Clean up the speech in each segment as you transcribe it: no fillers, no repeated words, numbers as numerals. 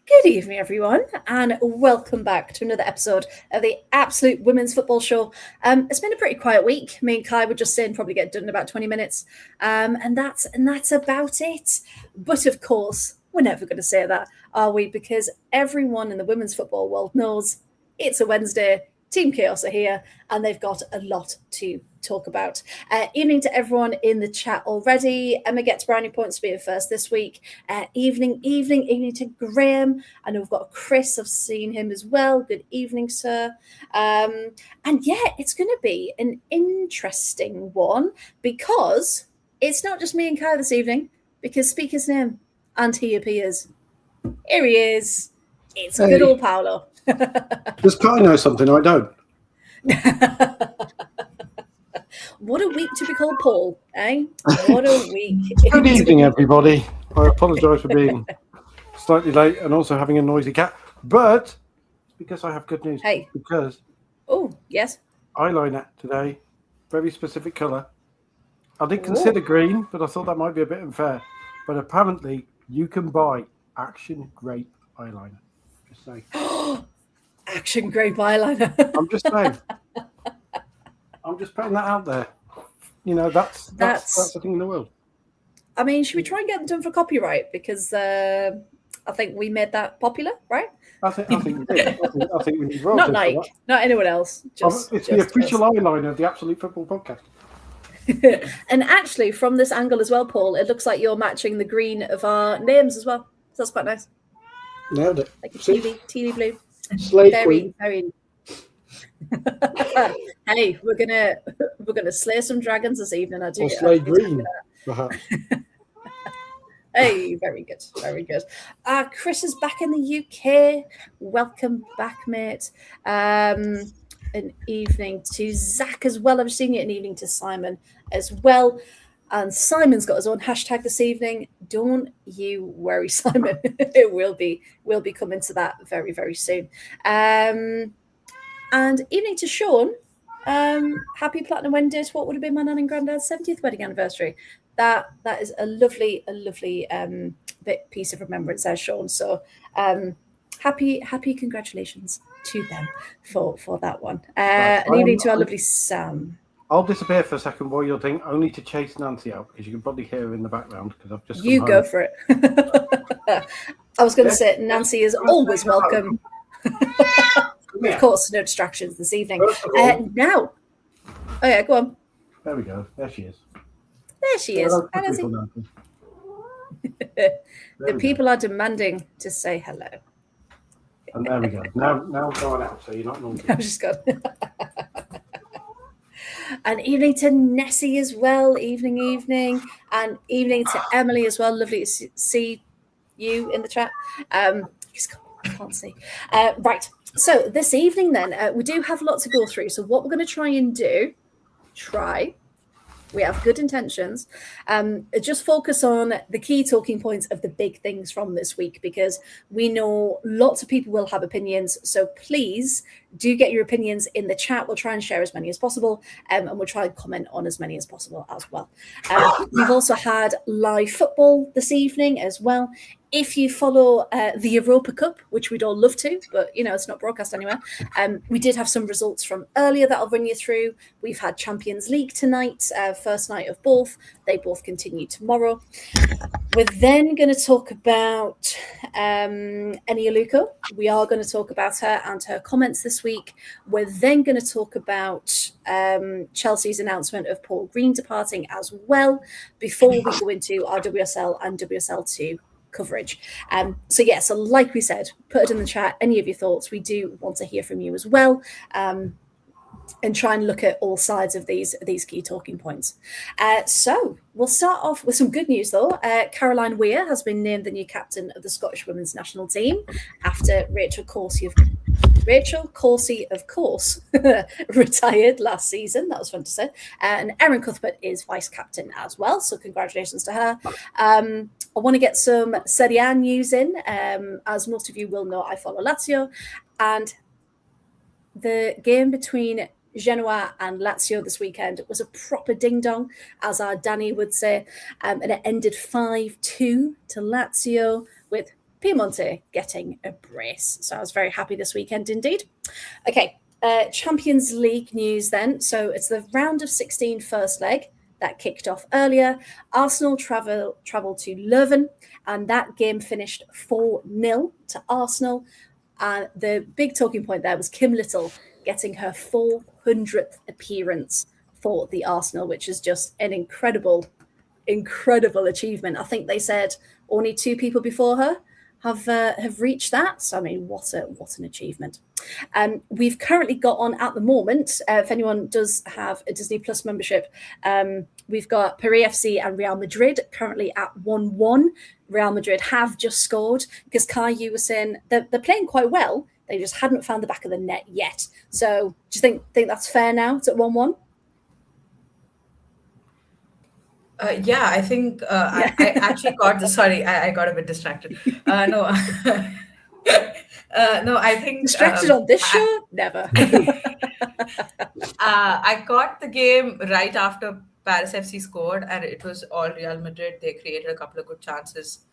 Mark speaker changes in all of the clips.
Speaker 1: Good evening, everyone, and welcome back to another episode of the Absolute Women's Football Show. It's been a pretty quiet week. Me and Kai were just saying probably get done in about 20 minutes, and that's about it. But of course, we're never going to say that, are we? Because everyone in the women's football world knows it's a Wednesday. Team Chaos are here, and they've got a lot to talk about. Evening to everyone in the chat already. Emma gets brownie points for being first this week. Evening to Graham. I know we've got Chris. I've seen him as well. Good evening, sir. And yeah, it's going to be an interesting one because it's not just me and Kai this evening, because speak his name and he appears. Here he is. It's good old Paolo.
Speaker 2: Does Kai know something I don't?
Speaker 1: What a week to be called Paul, eh? What a week.
Speaker 2: Good evening, everybody. I apologise for being slightly late and also having a noisy cat, but it's because I have good news.
Speaker 1: Hey.
Speaker 2: Because
Speaker 1: yes.
Speaker 2: Eyeliner today, very specific colour. I did consider green, but I thought that might be a bit unfair. But apparently you can buy Action Grape eyeliner. Just saying.
Speaker 1: Action Grape eyeliner.
Speaker 2: I'm just saying. I'm just putting that out there. You know, that's the thing in the world.
Speaker 1: I mean, should we try and get them done for copyright? Because I think we made that popular, right?
Speaker 2: I think we did. I think we need royalties.
Speaker 1: Not Nike, not anyone else.
Speaker 2: It's the official eyeliner of the Absolute Football Podcast.
Speaker 1: And actually, from this angle as well, Paul, it looks like you're matching the green of our names as well. So that's quite nice.
Speaker 2: Nailed it.
Speaker 1: Like TV blue.
Speaker 2: Slave
Speaker 1: very,
Speaker 2: Queen.
Speaker 1: very. Hey, we're gonna slay some dragons this evening. I do.
Speaker 2: Or slay green.
Speaker 1: Hey, very good, very good. Chris is back in the UK. Welcome back, mate. An evening to Zach as well. I've seen you. An evening to Simon as well. And Simon's got his own hashtag this evening. Don't you worry, Simon. We'll be coming to that very, very soon. And evening to Sean. Happy Platinum Wedding Day to what would have been my nan and granddad's 70th wedding anniversary. That is a lovely piece of remembrance there, Sean. So happy congratulations to them for that one. An evening to our lovely Sam.
Speaker 2: I'll disappear for a second while you're doing, only to chase Nancy out, because you can probably hear her in the background. Because I've just
Speaker 1: go for it. I was going to say Nancy is always welcome. Of course, no distractions this evening. Now, oh yeah, go on.
Speaker 2: There we go. There she is.
Speaker 1: There she is. Hi, Nancy. The people are demanding to say hello.
Speaker 2: And there we go. Now going out, so you're not normal.
Speaker 1: I've just got. And evening to Nessie as well. Evening. And evening to Emily as well. Lovely to see you in the chat. I can't see. Right. So this evening then, we do have lots to go through. So what we're going to try and do, we have good intentions. Just focus on the key talking points of the big things from this week, because we know lots of people will have opinions. So please do get your opinions in the chat. We'll try and share as many as possible, and we'll try and comment on as many as possible as well. We've also had live football this evening as well. If you follow the Europa Cup, which we'd all love to, but it's not broadcast anywhere, we did have some results from earlier that I'll run you through. We've had Champions League tonight, first night of both. They both continue tomorrow. We're then going to talk about Eni Aluko. We are going to talk about her and her comments this week. We're then going to talk about Chelsea's announcement of Paul Green departing as well, before we go into our WSL and WSL2 coverage. So like we said, put it in the chat, any of your thoughts. We do want to hear from you as well, and try and look at all sides of these key talking points. So we'll start off with some good news though. Caroline Weir has been named the new captain of the Scottish women's national team after Rachel Corsie, of course, retired last season. That was fun to say. And Erin Cuthbert is vice captain as well. So congratulations to her. I want to get some Serie A news in. As most of you will know, I follow Lazio. And the game between Genoa and Lazio this weekend was a proper ding-dong, as our Danny would say. And it ended 5-2 to Lazio, with Piemonte getting a brace. So I was very happy this weekend indeed. Okay, Champions League news then. So it's the round of 16 first leg that kicked off earlier. Arsenal travel to Leuven, and that game finished 4-0 to Arsenal. And the big talking point there was Kim Little getting her 400th appearance for the Arsenal, which is just an incredible achievement. I think they said only 2 people before her have reached that. So I mean, what an achievement. We've currently got on at the moment, if anyone does have a Disney Plus membership, we've got Paris FC and Real Madrid currently at 1-1. Real Madrid have just scored because Kai, you were saying they're playing quite well. They just hadn't found the back of the net yet. So do you think that's fair now? It's at 1-1?
Speaker 3: Yeah, I think I actually got the. Sorry, I got a bit distracted. No, no, I think
Speaker 1: distracted on this show? Never.
Speaker 3: I got the game right after Paris FC scored, and it was all Real Madrid. They created a couple of good chances,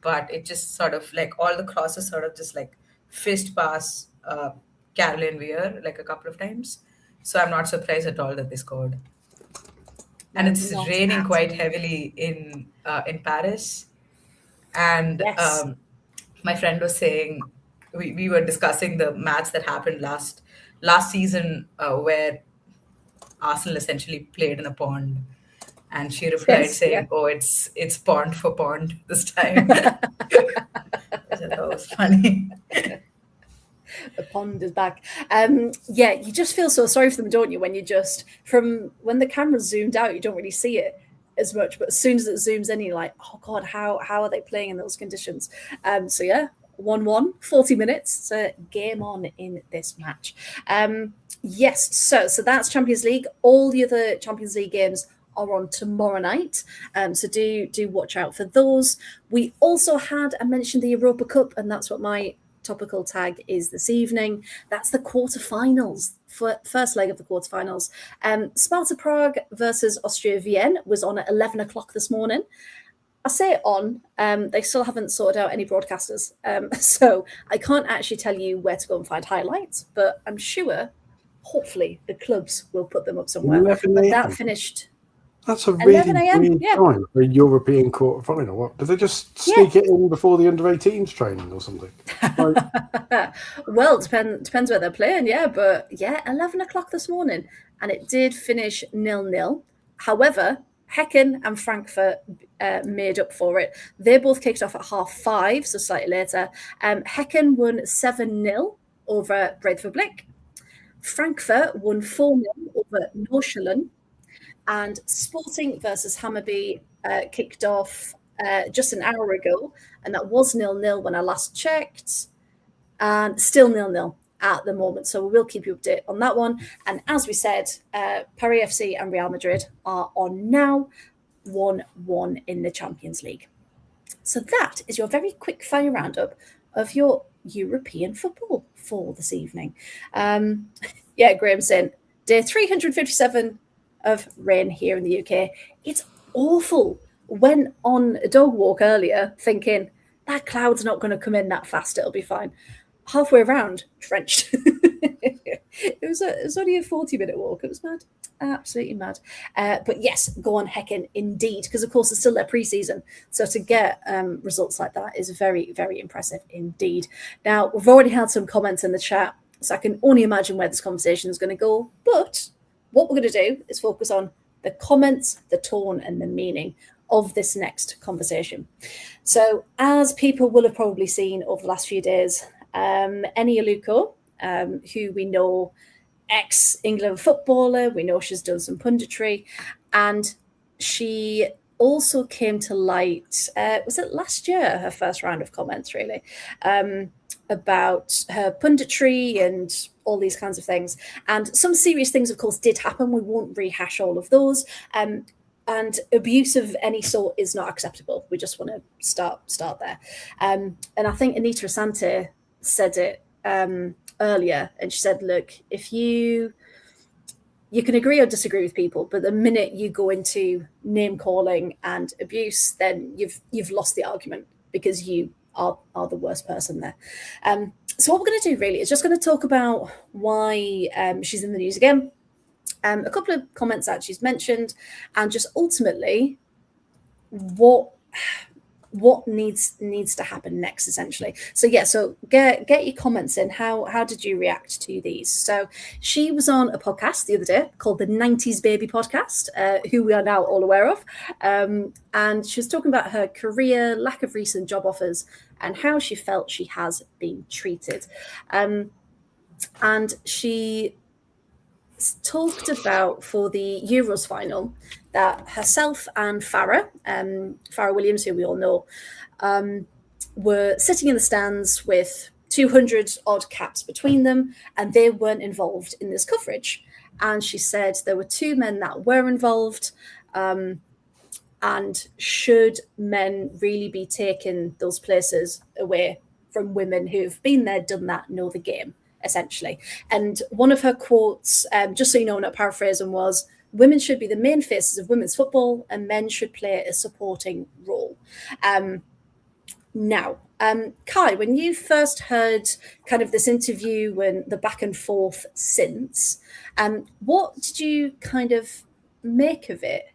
Speaker 3: but it just sort of like all the crosses sort of just like fist past Caroline Weir like a couple of times. So I'm not surprised at all that they scored. And it's raining quite heavily in Paris. And
Speaker 1: yes.
Speaker 3: My friend was saying, we were discussing the match that happened last season where Arsenal essentially played in a pond. And she replied saying, "Oh, it's pond for pond this time." Which I thought was funny.
Speaker 1: The pond is back. Yeah, you just feel so sorry for them, don't you? When you just when the camera's zoomed out, you don't really see it as much, but as soon as it zooms in, you're like, oh god, how are they playing in those conditions? So yeah, 1-1, 40 minutes. So game on in this match. Yes, so that's Champions League. All the other Champions League games are on tomorrow night. So do watch out for those. We also had, I mentioned the Europa Cup, and that's what my topical tag is this evening. That's the quarterfinals, first leg of the quarterfinals. Sparta Prague versus Austria Vienna was on at 11 o'clock this morning. I say it on, they still haven't sorted out any broadcasters. So I can't actually tell you where to go and find highlights, but I'm sure, hopefully, the clubs will put them up somewhere. But that finished.
Speaker 2: That's a really weird time for a European quarterfinal. What, did they just sneak it in before the under-18s training or something?
Speaker 1: Well, depends where they're playing, but 11 o'clock this morning, and it did finish 0-0. However, Häcken and Frankfurt made up for it. They both kicked off at 5:30, so slightly later. Häcken won 7-0 over Breidablik Blick. Frankfurt won 4-0 over Nordsjælland. And Sporting versus Hammarby kicked off just an hour ago, and that was 0-0 when I last checked, and still 0-0 at the moment. So we will keep you updated on that one. And as we said, Paris FC and Real Madrid are on now, 1-1 in the Champions League. So that is your very quick fire roundup of your European football for this evening. Graham saying, day 357 of rain here in the UK. It's awful. Went on a dog walk earlier thinking that cloud's not going to come in that fast, it'll be fine. Halfway around, drenched. It was only a 40-minute walk. It was mad. Absolutely mad. But yes, go on Häcken indeed, because of course it's still their pre-season. So to get results like that is very, very impressive indeed. Now, we've already had some comments in the chat, so I can only imagine where this conversation is going to go. But what we're going to do is focus on the comments, the tone, and the meaning of this next conversation. So as people will have probably seen over the last few days, Eni Aluko, who we know, ex-England footballer, we know she's done some punditry, and she also came to light, was it last year, her first round of comments really, about her punditry and all these kinds of things. And some serious things, of course, did happen. We won't rehash all of those. And abuse of any sort is not acceptable. We just want to start there. And I think Anita Asante said it earlier, and she said, look, if you can agree or disagree with people, but the minute you go into name calling and abuse, then you've lost the argument, because you are the worst person there. So what we're going to do really is just going to talk about why she's in the news again, a couple of comments that she's mentioned, and just ultimately what needs to happen next, essentially. So yeah, so get your comments in. How did you react to these? So she was on a podcast the other day called the 90s Baby Podcast, who we are now all aware of, and she was talking about her career, lack of recent job offers, and how she felt she has been treated. And she talked about, for the Euros final, that herself and Farah Williams, who we all know, were sitting in the stands with 200 odd caps between them, and they weren't involved in this coverage. And she said there were two men that were involved, and should men really be taking those places away from women who've been there, done that, know the game, essentially. And one of her quotes, just so you know, I'm not paraphrasing, was, "Women should be the main faces of women's football and men should play a supporting role." Now, Kai, when you first heard kind of this interview and the back and forth since, what did you kind of make of it?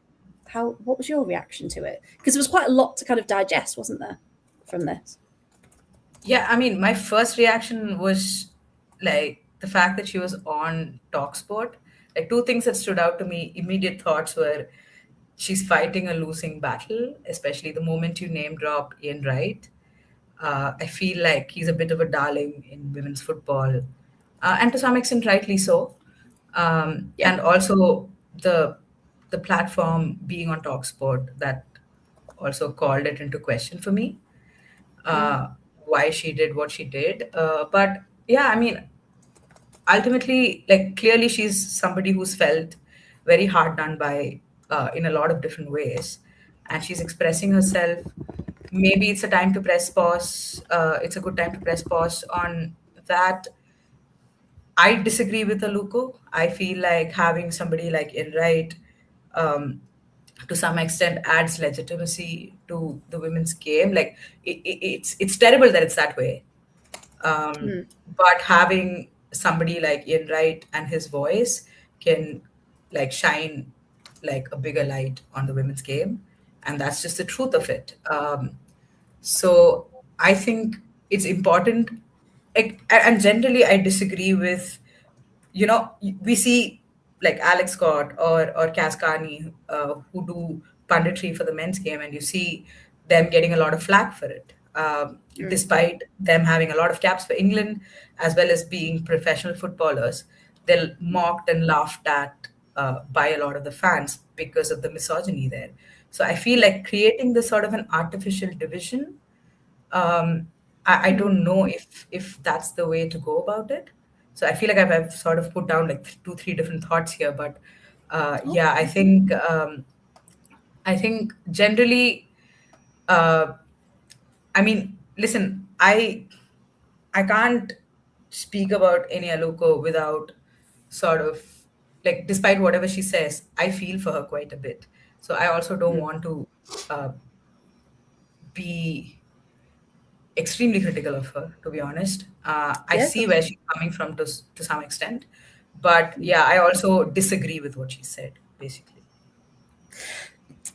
Speaker 1: What was your reaction to it? Because there was quite a lot to kind of digest, wasn't there, from this?
Speaker 3: Yeah, I mean, my first reaction was like the fact that she was on Talksport. Like, two things that stood out to me, immediate thoughts were, she's fighting a losing battle, especially the moment you name drop Ian Wright. I feel like he's a bit of a darling in women's football, and to some extent, rightly so.
Speaker 1: Yeah.
Speaker 3: And also the platform being on Talksport, that also called it into question for me, why she did what she did. But yeah, I mean, ultimately, like, clearly she's somebody who's felt very hard done by, in a lot of different ways, and she's expressing herself. Maybe it's a time to press pause. It's a good time to press pause on that. I disagree with Aluko. I feel like having somebody like Enright, to some extent, adds legitimacy to the women's game. Like, it's terrible that it's that way. But having somebody like Ian Wright and his voice can, like, shine like a bigger light on the women's game, and that's just the truth of it. So I think it's important. And generally, I disagree with, we see like Alex Scott or Cascani, who do punditry for the men's game, and you see them getting a lot of flack for it, despite them having a lot of caps for England as well as being professional footballers. They're mocked and laughed at by a lot of the fans because of the misogyny there. So I feel like creating this sort of an artificial division, I don't know if that's the way to go about it. So I feel like I've sort of put down like two, three different thoughts here, but yeah, I think generally, I mean, listen, I can't speak about any Aluko without sort of, like, despite whatever she says, I feel for her quite a bit. So I also don't want to be extremely critical of her, to be honest. I
Speaker 1: Yeah,
Speaker 3: see where she's coming from to some extent, but yeah, I also disagree with what she said, basically.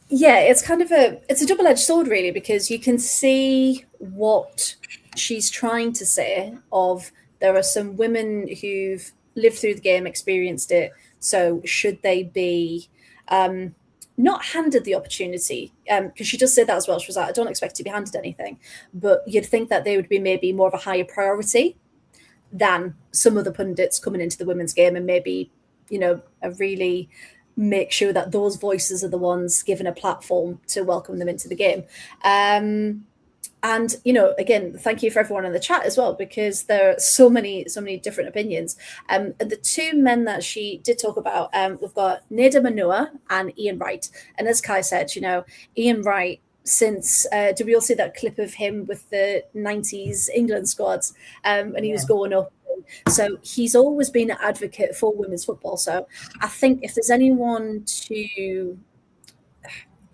Speaker 1: yeah, it's kind of it's a double-edged sword, really, because you can see what she's trying to say of, there are some women who've lived through the game, experienced it, so should they be not handed the opportunity? Because she does say that as well. She was like, I don't expect to be handed anything, but you'd think that they would be maybe more of a higher priority than some of the pundits coming into the women's game, and maybe, a really make sure that those voices are the ones given a platform to welcome them into the game. And, again, thank you for everyone in the chat as well, because there are so many different opinions. And the two men that she did talk about, we've got Neda Manua and Ian Wright. And as Kai said, Ian Wright, since, do we all see that clip of him with the 90s England squads? And he was going up. So he's always been an advocate for women's football. So I think if there's anyone to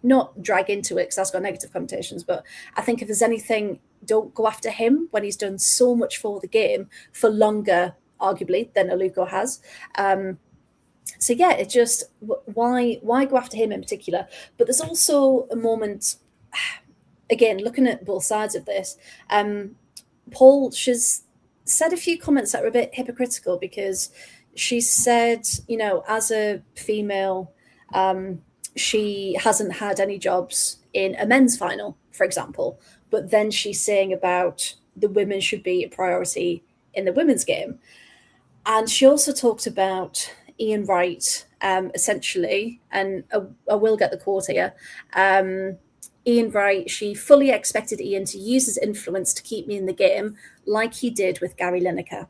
Speaker 1: not drag into it because that's got negative connotations, but I think if there's anything, don't go after him when he's done so much for the game for longer, arguably, than Aluko has. So yeah, it just, why go after him in particular? But there's also a moment, again, looking at both sides of this. Paul, she's said a few comments that were a bit hypocritical, because she said, you know, as a female, she hasn't had any jobs in a men's final, for example. But then she's saying about the women should be a priority in the women's game. And she also talked about Ian Wright, essentially, and I will get the quote here. Ian Wright, she fully expected Ian to use his influence to keep me in the game, like he did with Gary Lineker.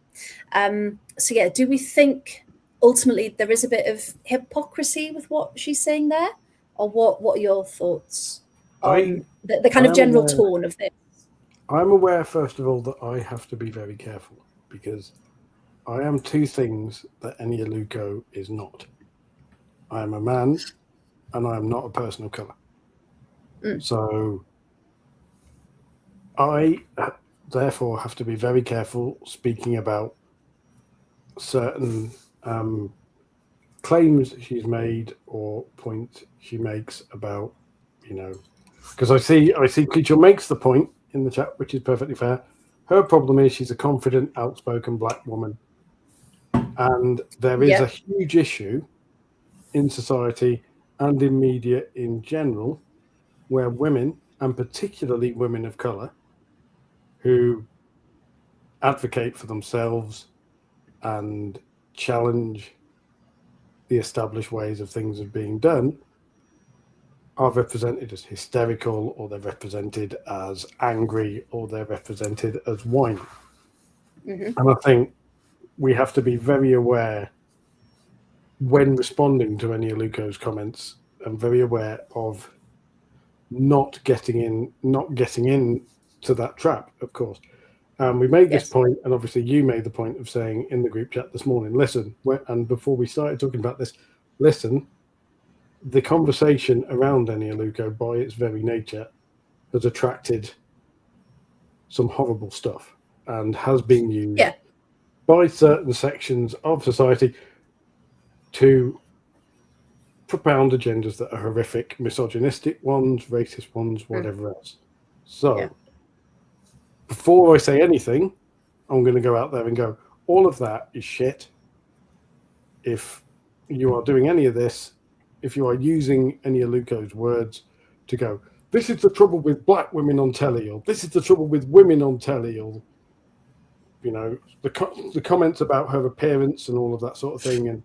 Speaker 1: So yeah, do we think ultimately there is a bit of hypocrisy with what she's saying there? Or what are your thoughts on the kind of general tone of this?
Speaker 2: I'm aware, first of all, that I have to be very careful, because I am two things that Eni Aluko is not. I am a man, and I am not a person of colour. So I, therefore, have to be very careful speaking about certain claims she's made or points she makes about, you know, because I see Klitschko makes the point in the chat, which is perfectly fair. Her problem is she's a confident, outspoken black woman. And there is a huge issue in society and in media in general where women, and particularly women of colour, who advocate for themselves and challenge the established ways of things of being done, are represented as hysterical, or they're represented as angry, or they're represented as whiny. And I think we have to be very aware when responding to Eni Aluko's comments, and very aware of not getting in to that trap, of course. We made this point, and obviously you made the point of saying in the group chat this morning, listen, and before we started talking about this, listen, the conversation around Eni Aluko, by its very nature, has attracted some horrible stuff and has been used by certain sections of society to propound agendas that are horrific, misogynistic ones, racist ones, whatever else. So before I say anything, I'm going to go out there and go, all of that is shit. If you are doing any of this, if you are using Eni Aluko's words to go, this is the trouble with black women on telly, or this is the trouble with women on telly, or, you know, the comments about her appearance and all of that sort of thing. And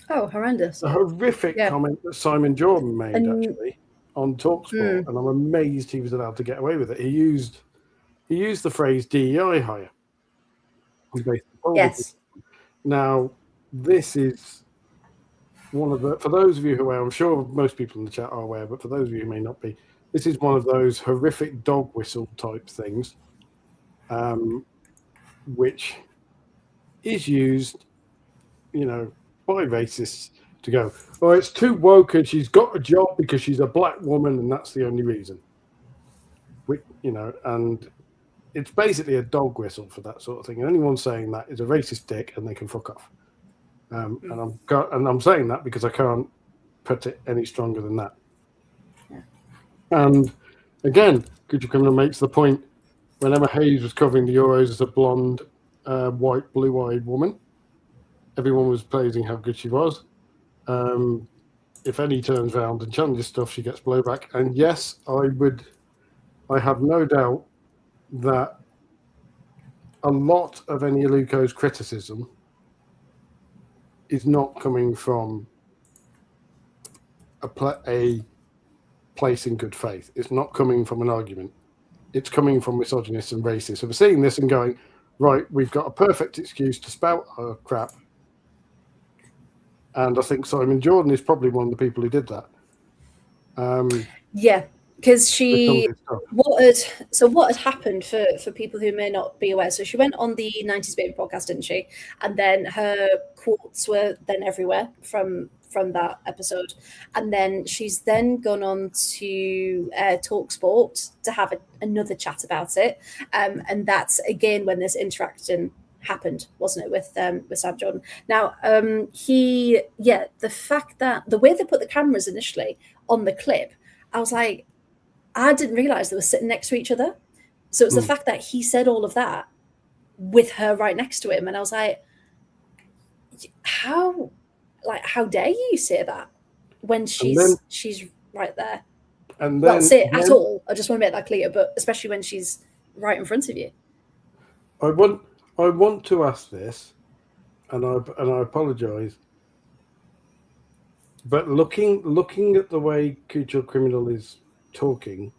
Speaker 1: horrendous.
Speaker 2: a horrific comment that Simon Jordan made, actually, on TalkSport, and I'm amazed he was allowed to get away with it. He used the phrase DEI hire.
Speaker 1: Yes.
Speaker 2: Now, this is one of the, for those of you who are, I'm sure most people in the chat are aware, but for those of you who may not be, this is one of those horrific dog whistle type things, which is used, you know, by racists to go, oh, it's too woke and she's got a job because she's a black woman and that's the only reason. You know, and it's basically a dog whistle for that sort of thing. And anyone saying that is a racist dick and they can fuck off. And I'm saying that because I can't put it any stronger than that. And again, Kuchikuna makes the point, when Emma Hayes was covering the Euros as a blonde, white, blue-eyed woman, everyone was praising how good she was. If Eni turns around and challenges stuff, she gets blowback. And yes, I have no doubt that a lot of Eni Aluko's criticism is not coming from a place in good faith. It's not coming from an argument. It's coming from misogynists and racists. So we're seeing this and going, right, we've got a perfect excuse to spout our crap. And I think Simon Jordan is probably one of the people who did that.
Speaker 1: Because what had happened for people who may not be aware, so she went on the 90s Baby podcast, didn't she? And then her quotes were then everywhere from from that episode. And then she's then gone on to Talk Sport to have another chat about it. And that's again when this interaction happened, wasn't it, with Sam Jordan? Now, the fact that the way they put the cameras initially on the clip, I was like, I didn't realize they were sitting next to each other. So it's the fact that he said all of that with her right next to him, and I was like, how dare you say that when she's right there?
Speaker 2: And then,
Speaker 1: not say it at all. I just want to make that clear, but especially when she's right in front of you.
Speaker 2: I want to ask this, and I apologise, but looking at the way Cultural Criminal is talking,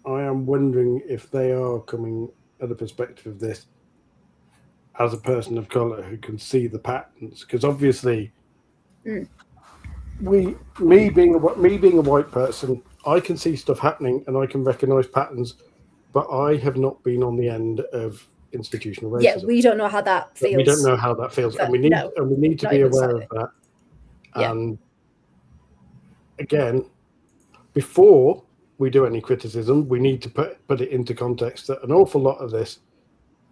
Speaker 2: I am wondering if they are coming at a perspective of this as a person of colour who can see the patterns, because obviously, me being a white person, I can see stuff happening and I can recognise patterns, but I have not been on the end of institutional racism.
Speaker 1: Yeah, we don't know how that feels.
Speaker 2: We don't know how that feels, and we need to be aware of that.
Speaker 1: Yeah.
Speaker 2: And again, before we do any criticism, we need to put it into context that an awful lot of this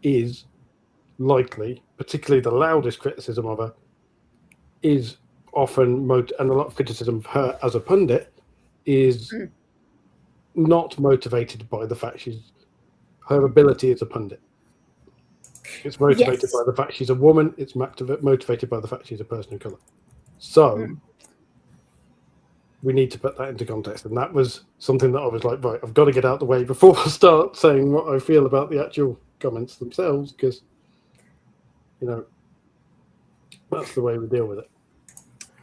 Speaker 2: is likely, particularly the loudest criticism of her, is often and a lot of criticism of her as a pundit is not motivated by the fact her ability as a pundit. It's motivated by the fact she's a woman. It's motivated by the fact she's a person of colour. So we need to put that into context. And that was something that I was like, right, I've got to get out the way before I start saying what I feel about the actual comments themselves, because, that's the way we deal with it.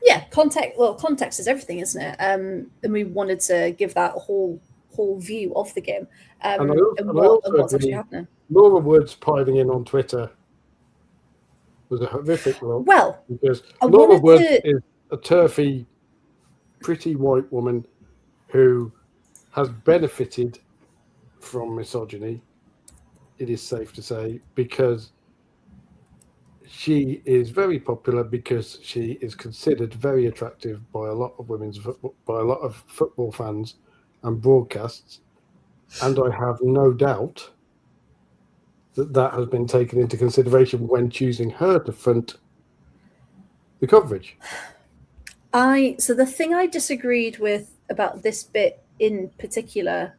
Speaker 1: Yeah, context is everything, isn't it? And we wanted to give that whole view of the game and what's actually happening.
Speaker 2: Laura Woods piling in on Twitter was a horrific look.
Speaker 1: Well,
Speaker 2: because Laura Woods is a turfy, pretty white woman who has benefited from misogyny, it is safe to say, because she is very popular, because she is considered very attractive by a lot of football fans and broadcasts, and I have no doubt that has been taken into consideration when choosing her to front the coverage.
Speaker 1: So the thing I disagreed with about this bit in particular,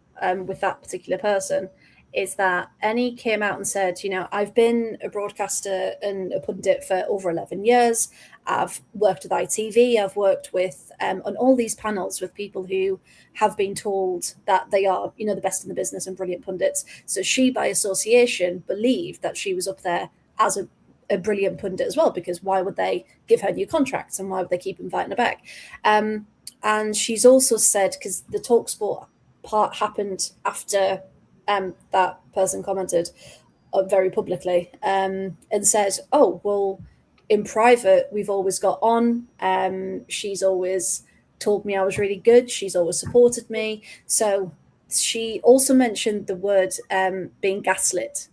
Speaker 1: with that particular person, is that Annie came out and said, I've been a broadcaster and a pundit for over 11 years. I've worked with ITV. I've worked with on all these panels with people who have been told that they are, the best in the business and brilliant pundits. So she, by association, believed that she was up there as a brilliant pundit as well, because why would they give her new contracts and why would they keep inviting her back? And she's also said, because the TalkSport part happened after that person commented very publicly and said, oh, well, in private, we've always got on. She's always told me I was really good. She's always supported me. So she also mentioned the word being gaslit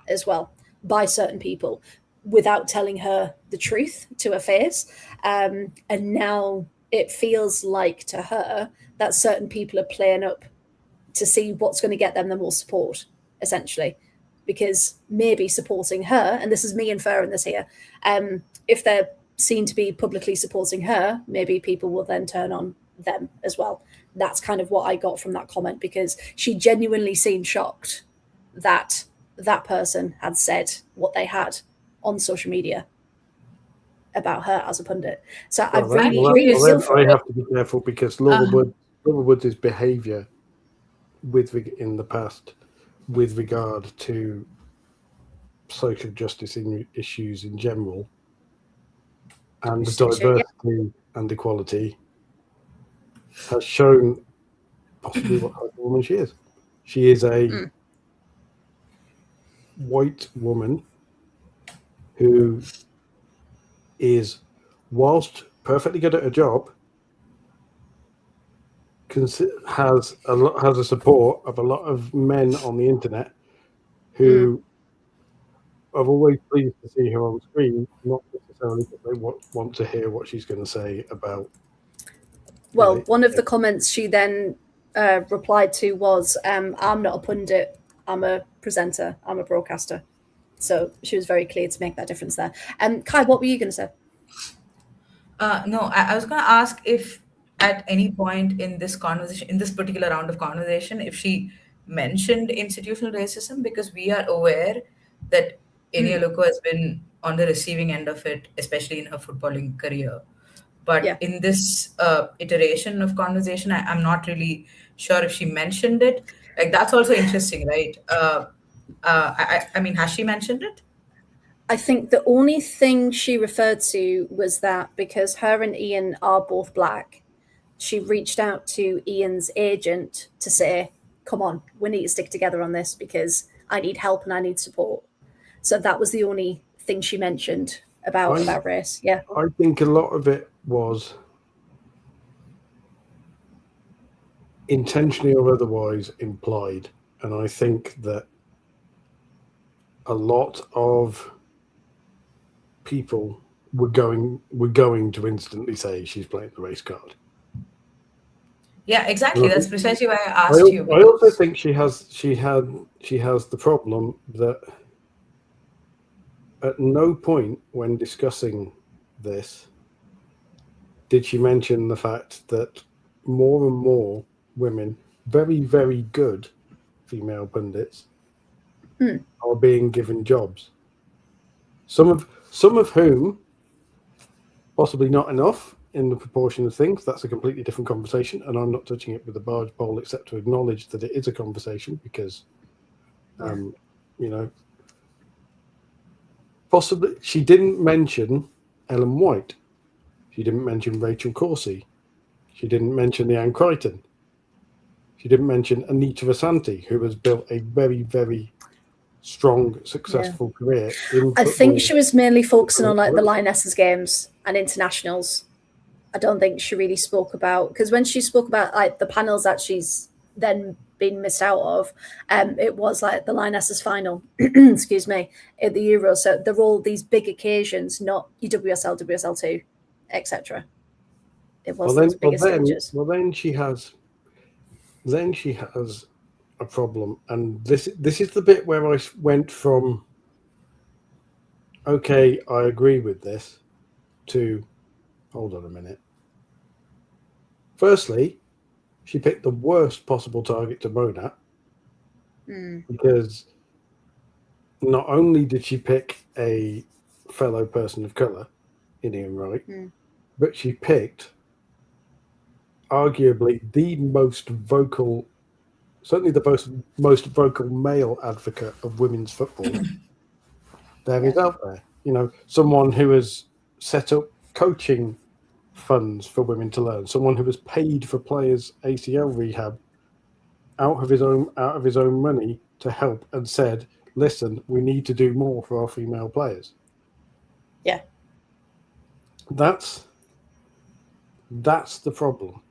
Speaker 1: as well by certain people without telling her the truth to her face. And now it feels like to her that certain people are playing up to see what's going to get them the more support, essentially, because maybe supporting her, and this is me inferring this here, if they're seen to be publicly supporting her, maybe people will then turn on them as well. That's kind of what I got from that comment, because she genuinely seemed shocked that that person had said what they had on social media about her as a pundit. So I really feel for
Speaker 2: I have to be careful, because Laura Woods' behaviour in the past with regard to social justice issues in general and diversity and equality has shown possibly what type of woman she is. She is a white woman who is, whilst perfectly good at her job, has a support of a lot of men on the internet who always pleased to see her on screen, not necessarily because they want to hear what she's going to say about.
Speaker 1: Well, one of the comments she then replied to was, "I'm not a pundit. I'm a presenter. I'm a broadcaster." So she was very clear to make that difference there. Kai, what were you going to say?
Speaker 3: No, I was going to ask if at any point in this conversation, in this particular round of conversation, if she mentioned institutional racism, because we are aware that Enya Luko has been on the receiving end of it, especially in her footballing career. But
Speaker 1: Yeah.
Speaker 3: in this iteration of conversation, I'm not really sure if she mentioned it. Like, that's also interesting, right? I mean, has she mentioned it?
Speaker 1: I think the only thing she referred to was that because her and Ian are both black, she reached out to Ian's agent to say, "Come on, we need to stick together on this because I need help and I need support." So that was the only thing she mentioned about race. Yeah.
Speaker 2: I think a lot of it was intentionally or otherwise implied, and I think that a lot of people were going to instantly say she's playing the race card.
Speaker 3: Yeah, exactly. That's precisely why I asked you.
Speaker 2: I also think she has the problem that at no point when discussing this did she mention the fact that more and more women, very, very good female pundits, are being given jobs. Some of whom, possibly not enough in the proportion of things. That's a completely different conversation, and I'm not touching it with a barge pole, except to acknowledge that it is a conversation because, possibly she didn't mention Ellen White, she didn't mention Rachel Corsie, she didn't mention Leanne Crichton, she didn't mention Anita Asante, who has built a very, very strong, successful career in football.
Speaker 1: I think she was mainly focusing on like the Lionesses games and internationals. I don't think she really spoke about, because when she spoke about like the panels that she's then been missed out of, it was like the Lionesses final, excuse me, at the Euros. So they're all these big occasions, not WSL, WSL2, etc. It was those bigger stages.
Speaker 2: Well, then she has a problem, and this is the bit where I went from, okay, I agree with this, to hold on a minute. Firstly, she picked the worst possible target to moan at, because not only did she pick a fellow person of colour in Ian Wright, but she picked arguably the most vocal, certainly the most vocal male advocate of women's football there is out there. Someone who has set up coaching funds for women to learn, someone who has paid for players' ACL rehab out of his own money to help, and said, "Listen, we need to do more for our female players."
Speaker 1: Yeah,
Speaker 2: that's the problem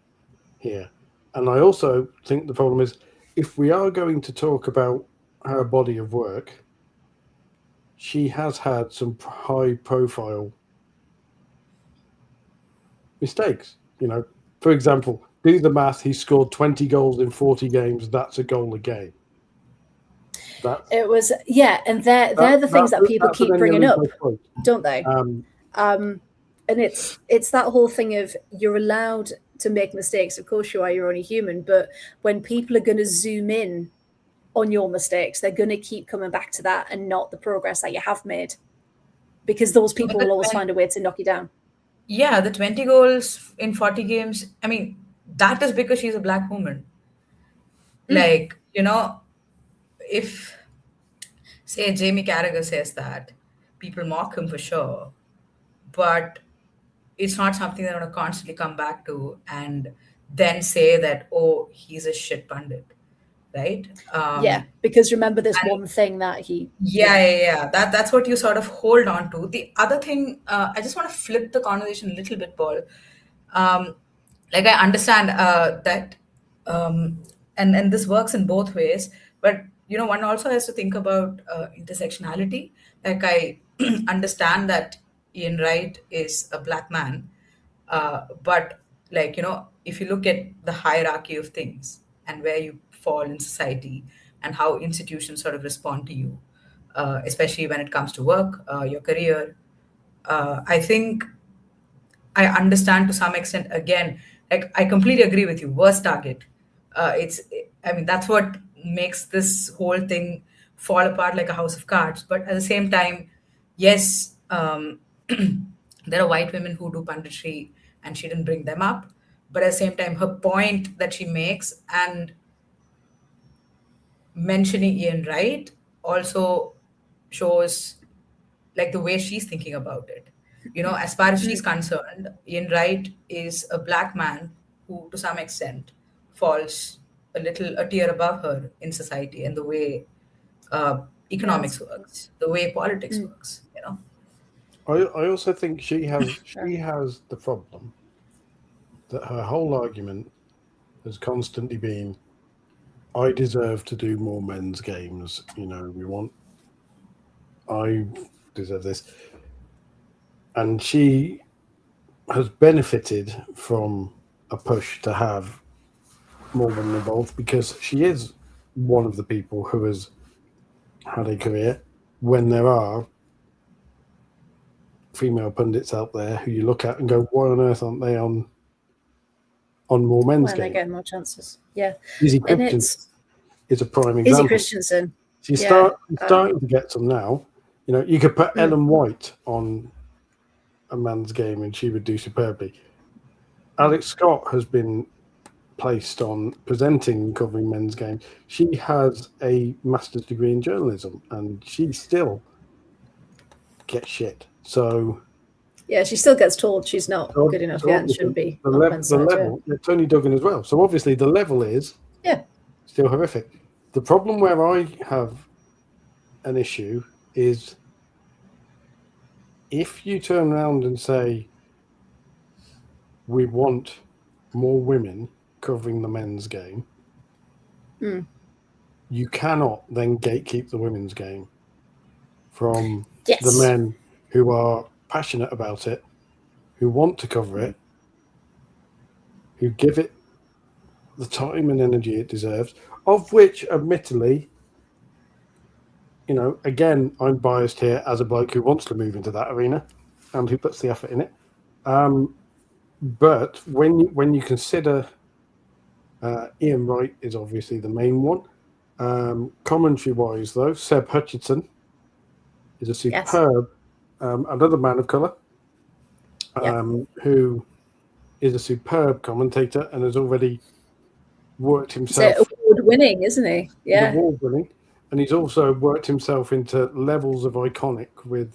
Speaker 2: here. And I also think the problem is, if we are going to talk about her body of work, she has had some high-profile mistakes. For example, do the math. He scored 20 goals in 40 games. That's a goal a game.
Speaker 1: It was, and they're the things that people keep bringing up, don't they? And it's that whole thing of, you're allowed to make mistakes. Of course you are. You're only human. But when people are going to zoom in on your mistakes, they're going to keep coming back to that and not the progress that you have made, because those people will always find a way to knock you down.
Speaker 3: Yeah, the 20 goals in 40 games, I mean, that is because she's a black woman. Like, if, say, Jamie Carragher says that, people mock him for sure, but it's not something they're going to constantly come back to and then say that, oh, he's a shit pundit, right?
Speaker 1: Because remember this one thing that he...
Speaker 3: That's what you sort of hold on to. The other thing, I just want to flip the conversation a little bit, Paul. Like, I understand that, and this works in both ways, but one also has to think about intersectionality. Like, I understand that Ian Wright is a black man, but like, if you look at the hierarchy of things and where you fall in society and how institutions sort of respond to you, especially when it comes to work, your career, I think I understand to some extent. Again, like, I completely agree with you. Worst target. I mean, that's what makes this whole thing fall apart like a house of cards. But at the same time, yes, there are white women who do punditry, and she didn't bring them up. But at the same time, her point that she makes and mentioning Ian Wright also shows like the way she's thinking about it. As far as she's concerned, Ian Wright is a black man who, to some extent, falls a tier above her in society and the way economics works, the way politics works.
Speaker 2: I also think she has the problem that her whole argument has constantly been, I deserve to do more men's games. I deserve this. And she has benefited from a push to have more women involved because she is one of the people who has had a career when there are female pundits out there who you look at and go, why on earth aren't they on more men's games?
Speaker 1: They get more chances. Yeah.
Speaker 2: Izzy Christensen is a prime example.
Speaker 1: Izzy Christensen.
Speaker 2: She's starting to get some now. You could put Ellen White on a man's game and she would do superbly. Alex Scott has been placed on presenting and covering men's games. She has a master's degree in journalism and she still gets shit. So
Speaker 1: yeah, she still gets told she's not good enough yet and shouldn't be.
Speaker 2: The level, Tony Duggan as well. So obviously the level is still horrific. The problem where I have an issue is if you turn around and say we want more women covering the men's game, you cannot then gatekeep the women's game from the men who are passionate about it, who want to cover it, who give it the time and energy it deserves, of which, admittedly, again, I'm biased here as a bloke who wants to move into that arena and who puts the effort in it. But when you consider Ian Wright is obviously the main one. Commentary-wise, though, Seb Hutchinson is a superb, another man of colour, who is a superb commentator and has already worked himself.
Speaker 1: Award-winning, isn't he? Yeah,
Speaker 2: award-winning, and he's also worked himself into levels of iconic with.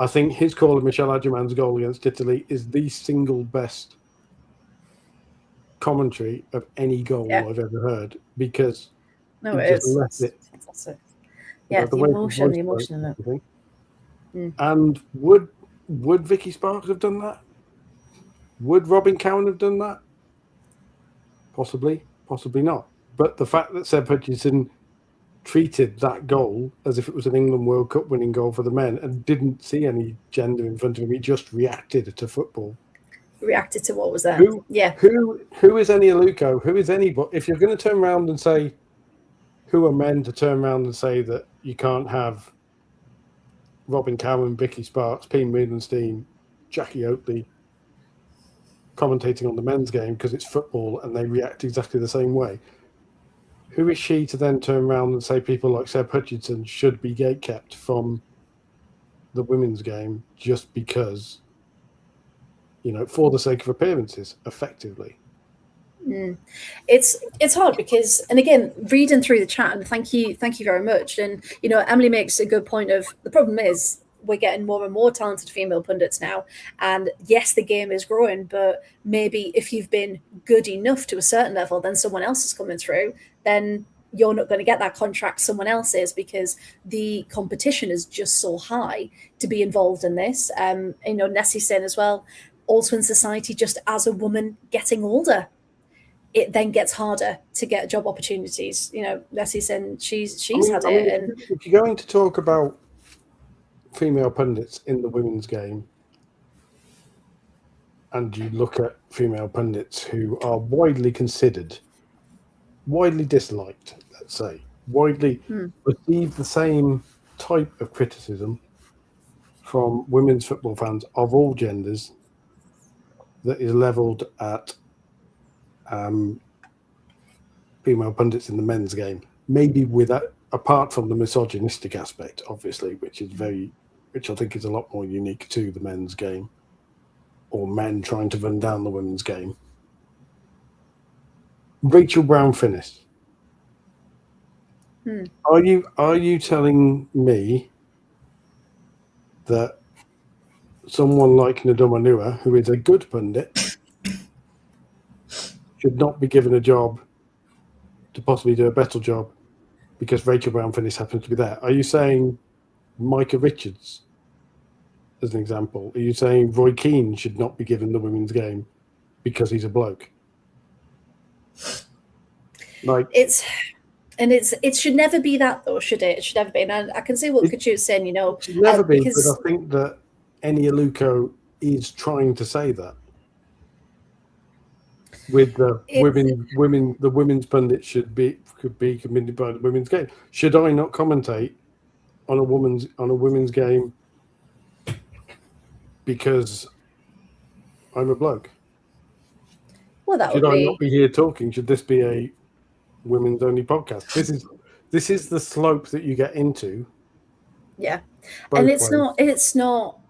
Speaker 2: I think his call of Michel Adjaman's goal against Italy is the single best commentary of any goal I've ever heard because
Speaker 1: it is. Fantastic. Yeah, the emotion in it.
Speaker 2: And would Vicky Sparks have done that? Would Robin Cowan have done that? Possibly, possibly not. But the fact that Seb Hutchinson treated that goal as if it was an England World Cup winning goal for the men and didn't see any gender in front of him, he just reacted to football.
Speaker 1: Reacted to what was there.
Speaker 2: Who is any Aluko? Who is any? But if you're going to turn around and say who are men to turn around and say that you can't have Robin Cowan, Vicky Sparks, Pete Meidenstein, Jackie Oatley commentating on the men's game because it's football and they react exactly the same way. Who is she to then turn around and say people like Seb Hutchinson should be gatekept from the women's game just because, for the sake of appearances, effectively?
Speaker 1: It's hard because, and again, reading through the chat, and thank you very much. And Emily makes a good point of the problem is we're getting more and more talented female pundits now, and yes, the game is growing, but maybe if you've been good enough to a certain level, then someone else is coming through, then you're not going to get that contract, someone else is, because the competition is just so high to be involved in this. Nessie's saying as well, also in society, just as a woman getting older. it then gets harder to get job opportunities. You know, Leslie's saying she's had it. And
Speaker 2: if you're going to talk about female pundits in the women's game, and you look at female pundits who are widely considered, widely disliked, let's say, widely receive the same type of criticism from women's football fans of all genders that is levelled at female pundits in the men's game, maybe without, apart from the misogynistic aspect, obviously, which I think is a lot more unique to the men's game, or men trying to run down the women's game. Rachel Brown-Finnis. Are you telling me that someone like Ndoma Nua, who is a good pundit, should not be given a job to possibly do a better job because Rachel Brown-Finnis happens to be there? Are you saying Micah Richards, as an example? Are you saying Roy Keane should not be given the women's game because he's a bloke? Like,
Speaker 1: it should never be that, though, should it? It should never be. And I can see what Kachu's saying, you know.
Speaker 2: It should never be, but I think that Eni Aluko is trying to say that. With the the women's pundits could be committed by the women's game. Should I not commentate on a women's game because I'm a bloke?
Speaker 1: Well, that
Speaker 2: should
Speaker 1: would
Speaker 2: I
Speaker 1: be...
Speaker 2: not be here talking? Should this be a women's only podcast? This is the slope that you get into.
Speaker 1: Yeah, and it's not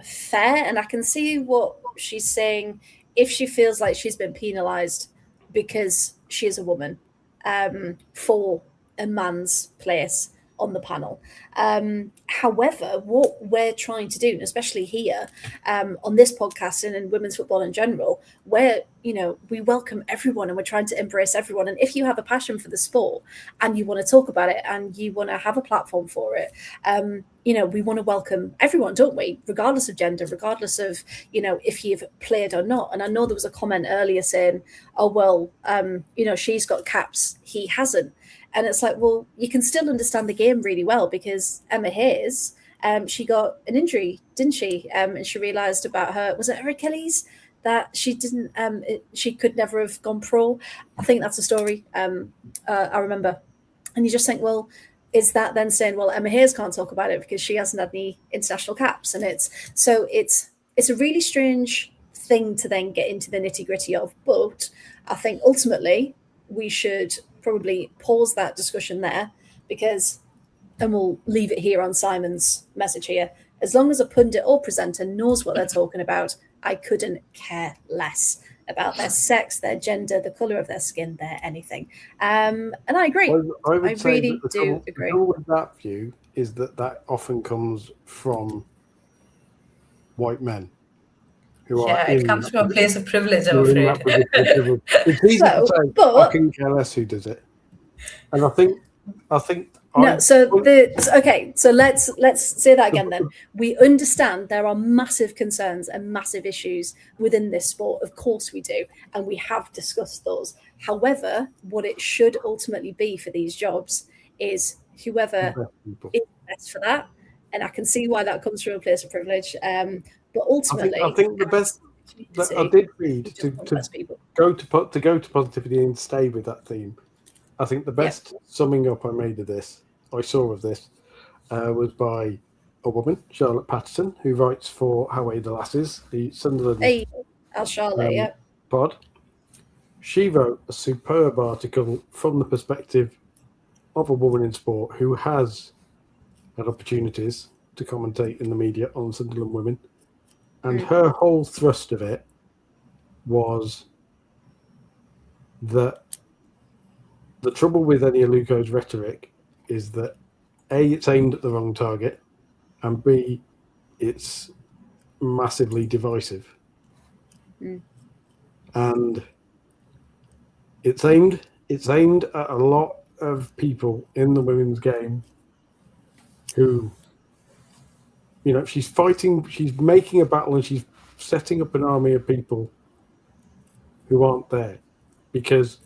Speaker 1: fair. And I can see what she's saying. If she feels like she's been penalised because she is a woman for a man's place on the panel. However, what we're trying to do, especially here on this podcast and in women's football in general, where, you know, we welcome everyone and we're trying to embrace everyone. And if you have a passion for the sport and you want to talk about it and you want to have a platform for it, you know, we want to welcome everyone, don't we? Regardless of gender, regardless of, you know, if you've played or not. And I know there was a comment earlier saying, oh, well, you know, she's got caps, he hasn't. And it's like, well, you can still understand the game really well because Emma Hayes, she got an injury, didn't she? And she realised about was it her Achilles? That she didn't, she could never have gone pro. I think that's a story I remember. And you just think, well, is that then saying, well, Emma Hayes can't talk about it because she hasn't had any international caps? And it's a really strange thing to then get into the nitty gritty of. But I think ultimately we should probably pause that discussion there and we'll leave it here on Simon's message here. As long as a pundit or presenter knows what they're talking about, I couldn't care less about their sex, their gender, the colour of their skin, their anything. And I agree.
Speaker 2: I
Speaker 1: really do agree.
Speaker 2: The trouble with that view is that often comes from white men.
Speaker 3: It comes from a place of privilege, I'm afraid.
Speaker 2: It's easy to say, but I couldn't care less who does it. And I think
Speaker 1: no, so let's say that again then. We understand there are massive concerns and massive issues within this sport. Of course we do, and we have discussed those. However, what it should ultimately be for these jobs is whoever is best for that. And I can see why that comes from a place of privilege. But ultimately,
Speaker 2: I think the best that I did read to go to positivity and stay with that theme. I think the best summing up I saw of this, was by a woman, Charlotte Patterson, who writes for How Are the Lasses, the Sunderland
Speaker 1: Charlotte,
Speaker 2: pod. She wrote a superb article from the perspective of a woman in sport who has had opportunities to commentate in the media on Sunderland women. And her whole thrust of it was that the trouble with Eni Aluko's rhetoric is that A, it's aimed at the wrong target, and B, it's massively divisive. And it's aimed at a lot of people in the women's game who, you know, she's making a battle and she's setting up an army of people who aren't there. because,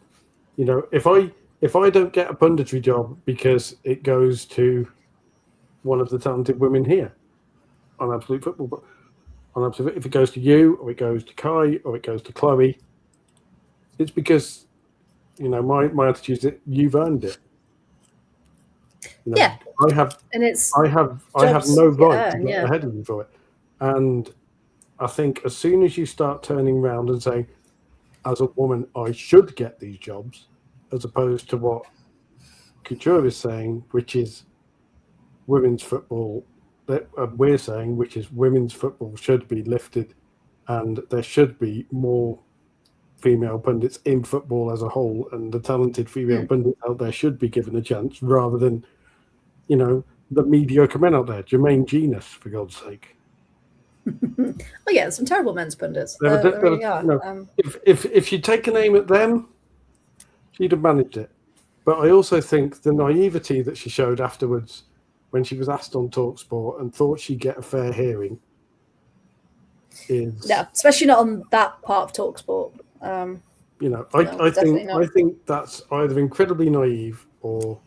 Speaker 2: you know, if I don't get a punditry job because it goes to one of the talented women here on Absolute Football, but on Absolute, if it goes to you or it goes to Kai or it goes to Chloe, it's because, you know, my attitude is that you've earned it. You know,
Speaker 1: Yeah,
Speaker 2: I have
Speaker 1: jobs
Speaker 2: no
Speaker 1: you
Speaker 2: right to
Speaker 1: earn,
Speaker 2: get
Speaker 1: yeah.
Speaker 2: ahead of you for it. And I think as soon as you start turning around and saying, as a woman, I should get these jobs, as opposed to what Couture is saying, which is women's football, that we're saying, which is women's football should be lifted and there should be more female pundits in football as a whole, and the talented female pundits out there should be given a chance rather than, you know, the mediocre men out there. Jermaine Genius, for God's sake.
Speaker 1: Oh yeah, some terrible men's pundits.
Speaker 2: There
Speaker 1: really are.
Speaker 2: you know, if she'd taken aim at them, she'd have managed it. But I also think the naivety that she showed afterwards when she was asked on TalkSport and thought she'd get a fair hearing is...
Speaker 1: Yeah, especially not on that part of TalkSport.
Speaker 2: You know, I think that's either incredibly naive or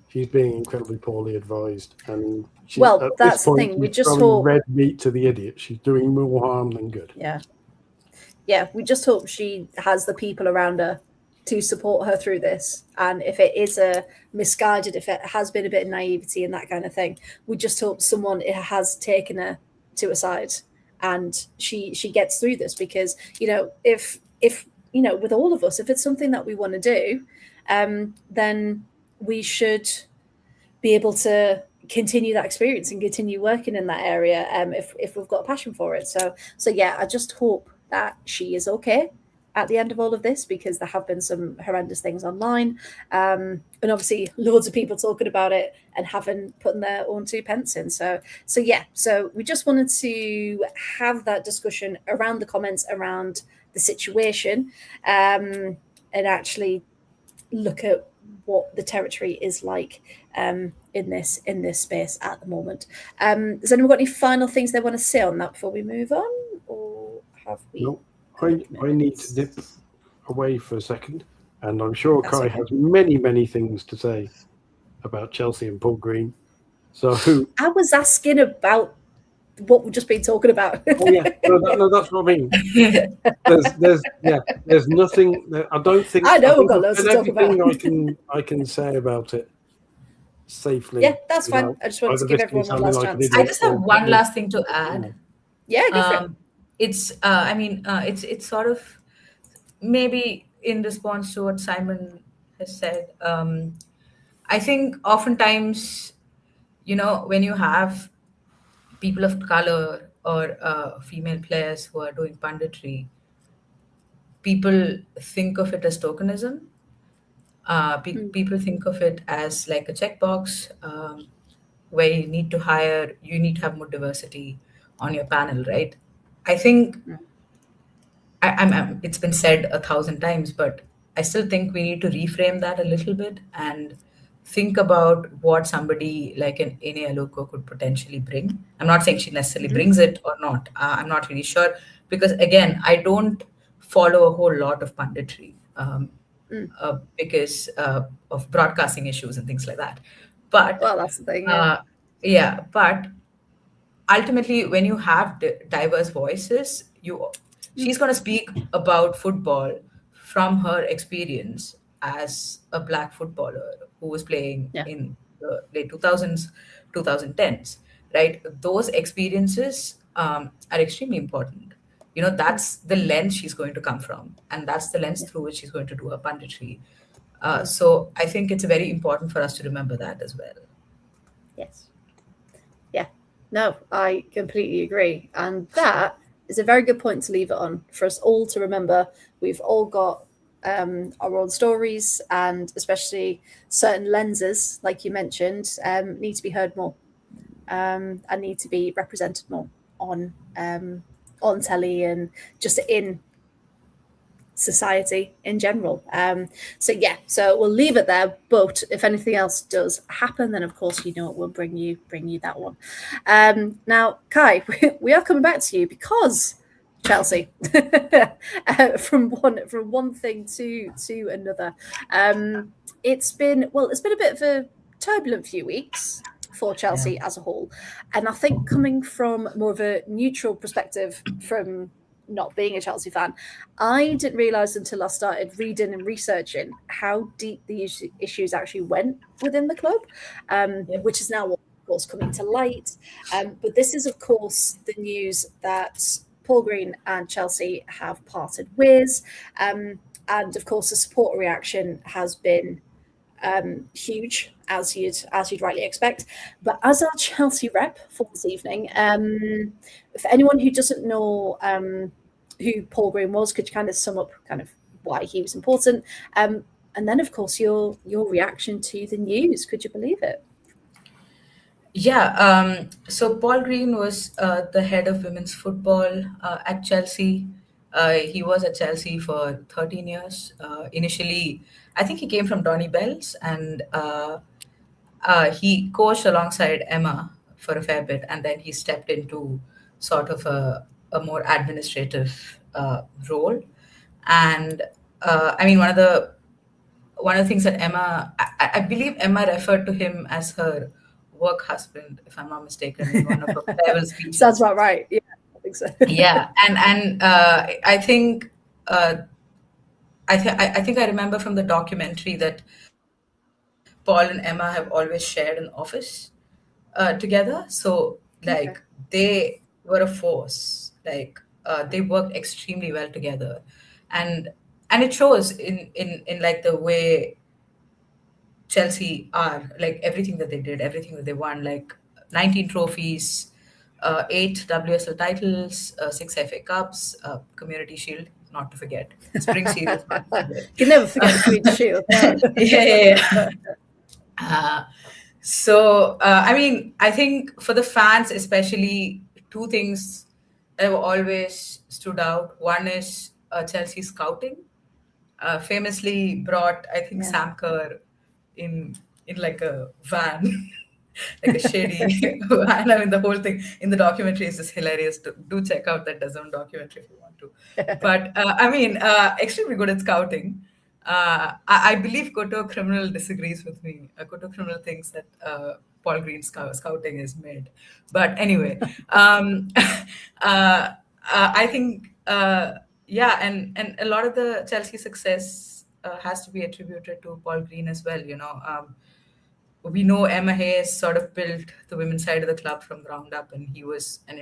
Speaker 2: she's being incredibly poorly advised. And at
Speaker 1: that's
Speaker 2: this point,
Speaker 1: the thing. We just
Speaker 2: throwing
Speaker 1: hope
Speaker 2: red meat to the idiot. She's doing more harm than good.
Speaker 1: Yeah. We just hope she has the people around her to support her through this. And if it is a misguided, if it has been a bit of naivety and that kind of thing, we just hope someone has taken her to a side and she gets through this. Because, you know, if you know, with all of us, if it's something that we want to do, then we should be able to continue that experience and continue working in that area if we've got a passion for it. So yeah, I just hope that she is okay at the end of all of this, because there have been some horrendous things online, and obviously loads of people talking about it and haven't put their own 2 pence in. So yeah, so we just wanted to have that discussion around the comments around the situation, and actually look at what the territory is like in this space at the moment. Has anyone got any final things they want to say on that before we move on, or have we?
Speaker 2: No, I need to dip away for a second, and I'm sure Kai has many things to say about Chelsea and Paul Green. So
Speaker 1: I was asking about what we've just been talking about.
Speaker 2: Oh yeah, no, that's what I mean. There's nothing. I don't think.
Speaker 1: I know
Speaker 2: we've
Speaker 1: got loads to talk about.
Speaker 2: I can say about it safely.
Speaker 1: Yeah, that's fine. I just wanted to give everyone one last chance.
Speaker 3: I just have one last thing to add.
Speaker 1: Yeah, go for it.
Speaker 3: It's it's sort of maybe in response to what Simon has said. I think oftentimes, you know, when you have people of color or female players who are doing punditry, people think of it as tokenism. People think of it as like a checkbox, where you need to have more diversity on your panel, right? I think it's been said 1,000 times, but I still think we need to reframe that a little bit and think about what somebody like an Ine Aluko could potentially bring. I'm not saying she necessarily brings it or not. I'm not really sure, because again, I don't follow a whole lot of punditry because of broadcasting issues and things like that. But
Speaker 1: well, that's the thing.
Speaker 3: But ultimately, when you have diverse voices, she's going to speak about football from her experience as a Black footballer who was playing in the late 2000s, 2010s, right? Those experiences are extremely important. You know, that's the lens she's going to come from, and that's the lens through which she's going to do her punditry. So I think it's very important for us to remember that as well.
Speaker 1: Yes. Yeah. No, I completely agree. And that is a very good point to leave it on for us all to remember. We've all got our own stories, and especially certain lenses, like you mentioned, need to be heard more and need to be represented more on telly and just in society in general. So we'll leave it there, but if anything else does happen, then of course, you know, we'll bring you that one. Now, Kai, we are coming back to you because Chelsea. From one thing to another. It's been a bit of a turbulent few weeks for Chelsea as a whole, and I think coming from more of a neutral perspective from not being a Chelsea fan, I didn't realise until I started reading and researching how deep the issues actually went within the club, which is now, of course, coming to light. But this is, of course, the news that Paul Green and Chelsea have parted ways. And of course, the supporter reaction has been huge, as you'd rightly expect. But as our Chelsea rep for this evening, for anyone who doesn't know who Paul Green was, could you kind of sum up kind of why he was important? And then, of course, your reaction to the news. Could you believe it?
Speaker 3: Yeah, so Paul Green was the head of women's football at Chelsea. He was at Chelsea for 13 years. Initially, I think he came from Donny Bell's, and he coached alongside Emma for a fair bit, and then he stepped into sort of a more administrative role. And I mean, one of the things that I believe Emma referred to him as her work husband, if I'm not mistaken, in one of her farewell speeches.
Speaker 1: Sounds about right. Yeah, I think so.
Speaker 3: Yeah, and I think I think I remember from the documentary that Paul and Emma have always shared an office together. So like they were a force. Like they worked extremely well together, and it shows in like the way Chelsea are, like everything that they did, everything that they won, like 19 trophies, 8 WSL titles, 6 FA Cups, Community Shield, not to forget. Spring series, not to forget.
Speaker 1: You can never forget the Community Shield.
Speaker 3: Yeah. I mean, I think for the fans, especially, two things that have always stood out. One is Chelsea scouting. Famously brought, I think, Sam Kerr in like a van, like a shady van. I mean, the whole thing in the documentary is just hilarious. Do check out that DAZN documentary if you want to. But I mean, extremely good at scouting. I believe Koto Criminal disagrees with me. Koto Criminal thinks that Paul Green's scouting is mid. But anyway, I think, yeah, and a lot of the Chelsea success has to be attributed to Paul Green as well. You know, we know Emma Hayes sort of built the women's side of the club from ground up, and he was an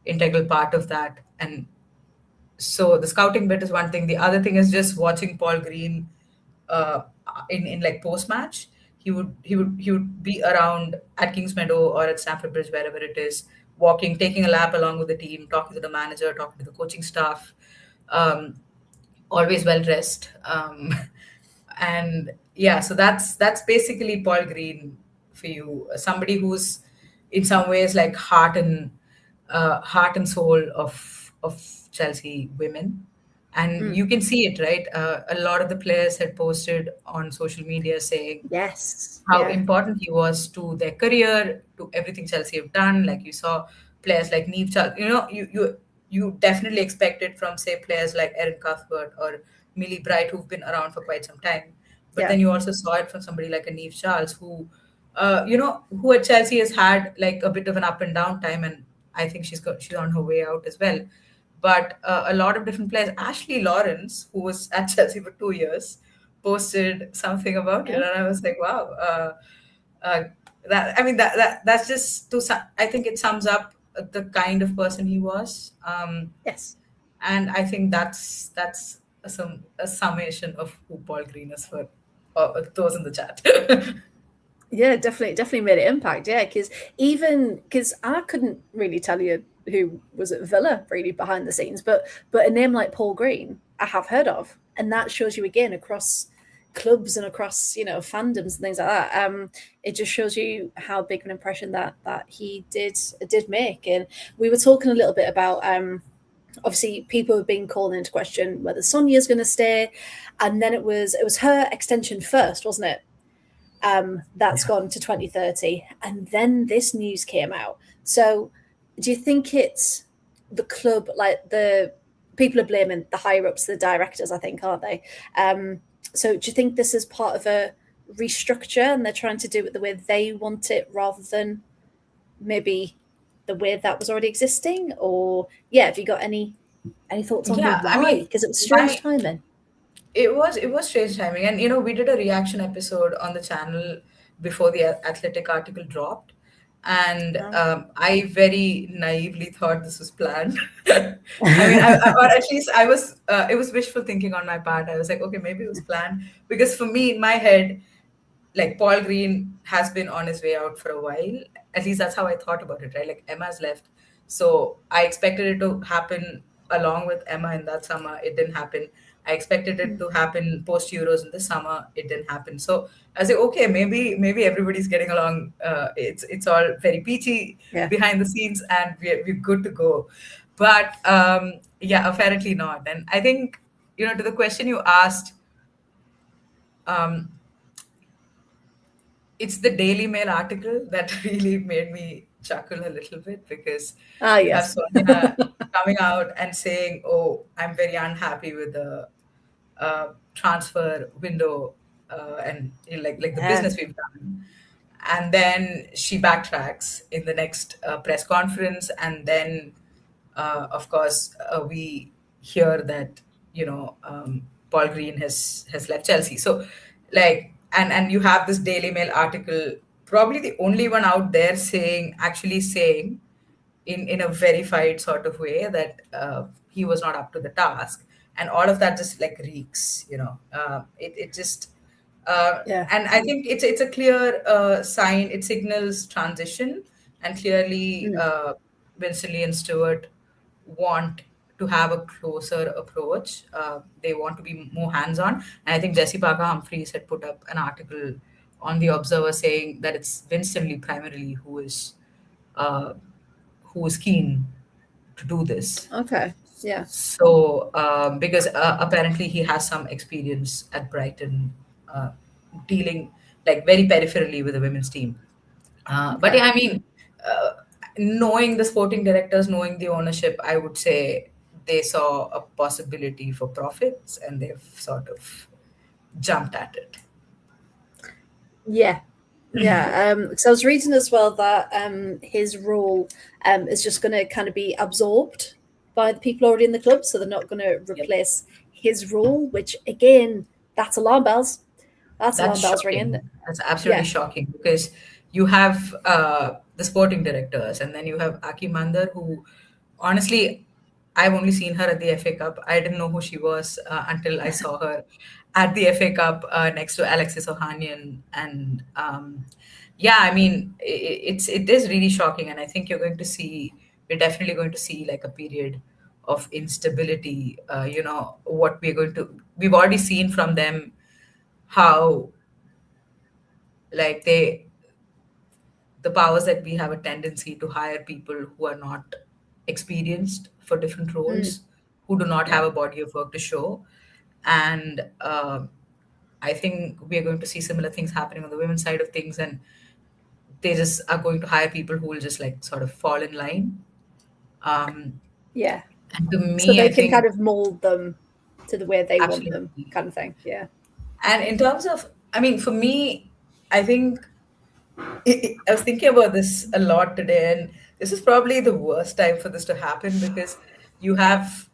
Speaker 3: integral part of that. And so the scouting bit is one thing. The other thing is just watching Paul Green in like post match. He would be around at Kings Meadow or at Stamford Bridge, wherever it is, walking, taking a lap along with the team, talking to the manager, talking to the coaching staff. Always well dressed, and yeah. So that's basically Paul Green for you. Somebody who's in some ways like heart and soul of Chelsea women. And you can see it, right? A lot of the players had posted on social media saying how important he was to their career, to everything Chelsea have done. Like you saw players like Niamh Charles, you know, you definitely expect it from, say, players like Erin Cuthbert or Millie Bright, who've been around for quite some time. But then you also saw it from somebody like a Niamh Charles, who, you know, who at Chelsea has had like a bit of an up and down time, and I think she's on her way out as well. But a lot of different players. Ashley Lawrence, who was at Chelsea for 2 years, posted something about it, and I was like, wow. That's just I think it sums up the kind of person he was.
Speaker 1: Yes.
Speaker 3: And I think that's a summation of who Paul Green is for those in the chat.
Speaker 1: Yeah, definitely made an impact. Yeah, because I couldn't really tell you who was at Villa really behind the scenes, but a name like Paul Green I have heard of, and that shows you again across clubs and across, you know, fandoms and things like that. It just shows you how big an impression that he did make. And we were talking a little bit about obviously people have been calling into question whether Sonia's going to stay, and then it was her extension first, wasn't it? That's gone to 2030, and then this news came out. So do you think it's the club, like the people are blaming the higher ups, the directors, I think, aren't they? So do you think this is part of a restructure and they're trying to do it the way they want it rather than maybe the way that was already existing? Or yeah, have you got any thoughts on the
Speaker 3: Yeah, I
Speaker 1: why?
Speaker 3: mean,
Speaker 1: Because it was strange
Speaker 3: my
Speaker 1: timing.
Speaker 3: it was strange timing, and we did a reaction episode on the channel before the Athletic article dropped, and I very naively thought this was planned. I mean, or at least I was. It was wishful thinking on my part. I was like, okay, maybe it was planned because for me, in my head, like Paul Green has been on his way out for a while. At least that's how I thought about it, right? Like Emma's left. So I expected it to happen along with Emma in that summer. It didn't happen. I expected it to happen post Euros in the summer. It didn't happen. So I was like, okay, maybe everybody's getting along. It's all very peachy
Speaker 1: Yeah.
Speaker 3: behind the scenes, and we're good to go. But yeah, apparently not. And I think to the question you asked, um, it's the Daily Mail article that really made me chuckle a little bit because
Speaker 1: Ah,
Speaker 3: you have
Speaker 1: yes.
Speaker 3: Sonia coming out and saying, "Oh, I'm very unhappy with the transfer window and like the
Speaker 1: Yeah.
Speaker 3: business we've done." And then she backtracks in the next press conference, and then of course we hear that Paul Green has left Chelsea. So like and you have this Daily Mail article, probably the only one out there saying in a verified sort of way that he was not up to the task, and all of that just like reeks. It just
Speaker 1: Yeah.
Speaker 3: and I think it's a clear sign. It signals transition, and clearly
Speaker 1: Mm.
Speaker 3: Winsley and Stewart want to have a closer approach. They want to be more hands-on, and I think Jesse Parker Humphreys had put up an article on the Observer saying that it's Winsley primarily uh, who is keen to do this.
Speaker 1: Okay. Yeah.
Speaker 3: So, because apparently he has some experience at Brighton, dealing like very peripherally with the women's team. But
Speaker 1: Okay.
Speaker 3: yeah, I mean, uh, knowing the sporting directors, knowing the ownership, I would say they saw a possibility for profits and they've sort of jumped at it.
Speaker 1: Yeah. Yeah. So I was reading as well that his role is just going to kind of be absorbed by the people already in the club, so they're not going to
Speaker 3: Yep.
Speaker 1: replace his role. Which again, that's alarm bells. That's
Speaker 3: That's
Speaker 1: alarm bells ringing.
Speaker 3: shocking. That's absolutely
Speaker 1: Yeah.
Speaker 3: shocking because you have the sporting directors and then you have Aki Mandar, who honestly, I've only seen her at the FA Cup. I didn't know who she was until I saw her at the FA Cup next to Alexis Ohanian. And yeah, I mean, it is really shocking. And I think we're definitely going to see like a period of instability. What we've already seen from them how like the powers that we have a tendency to hire people who are not experienced for different
Speaker 1: Mm.
Speaker 3: roles, who do not
Speaker 1: Yeah.
Speaker 3: have a body of work to show. And I think we are going to see similar things happening on the women's side of things, and they just are going to hire people who will just like sort of fall in line. um,
Speaker 1: Yeah.
Speaker 3: and to
Speaker 1: So
Speaker 3: me,
Speaker 1: they
Speaker 3: I
Speaker 1: can kind
Speaker 3: think
Speaker 1: of mold them to the way they want them,
Speaker 3: absolutely.
Speaker 1: kind of thing. Yeah.
Speaker 3: And in terms of, I mean, for me, I think I was thinking about this a lot today, and this is probably the worst time for this to happen because you have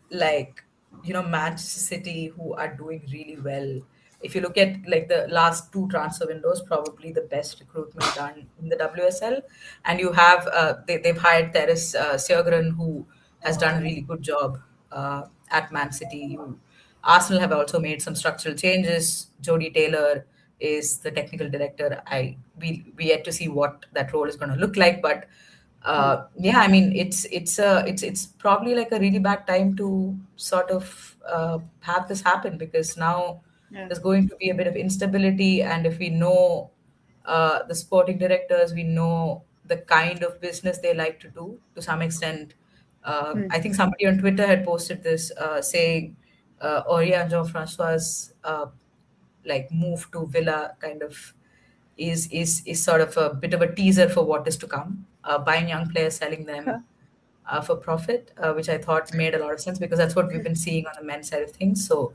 Speaker 3: Manchester City who are doing really well. If you look at like the last two transfer windows, probably the best recruitment done in the WSL, and you have they've hired Teres Sjögren, who has done a really good job at Man City. Arsenal have also made some structural changes. Jodie Taylor is the technical director. We yet to see what that role is going to look like, but
Speaker 1: Mm.
Speaker 3: yeah, I mean it's probably like a really bad time to sort of have this happen because now
Speaker 1: Yeah.
Speaker 3: there's going to be a bit of instability, and if we know the sporting directors, we know the kind of business they like to do to some extent.
Speaker 1: Mm.
Speaker 3: I think somebody on Twitter had posted this saying Aurier and Jean-Francois like move to Villa kind of is sort of a bit of a teaser for what is to come. Buying young players, selling
Speaker 1: Okay.
Speaker 3: them. for profit, which I thought made a lot of sense because that's what we've been seeing on the men's side of things. So,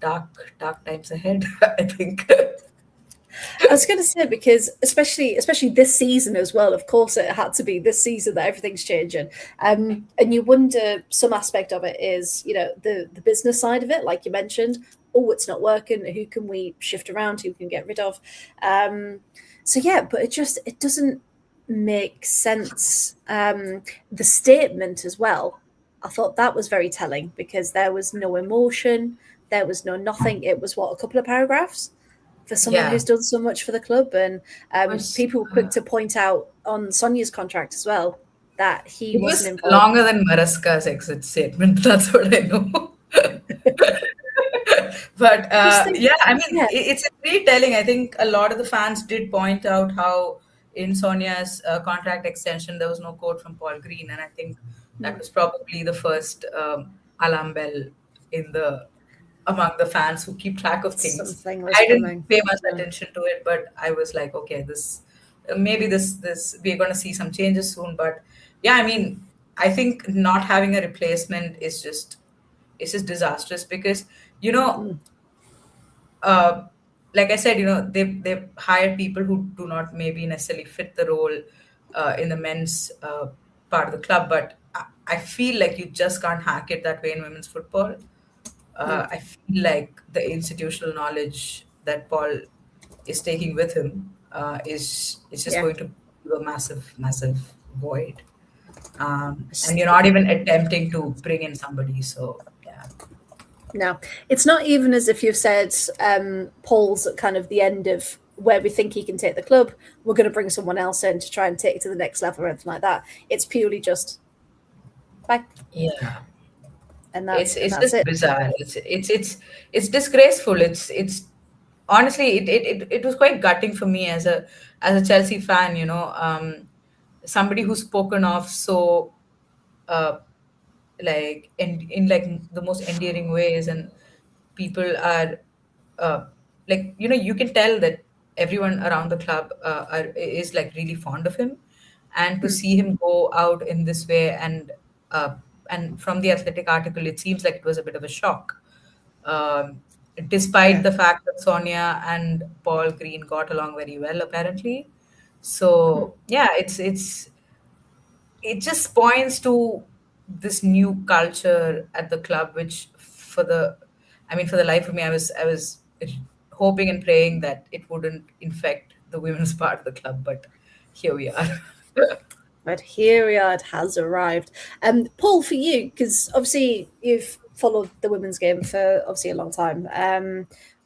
Speaker 3: dark times ahead, I think.
Speaker 1: I was going to say, because especially this season as well. Of course, it had to be this season that everything's changing, and you wonder, some aspect of it is, the business side of it, like you mentioned. Oh, it's not working. Who can we shift around? Who can we get rid of? So yeah, but it doesn't make sense. The statement as well, I thought that was very telling, because there was no emotion, there was no nothing. It was, what, a couple of paragraphs for someone
Speaker 3: Yeah.
Speaker 1: who's done so much for the club. And
Speaker 3: Was,
Speaker 1: people were quick to point out on Sonia's contract as well that he
Speaker 3: it
Speaker 1: wasn't
Speaker 3: was
Speaker 1: involved.
Speaker 3: longer than Maraska's exit statement. That's what I know. But yeah, I mean, it's really telling. I think a lot of the fans did point out how in Sonia's contract extension there was no quote from Paul Green, and I think that was probably the first alarm bell in the among the fans who keep track of things.
Speaker 1: Something was
Speaker 3: I
Speaker 1: coming.
Speaker 3: didn't pay much attention to it, but I was like, okay, this maybe this we're going to see some changes soon. But yeah, I mean, I think not having a replacement is just, it's just disastrous because, you know, like I said, they've hired people who do not maybe necessarily fit the role in the men's part of the club, but I feel like you just can't hack it that way in women's football. I feel like the institutional knowledge that Paul is taking with him is just going to be a massive void. And you're not even attempting to bring in somebody. So yeah.
Speaker 1: No, it's not even as if you've said, Paul's at kind of the end of where we think he can take the club. We're going to bring someone else in to try and take it to the next level or anything like that. It's purely just bye.
Speaker 3: Yeah.
Speaker 1: And
Speaker 3: It's
Speaker 1: that's
Speaker 3: just
Speaker 1: it.
Speaker 3: bizarre. It's disgraceful. It's honestly it was quite gutting for me as a Chelsea fan. Somebody who's spoken of so uh, like in like the most endearing ways, and people are like, you can tell that everyone around the club is like really fond of him, and to see him go out in this way, uh, and from the Athletic article it seems like it was a bit of a shock, um, despite the fact that Sonia and Paul Green got along very well apparently. So yeah, it just points to this new culture at the club, which for the life of me, I was hoping and praying that it wouldn't infect the women's part of the club, but here we are.
Speaker 1: But here we are, it has arrived. Paul, for you, because obviously you've followed the women's game for obviously a long time.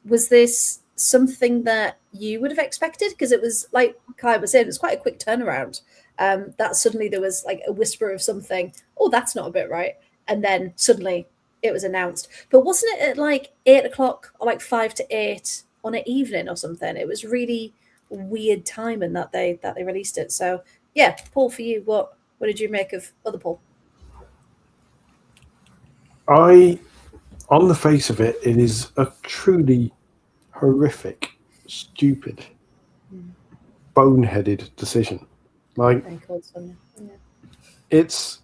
Speaker 1: Was this something that you would have expected? Because it was, like Kai was saying, it was quite a quick turnaround. That suddenly there was like a whisper of something. Oh, that's not a bit right, and then suddenly it was announced. But wasn't it at like 8 o'clock or like 5 to 8 on an evening or something? It was really weird timing that they released it. So yeah, Paul, for you, what did you make of other Paul?
Speaker 2: On the face of it, it is a truly horrific, stupid, boneheaded decision. Like, it's,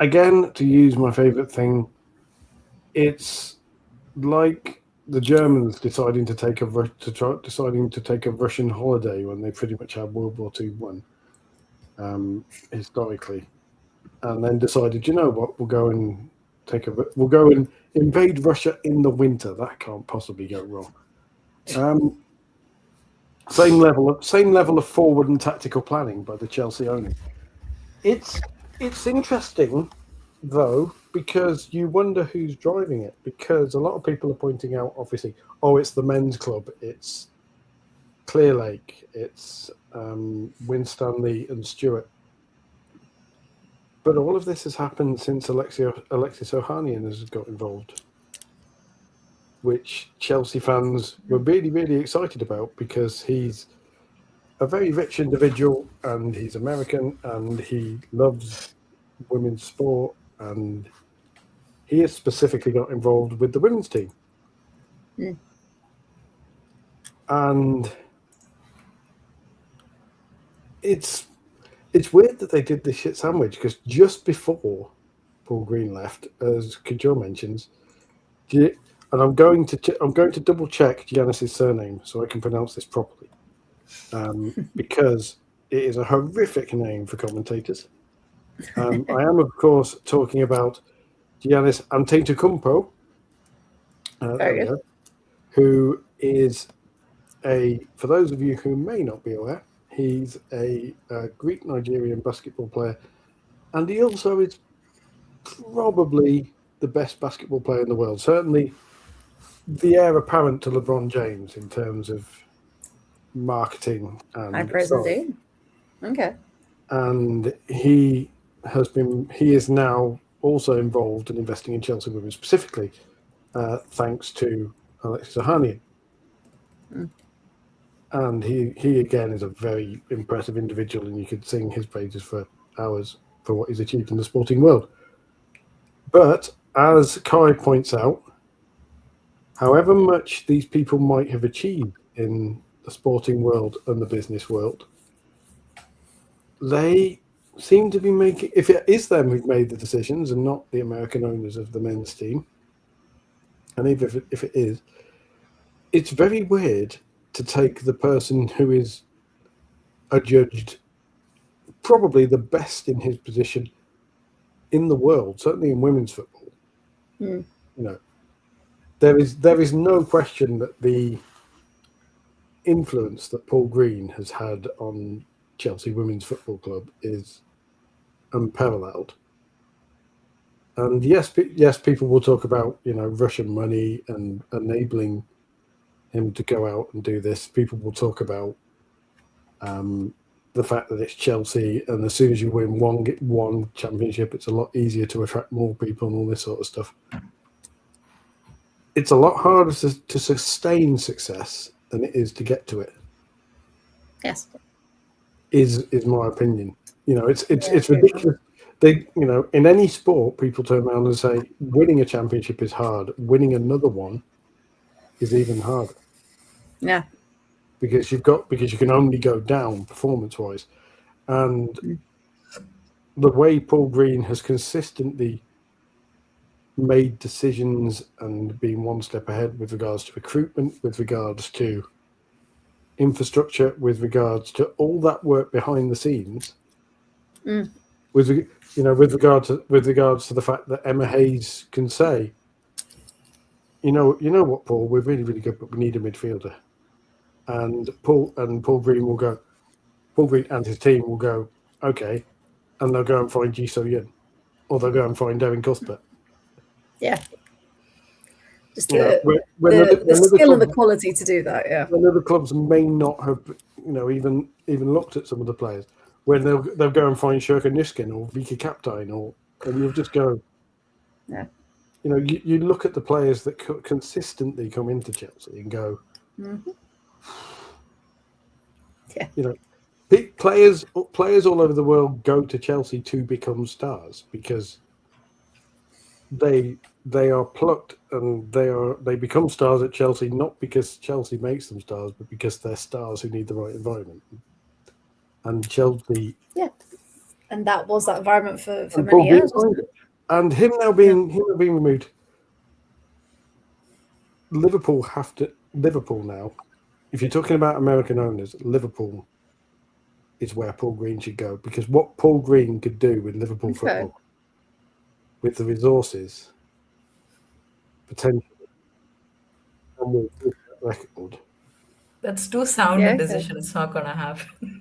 Speaker 2: again, to use my favorite thing, it's like the Germans deciding to take a Russian holiday when they pretty much had World War II won, historically, and then decided, you know what, we'll go and invade Russia in the winter. That can't possibly go wrong. Same level of forward and tactical planning by the Chelsea owner. It's interesting though, because you wonder who's driving it, because a lot of people are pointing out, obviously, it's the men's club, it's Clearlake, it's Winstanley and Stewart. But all of this has happened since Alexis Ohanian has got involved, which Chelsea fans were really, really excited about, because he's a very rich individual and he's American and he loves women's sport, and he has specifically got involved with the women's team. And it's it's weird that they did this shit sandwich, because just before Paul Green left, as Kajor mentions, and I'm going to double check Giannis's surname so I can pronounce this properly, because it is a horrific name for commentators. I am, of course, talking about Giannis Antetokounmpo, there we go, who is for those of you who may not be aware, he's a Greek-Nigerian basketball player, and he also is probably the best basketball player in the world. Certainly the heir apparent to LeBron James in terms of marketing and
Speaker 1: high praise indeed. Okay.
Speaker 2: And he is now also involved in investing in Chelsea women, specifically thanks to Alexis Ohanian. And he again is a very impressive individual, and you could sing his praises for hours for what he's achieved in the sporting world. But as Kai points out, however much these people might have achieved in the sporting world and the business world, they seem to be making, if it is them who've made the decisions and not the American owners of the men's team, and even if it is, it's very weird to take the person who is adjudged probably the best in his position in the world, certainly in women's football. You know, there is no question that the influence that Paul Green has had on Chelsea Women's Football Club is unparalleled. And yes, people will talk about, Russian money and enabling him to go out and do this. People will talk about the fact that it's Chelsea, and as soon as you win one championship, it's a lot easier to attract more people and all this sort of stuff. It's a lot harder to sustain success than it is to get to it.
Speaker 1: Yes,
Speaker 2: is my opinion. It's ridiculous. They, in any sport, people turn around and say winning a championship is hard. Winning another one is even harder.
Speaker 1: Yeah.
Speaker 2: Because you can only go down performance-wise, and the way Paul Green has consistently made decisions and been one step ahead with regards to recruitment, with regards to infrastructure, with regards to all that work behind the scenes, with regards to the fact that Emma Hayes can say, you know what, Paul, we're really, really good, but we need a midfielder. And Paul Green will go. Paul Green and his team will go, okay, and they'll go and find Ji So-yun, or they'll go and find Darren Cuthbert.
Speaker 1: Yeah, just the skill and the quality to do that. Yeah,
Speaker 2: when other clubs may not have, even looked at some of the players, when they'll go and find Shurka Nishkin or Vika Kaptein, and you'll just go,
Speaker 1: yeah,
Speaker 2: you look at the players that consistently come into Chelsea and go.
Speaker 1: Yeah.
Speaker 2: Players all over the world go to Chelsea to become stars because they are plucked and they become stars at Chelsea, not because Chelsea makes them stars, but because they're stars who need the right environment. And Chelsea,
Speaker 1: and that was that environment for many years.
Speaker 2: And him now being removed, Liverpool now. If you're talking about American owners, Liverpool is where Paul Green should go, because what Paul Green could do with Liverpool football, with the resources, potentially, and with record.
Speaker 3: That's too sound a decision. It's not going to happen.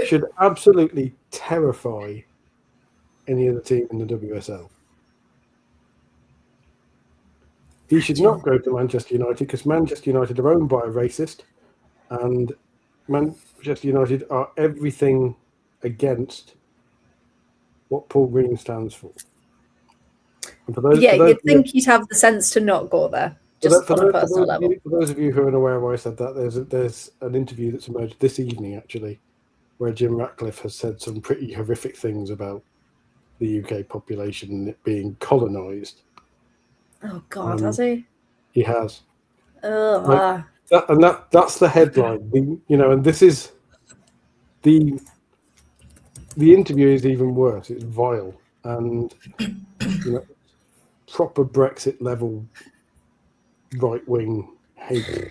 Speaker 2: Should absolutely terrify any other team in the WSL. He should not go to Manchester United, because Manchester United are owned by a racist, and Manchester United are everything against what Paul Green stands for.
Speaker 1: You'd think you'd have the sense to not go there, just on a personal level.
Speaker 2: For those of you who are unaware why I said that, there's an interview that's emerged this evening, actually, where Jim Ratcliffe has said some pretty horrific things about the UK population and it being colonised.
Speaker 1: Oh God, has he?
Speaker 2: He has.
Speaker 1: Oh,
Speaker 2: that's the headline. And this is The interview is even worse. It's vile and proper Brexit level right wing hate.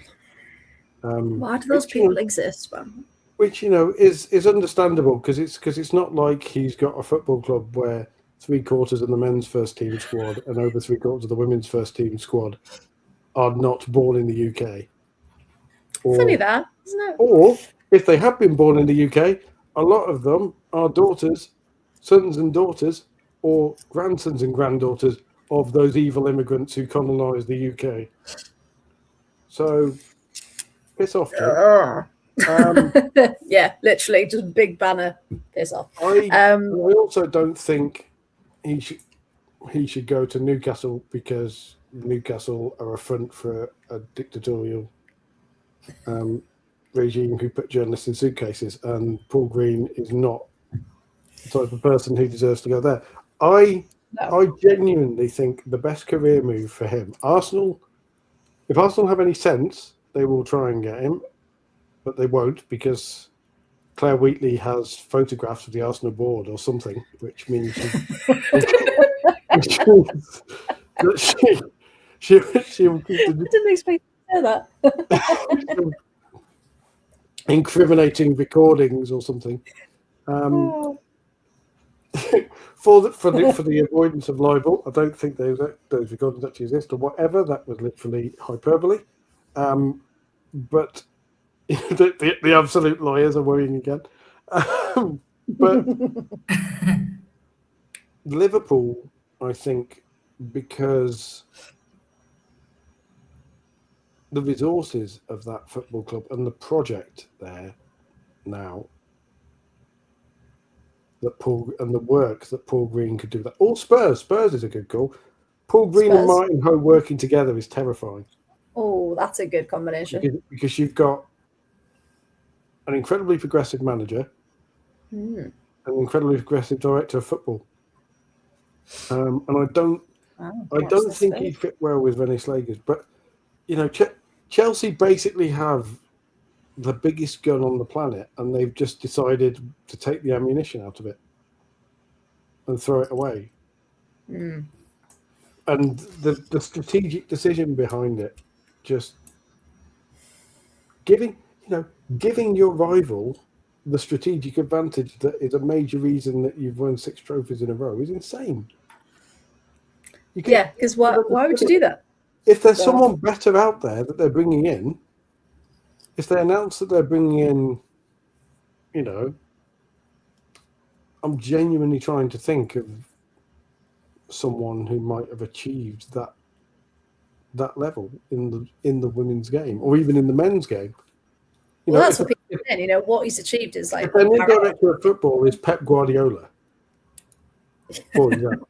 Speaker 1: Why do those people exist, man?
Speaker 2: Which is understandable because it's not like he's got a football club where 3/4 of the men's first team squad and over 3/4 of the women's first team squad are not born in the UK.
Speaker 1: Funny that, isn't it?
Speaker 2: Or if they have been born in the UK, a lot of them are daughters, sons and daughters, or grandsons and granddaughters of those evil immigrants who colonised the UK. So, piss off, Jake.
Speaker 1: Yeah, literally, just big banner, piss off.
Speaker 2: I also don't think he should go to Newcastle because Newcastle are a front for a dictatorial regime who put journalists in suitcases, and Paul Green is not the type of person who deserves to go there. I genuinely think the best career move for him, if Arsenal have any sense, they will try and get him, but they won't because Claire Wheatley has photographs of the Arsenal board or something, which means she
Speaker 1: didn't expect to say that.
Speaker 2: Incriminating recordings or something. For the avoidance of libel, I don't think those recordings actually exist or whatever. That was literally hyperbole. But the absolute lawyers are worrying again. But Liverpool, I think, because the resources of that football club and the project there now, and the work that Paul Green could do that. Or Spurs is a good call. Paul Green and Martin Ho working together is terrifying.
Speaker 1: Oh, that's a good combination.
Speaker 2: Because you've got an incredibly progressive manager, an incredibly progressive director of football, and I don't think he'd fit well with Rennie Slagers. But Chelsea basically have the biggest gun on the planet, and they've just decided to take the ammunition out of it and throw it away. And the strategic decision behind it, just giving your rival the strategic advantage that is a major reason that you've won 6 trophies in a row is insane.
Speaker 1: Because why would you do that?
Speaker 2: If there's someone better out there that they're bringing in, if they announce that they're bringing in, I'm genuinely trying to think of someone who might have achieved that level in the women's game or even in the men's game.
Speaker 1: That's what people think. What he's achieved is like.
Speaker 2: If their new director of football is Pep Guardiola, for example,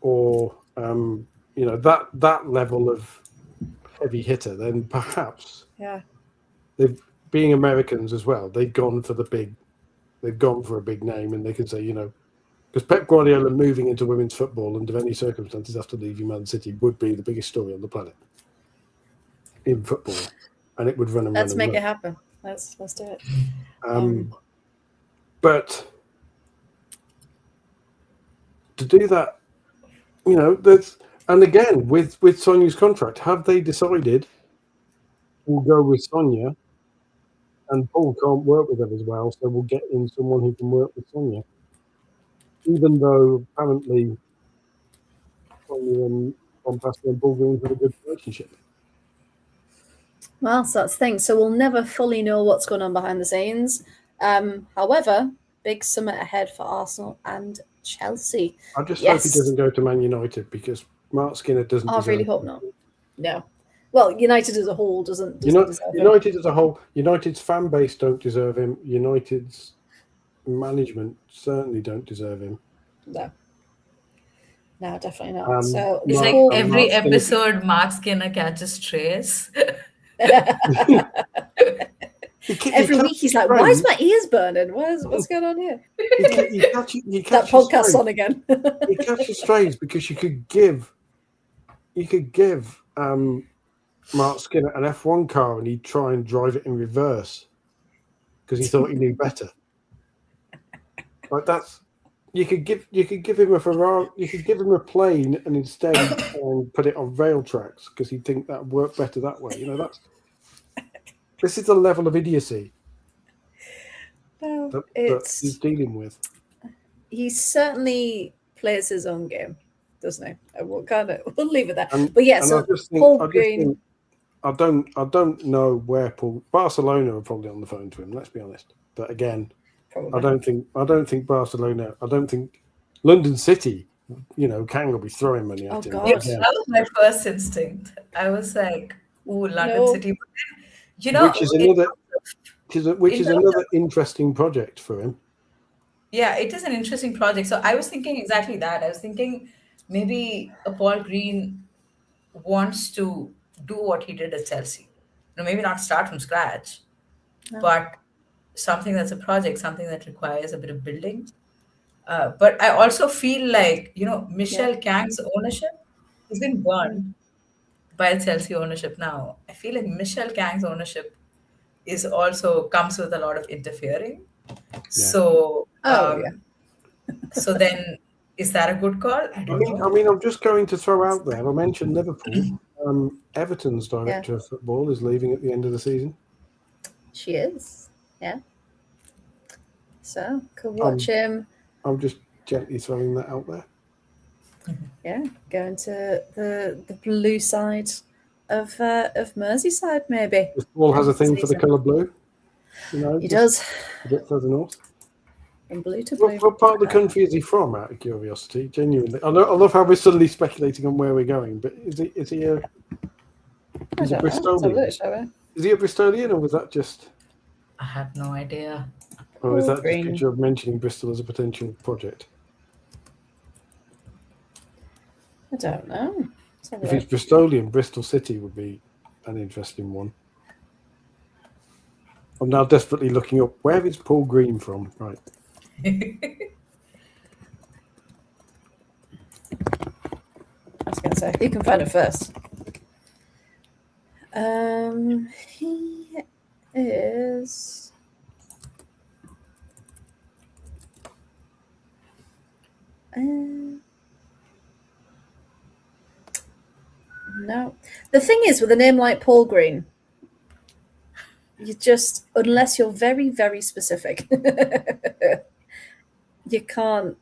Speaker 2: or that level of heavy hitter, then perhaps they've, being Americans as well, they've gone for a big name, and they can say, because Pep Guardiola moving into women's football under any circumstances after leaving Man City would be the biggest story on the planet in football, and it would run and
Speaker 1: Let's
Speaker 2: run.
Speaker 1: Make it happen. Let's do it.
Speaker 2: But to do that, there's. And again, with Sonia's contract, have they decided we'll go with Sonia and Paul can't work with her as well, so we'll get in someone who can work with Sonia? Even though apparently Sonia and Van Persie and Paul Green have a good relationship.
Speaker 1: Well, so that's the thing. So we'll never fully know what's going on behind the scenes. However, big summit ahead for Arsenal and Chelsea.
Speaker 2: I just hope he doesn't go to Man United because Mark Skinner doesn't.
Speaker 1: I really hope not. No. Well, United as a whole doesn't deserve
Speaker 2: United as a whole, United's fan base don't deserve him. United's management certainly don't deserve him.
Speaker 1: No, definitely not. So
Speaker 3: it's like every episode, Mark Skinner catches strays.
Speaker 1: Every week he's like, "Why is my ears burning? What's going on here?" That podcast's on again.
Speaker 2: He catches strays because you could give Mark Skinner an F1 car and he'd try and drive it in reverse because he thought he knew better. Like that's you could give him a Ferrari, you could give him a plane and instead put it on rail tracks because he'd think that would work better that way. This is the level of idiocy that he's dealing with.
Speaker 1: He certainly plays his own game, doesn't he? We'll leave it there.
Speaker 2: And,
Speaker 1: but yeah,
Speaker 2: and
Speaker 1: so
Speaker 2: I just think,
Speaker 1: Paul Green.
Speaker 2: I don't know where Barcelona are probably on the phone to him. Let's be honest. But again, probably. I don't think Barcelona. I don't think London City. Kang will be throwing money at him.
Speaker 1: God.
Speaker 3: Yeah, that was my first instinct. I was like, "Ooh, London City."
Speaker 2: Which is another interesting project for him.
Speaker 3: Yeah, it is an interesting project. So I was thinking exactly that. I was thinking maybe a Paul Green wants to do what he did at Chelsea. Maybe not start from scratch, but something that's a project, something that requires a bit of building. But I also feel like, Michel Kang's ownership has been burned by Chelsea ownership now. I feel like Michel Kang's ownership comes with a lot of interfering. Yeah. So, so then is that a good call? I don't know.
Speaker 2: I mean, I'm just going to throw out there. I mentioned Liverpool. Everton's director of football is leaving at the end of the season.
Speaker 1: She is, yeah. So could watch him.
Speaker 2: I'm just gently throwing that out there.
Speaker 1: Yeah, going to the blue side of Merseyside, maybe.
Speaker 2: Paul has a thing for the colour blue.
Speaker 1: He does.
Speaker 2: A bit further north.
Speaker 1: From blue to blue.
Speaker 2: What part of the country is he from, out of curiosity? Genuinely. I love how we're suddenly speculating on where we're going, but is he a Bristolian? Is he a Bristolian, or was that just...
Speaker 3: I have no idea.
Speaker 2: Or is that just a picture of mentioning Bristol as a potential project?
Speaker 1: I don't know.
Speaker 2: If it's Bristolian, Bristol City would be an interesting one. I'm now desperately looking up, where is Paul Green from? Right.
Speaker 1: I was going to say, you can find it first. He is... no. The thing is, with a name like Paul Green, you just, unless you're very, very specific, you can't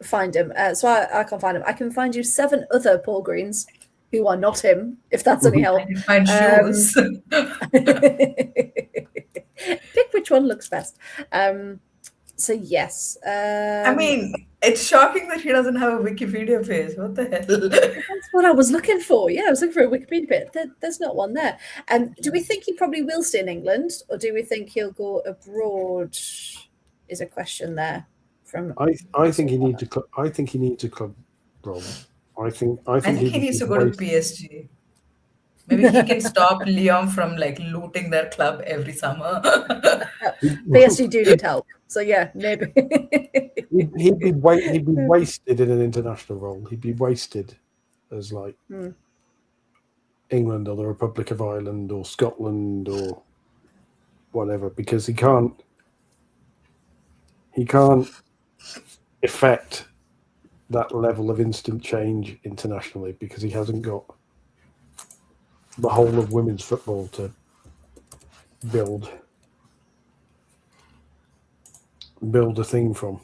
Speaker 1: find him. So I can't find him. I can find you 7 other Paul Greens who are not him, if that's any help.
Speaker 3: I can find shoes.
Speaker 1: Pick which one looks best. So yes.
Speaker 3: I mean, it's shocking that he doesn't have a Wikipedia page. What the hell?
Speaker 1: That's what I was looking for. Yeah, I was looking for a Wikipedia page. There's not one there. Do we think he probably will stay in England, or do we think he'll go abroad? Is a question there.
Speaker 2: I think he needs a club. I think he needs a club role. I think
Speaker 3: he needs to go to PSG. Maybe he can stop Lyon from looting their club every summer.
Speaker 1: PSG do need help. So yeah, maybe.
Speaker 2: he'd be wasted in an international role. He'd be wasted as England or the Republic of Ireland or Scotland or whatever, because he can't effect that level of instant change internationally because he hasn't got the whole of women's football to build a thing from.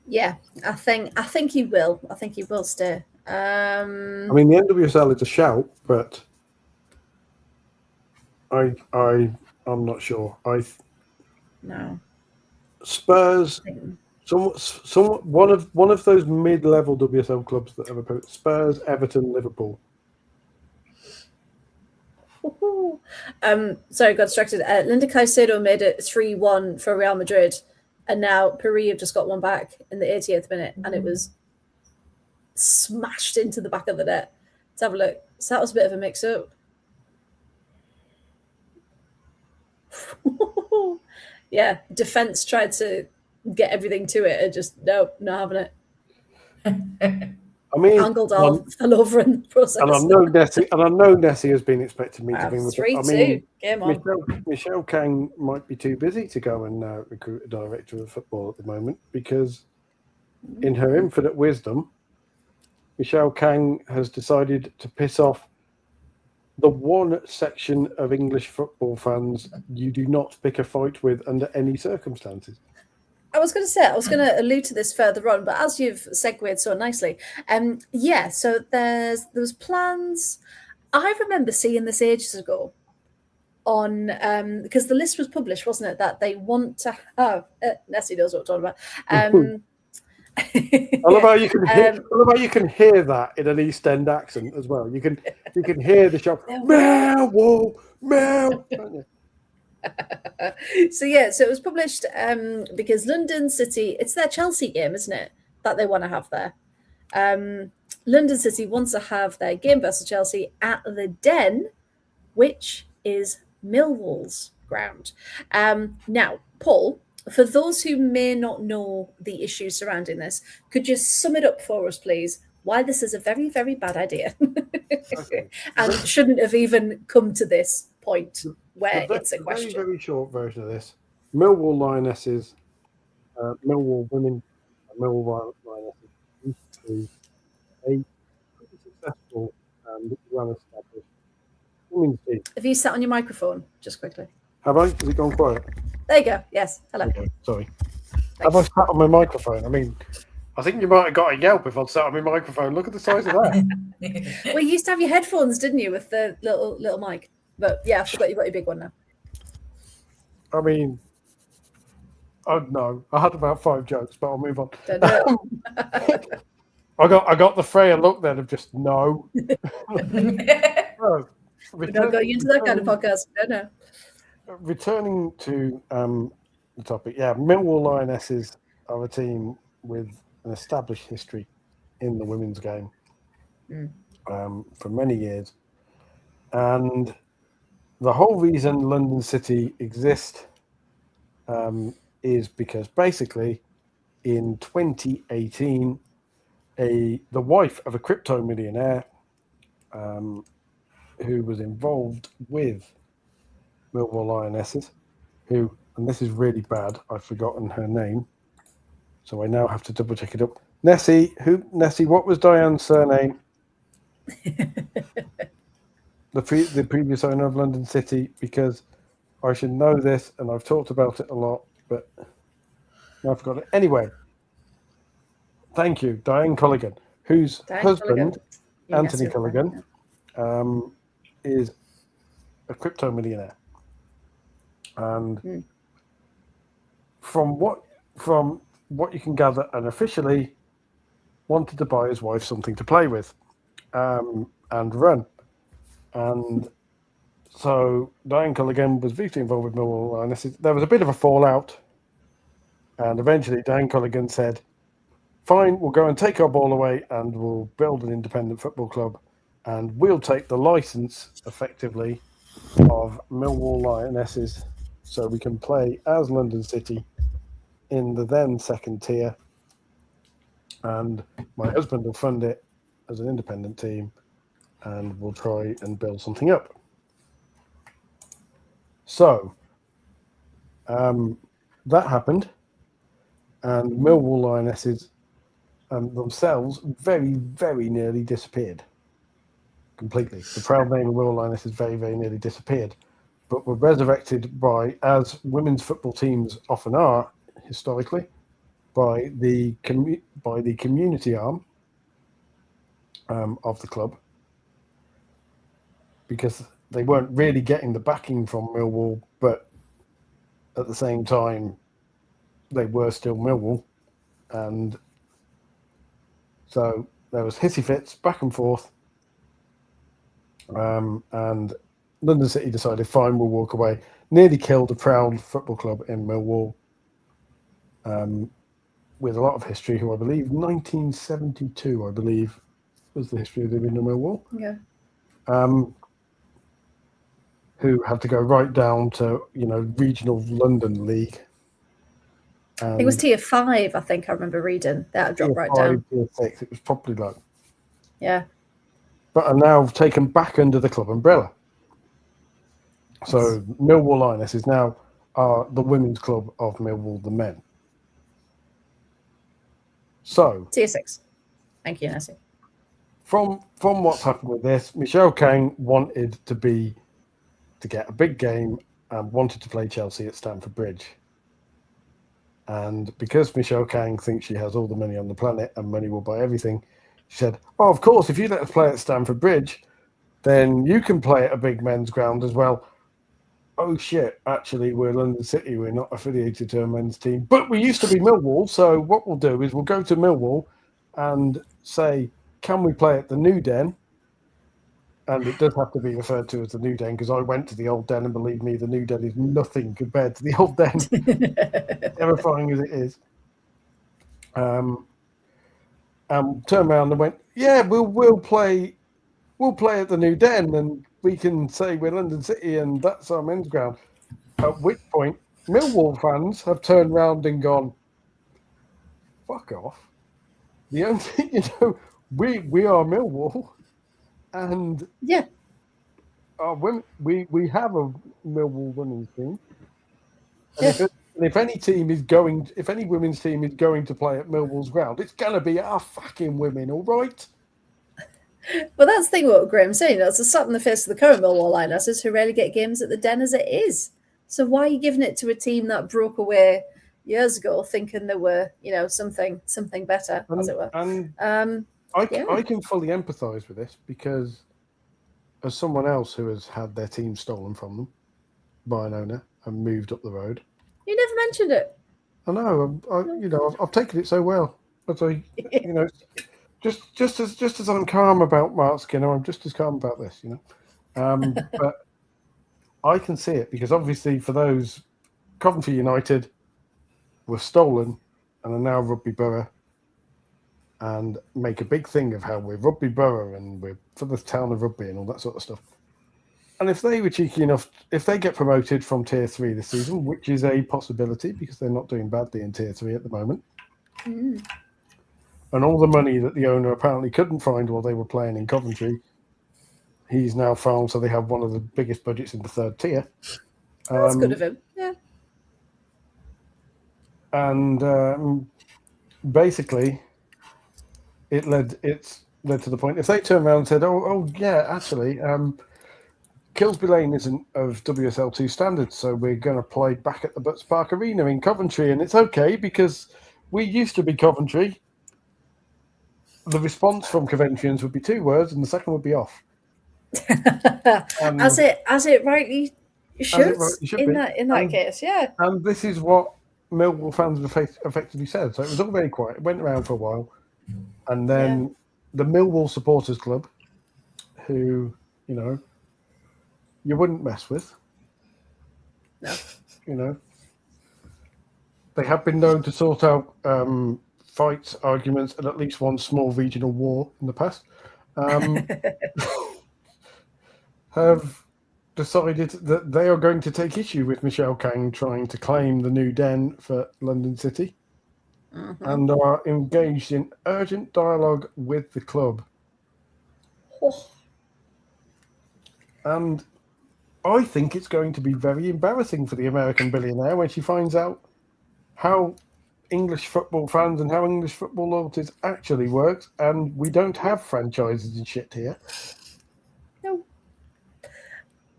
Speaker 1: Yeah, I think he will. I think he will stay.
Speaker 2: I mean, the NWSL is a shout, but I'm not sure.
Speaker 1: No.
Speaker 2: Spurs. One of those mid-level WSL clubs that have approached Spurs, Everton, Liverpool.
Speaker 1: Sorry, got distracted. Linda Caicedo made it 3-1 for Real Madrid, and now Paris have just got one back in the 88th minute, and it was smashed into the back of the net. Let's have a look. So that was a bit of a mix-up. Yeah, defense tried to get everything to it and just not having it.
Speaker 2: I mean,
Speaker 1: Angeldal fell over in the process.
Speaker 2: and I know Nessie has been expecting me to bring this up. I mean,
Speaker 1: Game on.
Speaker 2: Michelle Kang might be too busy to go and recruit a director of football at the moment because, in her infinite wisdom, Michelle Kang has decided to piss off the one section of English football fans you do not pick a fight with under any circumstances.
Speaker 1: I was going to allude to this further on, but as you've segued so nicely, so there was plans. I remember seeing this ages ago on because the list was published, wasn't it? That they want to have. Nessie knows what I'm talking about.
Speaker 2: I love how you can hear that in an East End accent as well. You can hear the shop meow, whoa, meow.
Speaker 1: So it was published because London City, it's their Chelsea game, isn't it, that they want to have there. London City wants to have their game versus Chelsea at the Den, which is Millwall's ground. Now, Paul, for those who may not know the issues surrounding this, could you sum it up for us, please? Why this is a very, very bad idea and shouldn't have even come to this point where it's a question.
Speaker 2: Very, very short version of this. Millwall Lionesses, Millwall Women, Millwall Lionesses used to be a pretty successful and well-established women's team.
Speaker 1: Have you sat on your microphone, just quickly?
Speaker 2: Have I? Has it gone quiet?
Speaker 1: There you go. Yes. Hello.
Speaker 2: Okay, sorry. Have I sat on my microphone? I mean, I think you might have got a yelp if I'd sat on my microphone. Look at the size of that.
Speaker 1: Well, you used to have your headphones, didn't you, with the little mic? But yeah, I forgot you've got your big one now.
Speaker 2: I mean, oh no, I had about 5 jokes, but I'll move on. I got the Freya look then of just no. No.
Speaker 1: We're not going into that kind of podcast. No.
Speaker 2: Returning to the topic, Millwall Lionesses are a team with an established history in the women's game for many years. And the whole reason London City exist is because basically in 2018, the wife of a crypto millionaire who was involved with Millwall Lionesses, who, and this is really bad, I've forgotten her name, so I now have to double check it up. Nessie, what was Diane's surname? The previous owner of London City, because I should know this and I've talked about it a lot, but I forgot it. Anyway, thank you, Diane Culligan, whose husband, Anthony Culligan, is a crypto millionaire. And from what you can gather, and officially wanted to buy his wife something to play with and run. And so Diane Culligan was deeply involved with Millwall Lionesses. There was a bit of a fallout, and eventually Diane Culligan said, fine, we'll go and take our ball away and we'll build an independent football club and we'll take the license effectively of Millwall Lionesses so we can play as London City in the then second tier, and my husband will fund it as an independent team and we'll try and build something up. So that happened, and Millwall Lionesses themselves very, very nearly disappeared completely. The proud name of Millwall Lionesses very, very nearly disappeared, but were resurrected by, as women's football teams often are historically, by the community arm of the club, because they weren't really getting the backing from Millwall, but at the same time they were still Millwall, and so there was hissy fits back and forth, and London City decided, fine, we'll walk away. Nearly killed a proud football club in Millwall, with a lot of history, who I believe 1972 was the history of living in Millwall.
Speaker 1: Yeah.
Speaker 2: Who had to go right down to regional London league.
Speaker 1: It was tier 5, I think I remember reading. That dropped right down.
Speaker 2: Tier 6. It was probably like
Speaker 1: Yeah.
Speaker 2: but are now taken back under the club umbrella. So Millwall Lioness is now the women's club of Millwall the men. So
Speaker 1: Tier 6. Thank you, Nessie.
Speaker 2: From what's happened with this, Michelle Kang wanted to get a big game and wanted to play Chelsea at Stamford Bridge. And because Michelle Kang thinks she has all the money on the planet and money will buy everything, she said, "Oh, of course, if you let us play at Stamford Bridge, then you can play at a big men's ground as well." Oh shit, actually we're London City, we're not affiliated to a men's team. But we used to be Millwall, so what we'll do is we'll go to Millwall and say, "Can we play at the New Den?" And it does have to be referred to as the New Den because I went to the old Den, and believe me, the New Den is nothing compared to the old Den, terrifying as it is. And turned around and went, "Yeah, we'll play at the New Den, and we can say we're London City, and that's our men's ground." At which point, Millwall fans have turned around and gone, "Fuck off!" The only we are Millwall, and
Speaker 1: yeah.
Speaker 2: women, we have a Millwall women's team.
Speaker 1: And
Speaker 2: if any women's team is going to play at Millwall's ground, it's going to be our fucking women, all right?
Speaker 1: Well, that's the thing what Graham's saying. That's a slap in the face of the current Millwall Lionesses who rarely get games at the Den as it is. So why are you giving it to a team that broke away years ago thinking they were, something better, as it were?
Speaker 2: And I can fully empathise with this because as someone else who has had their team stolen from them by an owner and moved up the road.
Speaker 1: You never mentioned it.
Speaker 2: I know. I've taken it so well. But just as I'm calm about Mark Skinner, I'm just as calm about this. But I can see it because obviously for those, Coventry United were stolen and are now Rugby Borough, and make a big thing of how we're Rugby Borough and we're for the town of Rugby and all that sort of stuff. And if they were cheeky enough, if they get promoted from Tier 3 this season, which is a possibility because they're not doing badly in Tier 3 at the moment, and all the money that the owner apparently couldn't find while they were playing in Coventry, he's now found, so they have one of the biggest budgets in the third tier.
Speaker 1: That's good of him, yeah.
Speaker 2: And basically, it's led to the point. If they turn around and said, "Oh yeah, actually, Kilsby Lane isn't of WSL2 standards, so we're going to play back at the Butts Park Arena in Coventry, and it's okay because we used to be Coventry," the response from Coventryans would be two words, and the second would be off.
Speaker 1: As it rightly should in that case, yeah.
Speaker 2: And this is what Millwall fans effectively said. So it was all very quiet. It went around for a while, and then the Millwall Supporters Club, who you wouldn't mess with.
Speaker 1: No.
Speaker 2: They have been known to sort out fights, arguments, and at least one small regional war in the past. Have decided that they are going to take issue with Michelle Kang trying to claim the New Den for London City, and are engaged in urgent dialogue with the club. And I think it's going to be very embarrassing for the American billionaire when she finds out how English football fans and how English football loyalties actually works, and we don't have franchises and shit here.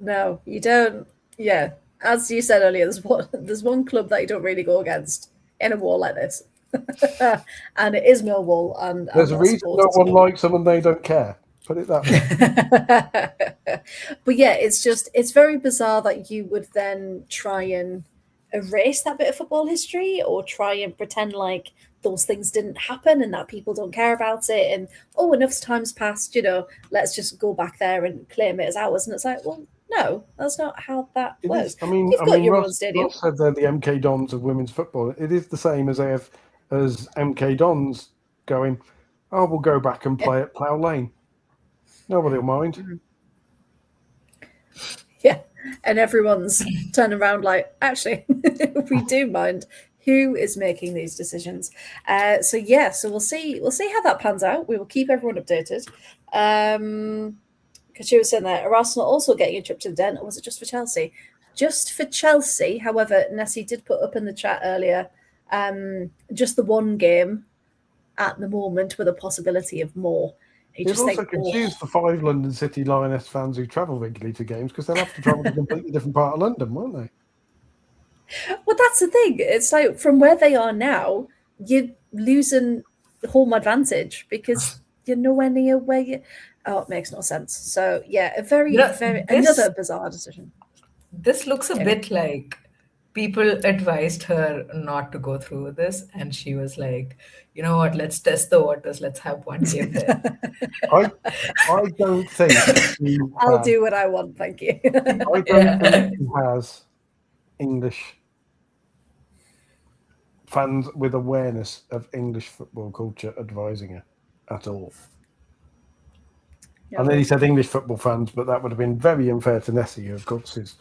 Speaker 1: No, you don't. Yeah, as you said earlier, there's one club that you don't really go against in a war like this, and it is Millwall. And
Speaker 2: there's a reason no one likes them and they don't care. Put it that
Speaker 1: way. But yeah, it's very bizarre that you would then try and erase that bit of football history or try and pretend like those things didn't happen and that people don't care about it. And enough time's passed, let's just go back there and claim it as ours. And it's like, well, no, that's not how that works. You've got your own stadium.
Speaker 2: Ross said they're the MK Dons of women's football. It is the same as MK Dons going, "Oh, we'll go back and play at Plough Lane. Nobody will mind."
Speaker 1: Yeah, and everyone's turning around like, actually, we do mind Who is making these decisions? So we'll see how that pans out. We will keep everyone updated. Because she was saying that, are Arsenal also getting a trip to the Den, or was it just for Chelsea? Just for Chelsea. However, Nessie did put up in the chat earlier, just the one game at the moment with a possibility of more.
Speaker 2: It also confused the 5 London City Lioness fans who travel regularly to games, because they'll have to travel to a completely different part of London, won't they?
Speaker 1: Well, that's the thing. It's like from where they are now, you're losing home advantage because you're nowhere near where you. Oh, it makes no sense. So yeah, a very another bizarre decision.
Speaker 3: This looks a bit like people advised her not to go through this, and she was like, you know what, let's test the waters, let's have one game there.
Speaker 2: I don't think
Speaker 1: I'll do what I want, thank you.
Speaker 2: I don't think he has English fans with awareness of English football culture advising her at all. And then he said English football fans, but that would have been very unfair to Nessie, who of course is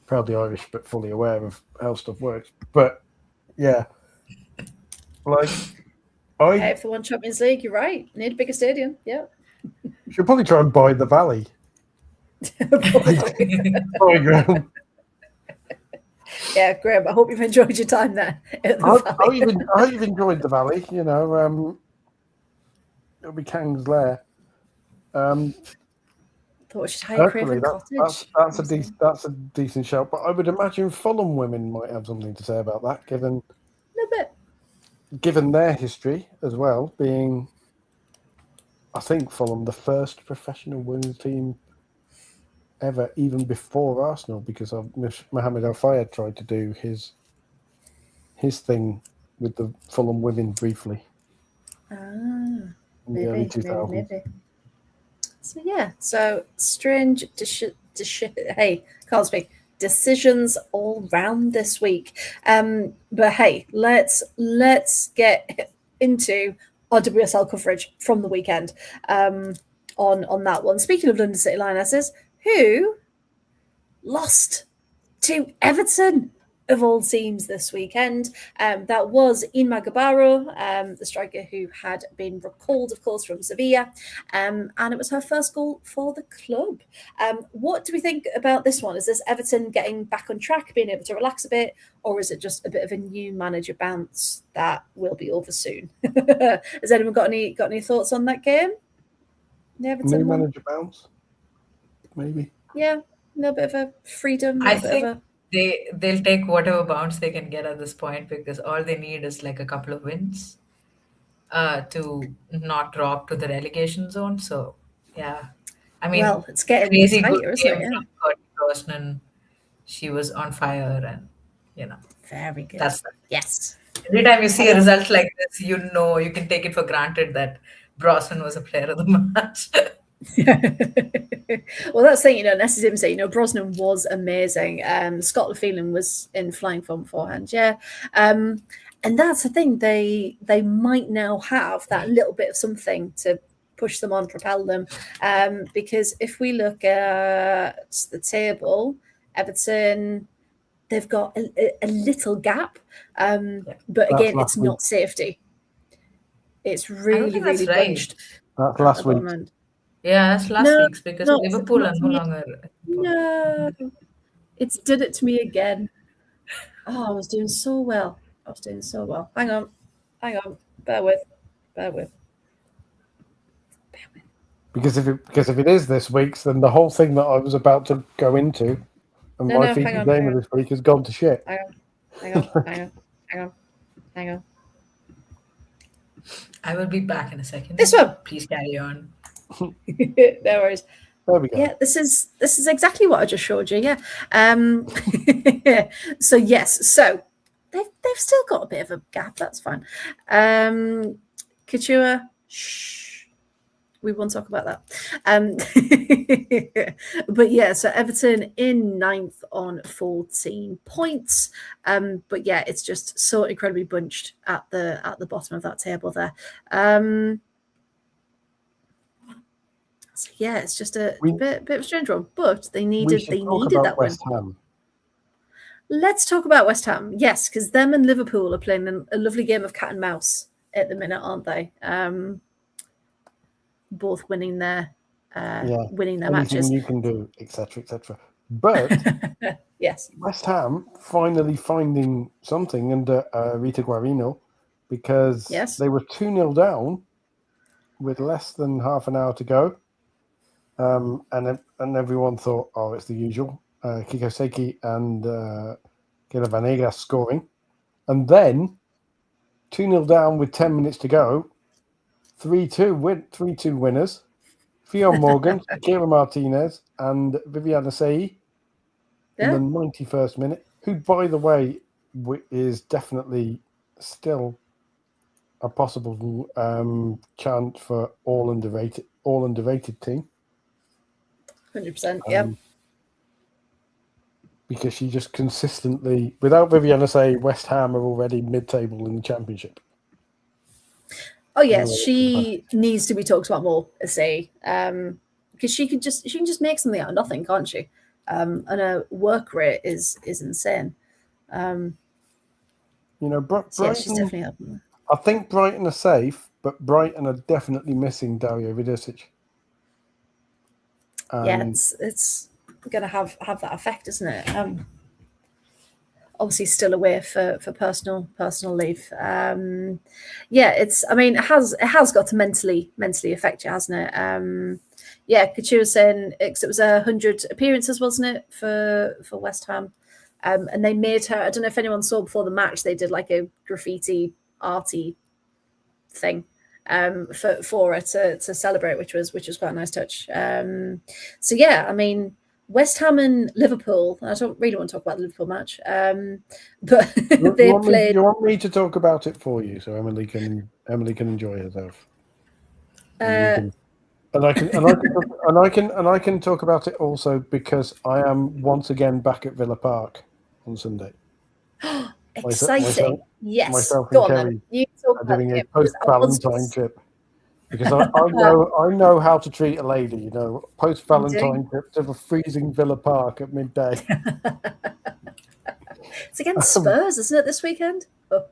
Speaker 2: proudly Irish but fully aware of how stuff works. But yeah, like
Speaker 1: Hey, for one Champions League, you're right. Need a bigger stadium. Yeah.
Speaker 2: She'll probably try and buy the Valley.
Speaker 1: Yeah, Graham, I hope you've enjoyed your time there.
Speaker 2: I've enjoyed the Valley. You know, it'll be Kang's Lair.
Speaker 1: Thought we should hire Craven Cottage.
Speaker 2: That's a decent shout, but I would imagine Fulham women might have something to say about that, given their history as well, being, I think, Fulham the first professional women's team ever, even before Arsenal, because Mohamed Al Fayed tried to do his thing with the Fulham women briefly. In the early 2000s.
Speaker 1: Maybe. So yeah, so strange. Hey, can't speak. Decisions all round this week. But hey, let's get into our WSL coverage from the weekend. On that one. Speaking of London City Lionesses, who lost to Everton of all teams this weekend. That was Inma Gabaro, the striker who had been recalled, of course, from Sevilla, and it was her first goal for the club. What do we think about this one? Is this Everton getting back on track, being able to relax a bit, or is it just a bit of a new manager bounce that will be over soon? Has anyone got any thoughts on that game?
Speaker 2: New manager bounce, maybe.
Speaker 1: Yeah, a little bit of a freedom.
Speaker 3: I think they'll take whatever bounce they can get at this point, because all they need is like a couple of wins to not drop to the relegation zone. So yeah, I mean,
Speaker 1: well, it's getting
Speaker 3: crazy
Speaker 1: tighter,
Speaker 3: good
Speaker 1: isn't
Speaker 3: game
Speaker 1: it?
Speaker 3: from Courtney Brosnan. She was on fire, and
Speaker 1: very good.
Speaker 3: That's
Speaker 1: yes.
Speaker 3: Every time you see a result like this, you can take it for granted that Brosnan was a player of the match.
Speaker 1: Well, that's the thing, Nessa's even say, Brosnan was amazing. Scott Phelan was in flying form beforehand, yeah. And that's the thing, they might now have that little bit of something to push them on, propel them. Because if we look at the table, Everton, they've got a little gap. But again, it's not safety. It's really bunched.
Speaker 2: That's last week.
Speaker 3: Yeah, that's last week's, because Liverpool are no longer.
Speaker 1: No, it's did it to me again. Oh, I was doing so well. Hang on. Bear with.
Speaker 2: Because if it is this week's, then the whole thing that I was about to go into, and my featured game of this week has gone to shit.
Speaker 1: Hang on.
Speaker 3: I will be back in a second.
Speaker 1: This one.
Speaker 3: Please carry on.
Speaker 1: No worries.
Speaker 2: There we go.
Speaker 1: Yeah, this is exactly what I just showed you. Yeah. So yes, so they've still got a bit of a gap. That's fine. Couture, shh, we won't talk about that. But yeah, so Everton in 9th on 14 points. But yeah, it's just so incredibly bunched at the bottom of that table there. So yeah, it's just a bit of a strange one, but they needed that
Speaker 2: West
Speaker 1: win.
Speaker 2: Ham.
Speaker 1: Let's talk about West Ham. Yes, because them and Liverpool are playing a lovely game of cat and mouse at the minute, aren't they? Both winning their
Speaker 2: Anything
Speaker 1: matches.
Speaker 2: you can do, etc., etc. But
Speaker 1: Yes,
Speaker 2: West Ham finally finding something under Rita Guarino, because
Speaker 1: yes,
Speaker 2: they were 2-0 down with less than half an hour to go. And everyone thought, oh, it's the usual. Kiko Seki and Kela Vanegas scoring. And then 2-0 down with 10 minutes to go. 3-2 winners. Fionn Morgan, Kira Martinez, and Viviana Sei in
Speaker 1: yeah,
Speaker 2: the 91st minute, who, by the way, is definitely still a possible chant for all underrated team.
Speaker 1: 100%. Yeah.
Speaker 2: Because she just consistently, without Viviana Sei, West Ham are already mid-table in the Championship.
Speaker 1: Oh yes, she needs to be talked about more, say, because she can just make something out of nothing, can't she? And her work rate is insane.
Speaker 2: Brighton.
Speaker 1: Yeah, she's definitely helping.
Speaker 2: I think Brighton are safe, but Brighton are definitely missing Dario Vidicic.
Speaker 1: Yeah, it's going to have that effect, isn't it? Obviously, still away for personal leave. Yeah, it's. I mean, it has got to mentally affect you, hasn't it? Yeah, Couture was saying it was 100 appearances, wasn't it, for West Ham? And they made her. I don't know if anyone saw before the match. They did like a graffiti arty thing for her to celebrate, which was quite a nice touch. So yeah, I mean, West Ham and Liverpool. I don't really want to talk about the Liverpool match, but they played.
Speaker 2: You want me to talk about it for you, so Emily can enjoy herself. And I can talk about it also, because I am once again back at Villa Park on Sunday.
Speaker 1: Exciting! Yes,
Speaker 2: myself
Speaker 1: go
Speaker 2: and
Speaker 1: on
Speaker 2: Kerry
Speaker 1: then. You talk
Speaker 2: are
Speaker 1: about
Speaker 2: doing
Speaker 1: it.
Speaker 2: a post-Valentine trip, because I know how to treat a lady. Post-Valentine trip to the freezing Villa Park at midday.
Speaker 1: It's against Spurs, isn't it, this weekend? Oh.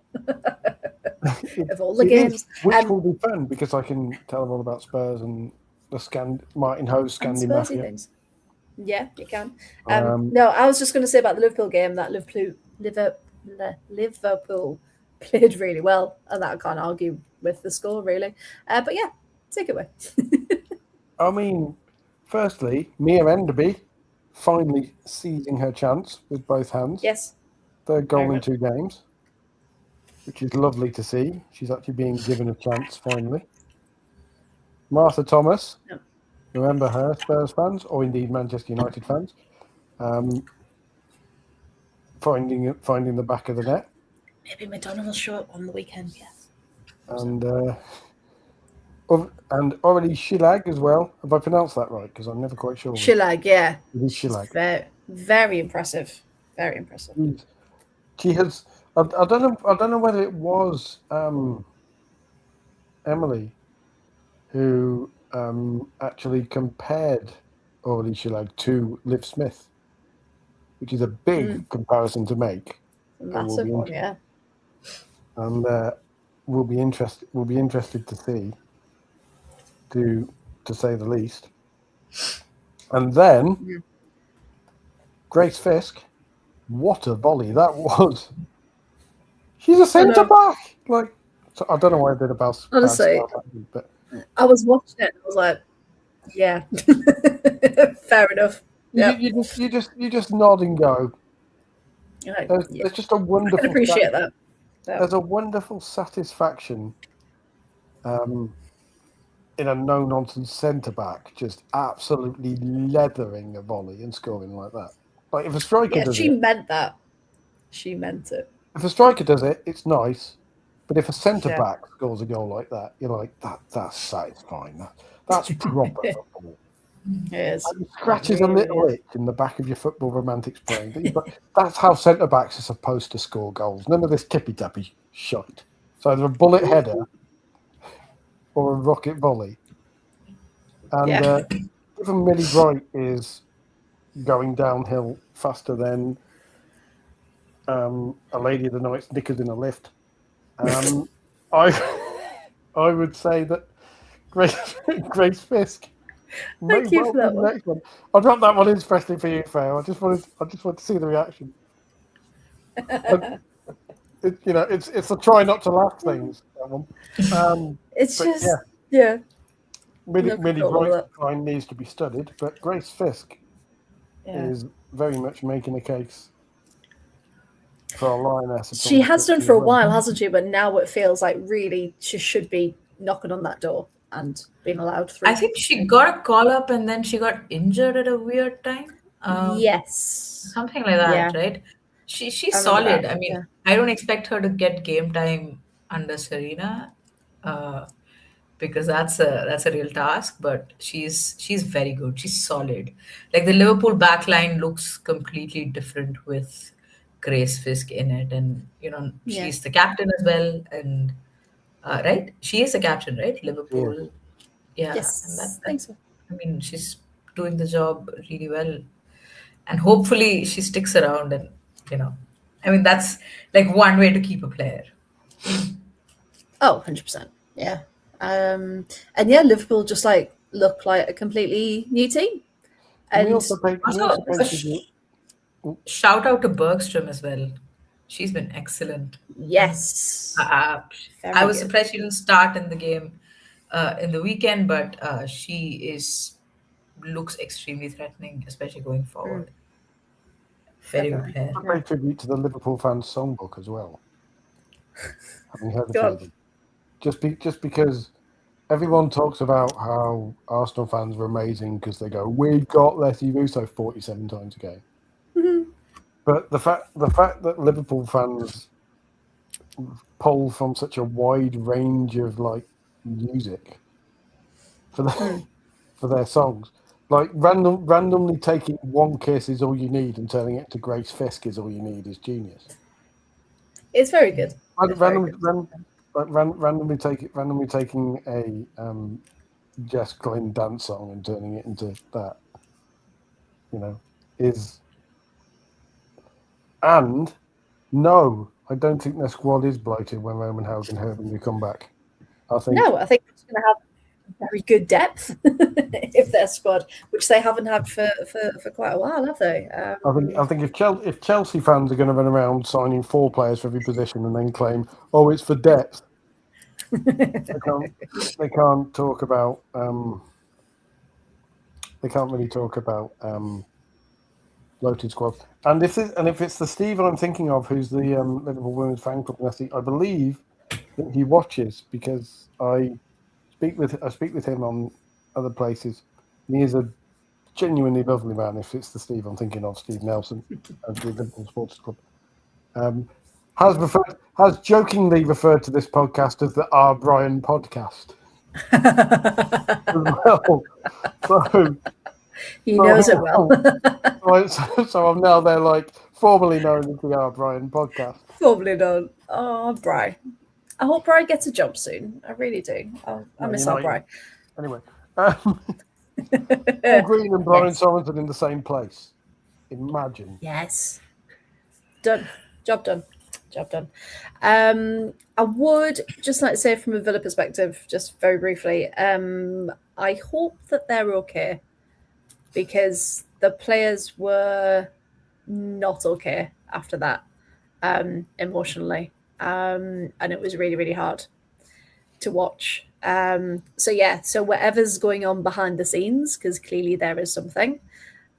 Speaker 1: Of all the
Speaker 2: It
Speaker 1: games,
Speaker 2: is, which will be fun, because I can tell them all about Spurs and the Martin Ho's Scandi Mafia.
Speaker 1: Things. Yeah, you can. No, I was just going to say about the Liverpool game that Liverpool played really well, and that I can't argue with the score, really. But yeah, take it away.
Speaker 2: I mean, firstly, Mia Enderby finally seizing her chance with both hands.
Speaker 1: Yes.
Speaker 2: Third goal in 2 games, which is lovely to see. She's actually being given a chance finally. Martha Thomas, remember her, Spurs fans, or indeed Manchester United fans, finding the back of the net.
Speaker 1: Maybe Madonna will show up on the weekend. Yes.
Speaker 2: And already Shilag as well. Have I pronounced that right? Because I'm never quite sure.
Speaker 1: Shilag, yeah.
Speaker 2: It is Shilag.
Speaker 1: Very, very impressive. Very impressive.
Speaker 2: She has. I don't know whether it was Emily who actually compared Aurelie Shilag to Liv Smith, which is a big comparison to make.
Speaker 1: Massive one, yeah.
Speaker 2: And we'll be interested to see, to say the least. And then Grace Fisk, what a volley that was! She's a centre back. I don't know why I did about.
Speaker 1: Honestly, but I was watching it and I was like, yeah, fair enough.
Speaker 2: You just nod and go. There's just a wonderful.
Speaker 1: I can appreciate that.
Speaker 2: Yeah. There's a wonderful satisfaction in a no-nonsense centre-back just absolutely leathering a volley and scoring like that. Like, if a striker does it...
Speaker 1: she meant that. She meant it.
Speaker 2: If a striker does it, it's nice. But if a centre-back scores a goal like that, you're like, that's satisfying. That's proper football.
Speaker 1: It is.
Speaker 2: And it scratches a little itch in the back of your football romantic's brain. That's how centre-backs are supposed to score goals. None of this tippy-tappy shite. It's either a bullet header or a rocket volley. And given Millie Bright is going downhill faster than a lady of the night's knickers in a lift. I would say that Grace Fisk may
Speaker 1: Thank you
Speaker 2: well
Speaker 1: for
Speaker 2: be
Speaker 1: that
Speaker 2: the
Speaker 1: one.
Speaker 2: next one. I'll drop that one in especially for you, Faye. I just want to see the reaction. It's a try not to laugh things. That one.
Speaker 1: It's
Speaker 2: But
Speaker 1: just,
Speaker 2: yeah,
Speaker 1: yeah,
Speaker 2: Millie
Speaker 1: no control over that.
Speaker 2: Brightline needs to be studied, but Grace Fisk
Speaker 1: Yeah.
Speaker 2: is very much making a case for a lioness.
Speaker 1: She has done for a while, hasn't she? But now it feels like really she should be knocking on that door and being allowed through.
Speaker 3: I think she got a call up and then she got injured at a weird time.
Speaker 1: Yes.
Speaker 3: Something like that,
Speaker 1: Yeah.
Speaker 3: right? She's
Speaker 1: I remember
Speaker 3: solid.
Speaker 1: that,
Speaker 3: I mean,
Speaker 1: yeah.
Speaker 3: I don't expect her to get game time under Serena, because that's a real task. But she's very good. She's solid. Like the Liverpool backline looks completely different with Grace Fisk in it, and
Speaker 1: Yeah.
Speaker 3: she's the captain as well. And right, she is the captain, right? Liverpool, yeah, and
Speaker 1: Yes, I think so.
Speaker 3: I mean, she's doing the job really well, and hopefully she sticks around. And you know, I mean, that's like one way to keep a player.
Speaker 1: Oh, 100%. Yeah. And yeah, Liverpool just like look like a completely new team.
Speaker 2: Can we
Speaker 1: And
Speaker 2: also pay
Speaker 3: Also,
Speaker 2: tribute?
Speaker 3: shout out to Bergstrom as well. She's been excellent.
Speaker 1: yes,
Speaker 3: Uh, I
Speaker 1: very
Speaker 3: was
Speaker 1: good.
Speaker 3: surprised she didn't start in the game in the weekend, but she looks extremely threatening, especially going forward. Very good player.
Speaker 2: I pay tribute to the Liverpool fans songbook as well. Having heard
Speaker 1: Go
Speaker 2: a
Speaker 1: on.
Speaker 2: few of them. Just because everyone talks about how Arsenal fans were amazing because they go, "We've got Leslie Russo 47 times a game." But the fact that Liverpool fans pull from such a wide range of like music for their songs, like randomly taking One Kiss is all you need and turning it to Grace Fisk is all you need is genius.
Speaker 1: It's very good. It's very good.
Speaker 2: Randomly taking a Jess Glynne dance song and turning it into that, is. And no, I don't think their squad is bloated when Roman Haugen Herbing come back. I think
Speaker 1: No, I think it's going to have very good depth if their squad, which they haven't had for quite a while, have they?
Speaker 2: I think if Chelsea fans are going to run around signing 4 players for every position and then claim, oh, it's for depth, they can't talk about they can't really talk about bloated squad. And if it's the Steve I'm thinking of, who's the Liverpool Women's Fan Club, I believe that he watches because I speak with him on other places. He is a genuinely lovely man. If it's the Steve I'm thinking of, Steve Nelson of the Liverpool Sports Club, has jokingly referred to this podcast as the R. Bryan podcast as well. So
Speaker 1: He knows it well.
Speaker 2: So I'm now there, like formally known as the R. Bryan podcast.
Speaker 1: Probably not. Oh, Bri. I hope Bri gets a job soon. I really do. I miss our Bri.
Speaker 2: Anyway, Paul Green and Brian
Speaker 1: Yes.
Speaker 2: Sorensen in the same place. Imagine.
Speaker 1: Yes. Done. Job done. Job done. I would just like to say from a Villa perspective, just very briefly, I hope that they're okay because the players were not okay after that emotionally. And it was really, really hard to watch. So whatever's going on behind the scenes, because clearly there is something,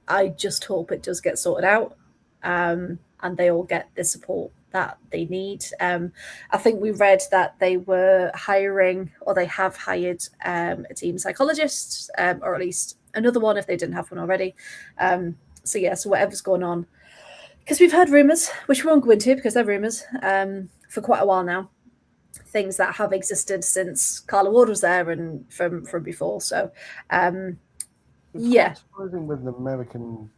Speaker 1: I just hope it does get sorted out and they all get the support that they need. I think we read that they were hiring, or they have hired a team psychologist, or at least another one if they didn't have one already. So whatever's going on, because we've heard rumours, which we won't go into because they're rumours, for quite a while now. Things that have existed since Carla Ward was there and from before. So,
Speaker 2: It's surprising with the American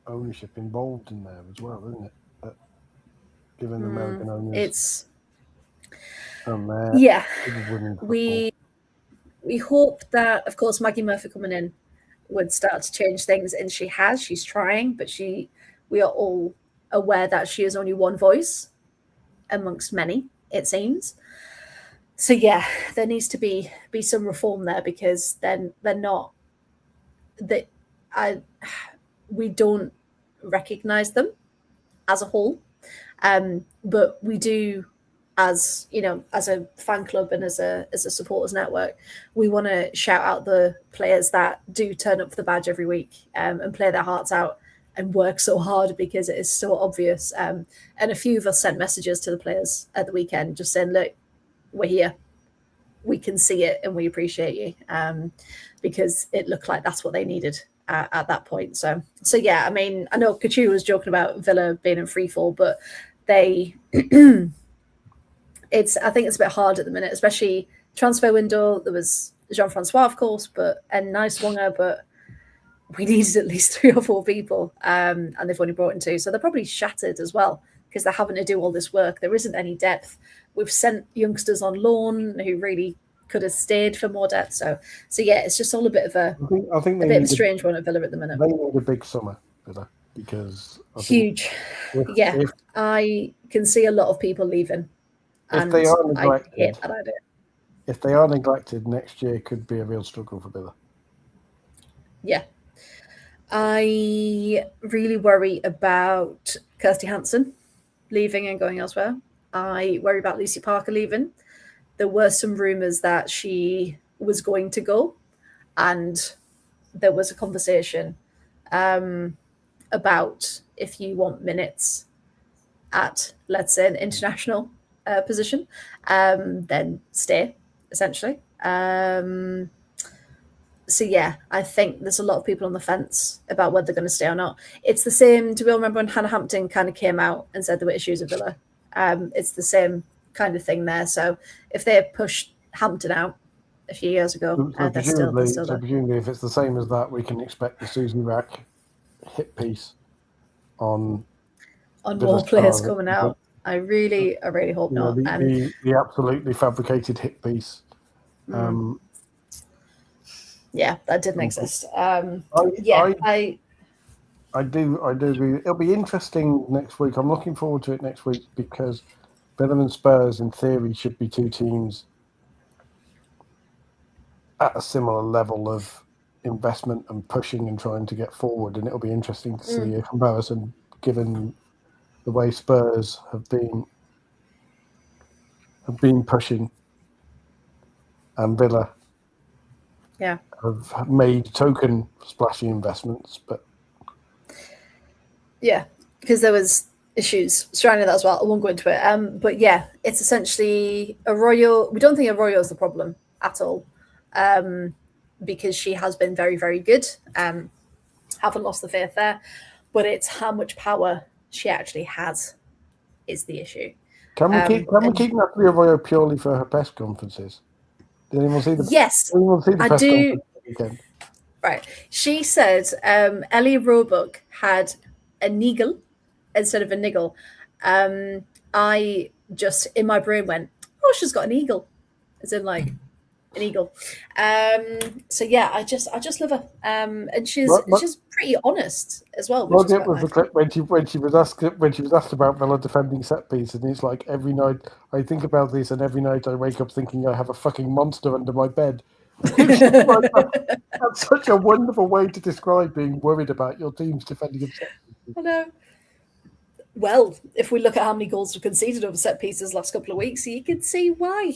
Speaker 2: ownership involved in there as well, isn't it? Given the American owners,
Speaker 1: we hope that, of course, Maggie Murphy coming in would start to change things, and she has. She's trying, but we are all aware that she is only one voice amongst many, it seems. So yeah, there needs to be some reform there, because then they're not that we don't recognize them as a whole, but we do, as you know, as a fan club and as a supporters network, we want to shout out the players that do turn up for the badge every week, and play their hearts out and work so hard, because it is so obvious. And a few of us sent messages to the players at the weekend just saying, look, we're here, we can see it, and we appreciate you, because it looked like that's what they needed at that point. So yeah, I mean, I know Couture was joking about Villa being in free fall, but they I think it's a bit hard at the minute, especially transfer window. There was Jean-Francois, of course, but and nice Wonga, but we needed at least 3 or 4 people, and they've only brought in 2, so they're probably shattered as well, because they're having to do all this work. There isn't any depth. We've sent youngsters on loan who really could have stayed for more depth. So yeah, it's just all a bit of a strange one at Villa at the minute.
Speaker 2: They need a big summer, Villa, because
Speaker 1: huge. I can see a lot of people leaving.
Speaker 2: If they are neglected,
Speaker 1: I hate that idea.
Speaker 2: If they are neglected, next year could be a real struggle for Villa.
Speaker 1: Yeah. I really worry about Kirsty Hansen leaving and going elsewhere. I worry about Lucy Parker leaving. There were some rumours that she was going to go, and there was a conversation about, if you want minutes at, let's say, an international position, then stay, essentially. So yeah, I think there's a lot of people on the fence about whether they're going to stay or not. It's the same. Do we all remember when Hannah Hampton kind of came out and said there were issues at Villa? It's the same kind of thing there. So if they pushed Hampton out a few years ago, they're still there.
Speaker 2: So presumably, if it's the same as that, we can expect the Susie Rack hit piece on
Speaker 1: more players coming out. I really hope not.
Speaker 2: The absolutely fabricated hit piece.
Speaker 1: Yeah, that didn't exist.
Speaker 2: I do agree. It'll be interesting next week. I'm looking forward to it next week, because Villa and Spurs, in theory, should be 2 teams at a similar level of investment and pushing and trying to get forward. And it'll be interesting to see a comparison, given the way Spurs have been pushing, and Villa have made token splashy investments, but
Speaker 1: because there was issues surrounding that as well. I won't go into it. But yeah, it's essentially Arroyo. We don't think Arroyo is the problem at all, because she has been very, very good. Haven't lost the faith there, but it's how much power she actually has is the issue.
Speaker 2: Can we keep Natalie Arroyo purely for her press conferences? Did anyone see the?
Speaker 1: Yes,
Speaker 2: I do.
Speaker 1: Right. She said Ellie Roebuck had a niggle instead of a niggle. I just, in my brain, went, oh, she's got an eagle, as in like an eagle. So yeah, I just love her. And she's pretty honest as well.
Speaker 2: Well, it was the clip when she was asked about Villa defending set piece, and it's like, every night I think about this, and every night I wake up thinking I have a fucking monster under my bed. That's such a wonderful way to describe being worried about your team's defending of set pieces.
Speaker 1: I know. Well, if we look at how many goals were conceded over set pieces last couple of weeks, you can see why.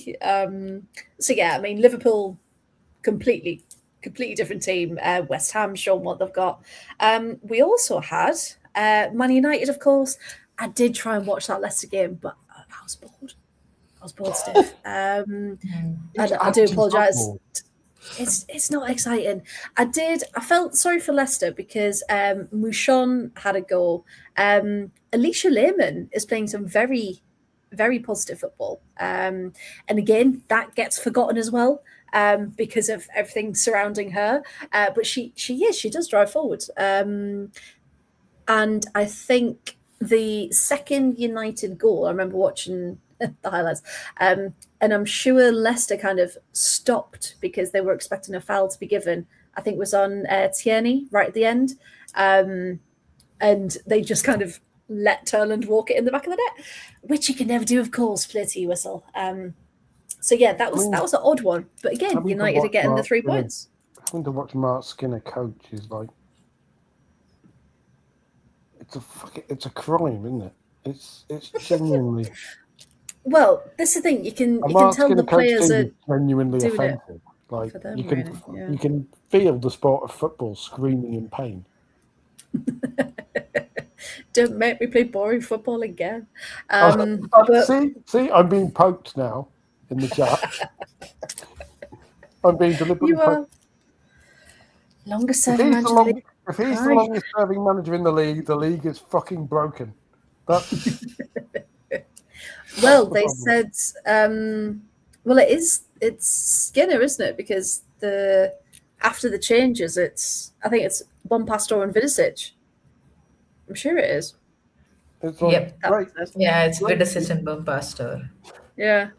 Speaker 1: So yeah, I mean, Liverpool, completely different team. West Ham shown what they've got. We also had Man United, of course. I did try and watch that Leicester game, but I was bored. Stiff. And I do apologise. It's not exciting. I felt sorry for Leicester because Mouchon had a goal. Alicia Lehmann is playing some very, very positive football. And again, that gets forgotten as well because of everything surrounding her. But she does drive forward. And I think the second United goal, I remember watching the highlights, and I'm sure Leicester kind of stopped because they were expecting a foul to be given. I think it was on Tierney right at the end, and they just kind of let Turland walk it in the back of the net, which he can never do, of course. Play to your whistle. So yeah, that was an odd one. But again, United are getting the 3 points.
Speaker 2: Having to watch Mark Skinner coach is like it's a crime, isn't it? It's genuinely.
Speaker 1: Well, this is the thing. You can tell the players are
Speaker 2: genuinely
Speaker 1: doing
Speaker 2: offensive.
Speaker 1: it
Speaker 2: Like
Speaker 1: for them,
Speaker 2: you can
Speaker 1: really, yeah.
Speaker 2: you can feel the sport of football screaming in pain.
Speaker 1: Don't make me play boring football again.
Speaker 2: See, I'm being poked now in the chat. I'm being deliberately
Speaker 1: You are
Speaker 2: poked.
Speaker 1: longest serving manager in the league.
Speaker 2: If he's the longest serving manager in the league is fucking broken.
Speaker 1: Well, they said, well, it's Skinner, isn't it? Because after the changes, I think it's Bompastor and Vidicic. I'm sure it is.
Speaker 2: It's like, great.
Speaker 3: Yeah, it's Vidicic and Bompastor.
Speaker 1: Yeah.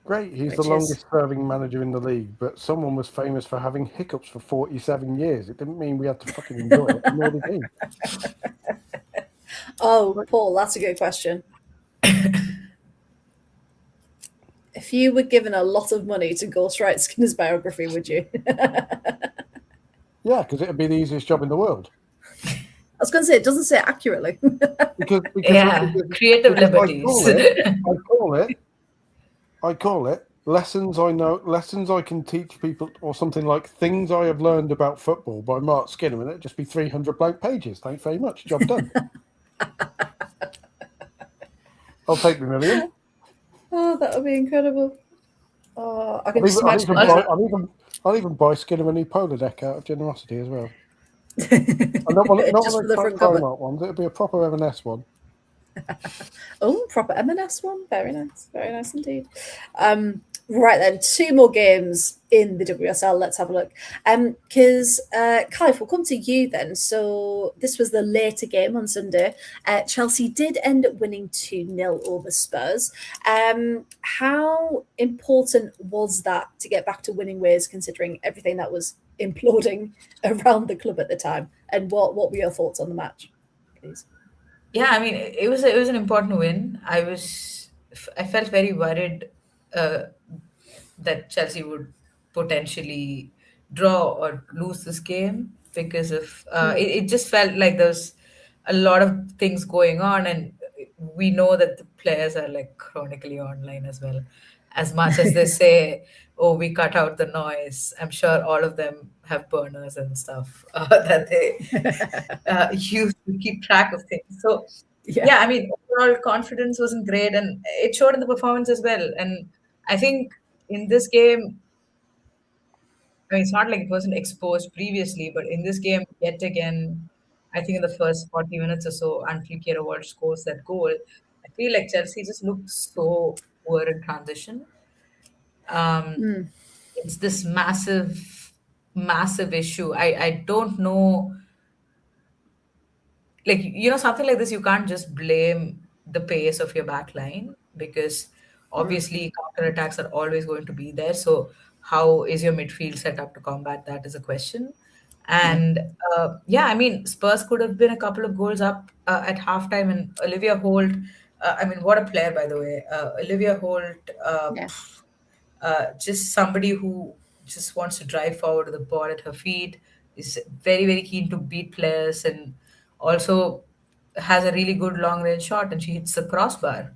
Speaker 2: Great, he's the longest serving manager in the league, but someone was famous for having hiccups for 47 years. It didn't mean we had to fucking enjoy it, nor did he.
Speaker 1: Oh, Paul, that's a good question. If you were given a lot of money to ghostwrite Skinner's biography, would you?
Speaker 2: Yeah, because it would be the easiest job in the world.
Speaker 1: I was going to say, it doesn't say it accurately.
Speaker 3: because creative liberties.
Speaker 2: I call it lessons I know, lessons I can teach people, or something like things I have learned about football by Mark Skinner, and it'd just be 300 blank pages. Thanks very much. Job done. I'll take the million.
Speaker 1: Oh, that would be incredible. Oh, I can just imagine.
Speaker 2: I'll even buy Skinner a new polo deck out of generosity as well. Not one of the Primark ones. It'll be a proper M&S one.
Speaker 1: Oh, proper M&S one. Very nice indeed. Right then, 2 more games in the WSL. Let's have a look. Because Clive, we'll come to you then. So this was the later game on Sunday. Chelsea did end up winning 2-0 over Spurs. How important was that to get back to winning ways, considering everything that was imploding around the club at the time? And what were your thoughts on the match, please?
Speaker 3: Yeah, I mean, it was an important win. I felt very worried that Chelsea would potentially draw or lose this game because of it just felt like there was a lot of things going on, and we know that the players are like chronically online as well. As much as they say, "Oh, we cut out the noise," I'm sure all of them have burners and stuff that they use to keep track of things. So, yeah, I mean, overall confidence wasn't great, and it showed in the performance as well. And I think in this game, I mean, it's not like it wasn't exposed previously, but in this game, yet again, I think in the first 40 minutes or so, until Kira Walsh scores that goal, I feel like Chelsea just looked so poor in transition. It's this massive issue. I don't know. Like, something like this, you can't just blame the pace of your back line, because obviously counterattacks are always going to be there. So how is your midfield set up to combat that is a question. And I mean, Spurs could have been a couple of goals up at halftime, and Olivia Holt, I mean, what a player, by the way. Olivia Holt, just somebody who just wants to drive forward with the ball at her feet, is very, very keen to beat players, and also has a really good long range shot, and she hits the crossbar.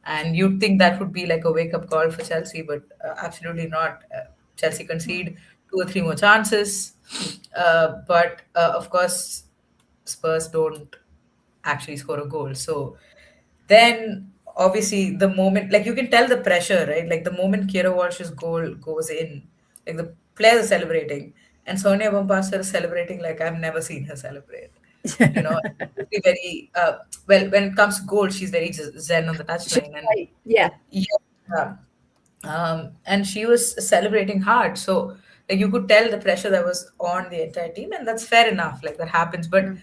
Speaker 3: And you'd think that would be like a wake up call for Chelsea, but absolutely not. Chelsea concede 2 or 3 more chances. But of course, Spurs don't actually score a goal. So then obviously the moment, like, you can tell the pressure, right? Like, the moment Kira Walsh's goal goes in, like, the players are celebrating, and Sonia Bompasser is celebrating like I've never seen her celebrate. She's very well, when it comes to goal, she's very zen on the touchline, and and she was celebrating hard. So, like, you could tell the pressure that was on the entire team, and that's fair enough. Like, that happens. But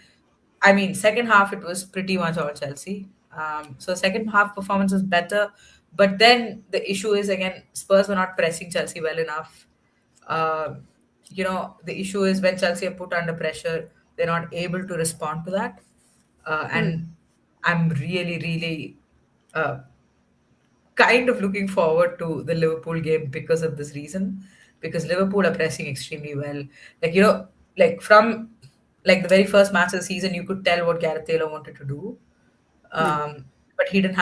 Speaker 3: I mean, second half it was pretty much all Chelsea. So second half performance was better, but then the issue is, again, Spurs were not pressing Chelsea well enough. The issue is when Chelsea are put under pressure, they're not able to respond to that. And I'm really, really uh, kind of looking forward to the Liverpool game because of this reason. Because Liverpool are pressing extremely well. Like, like from like the very first match of the season, you could tell what Gareth Taylor wanted to do. But he didn't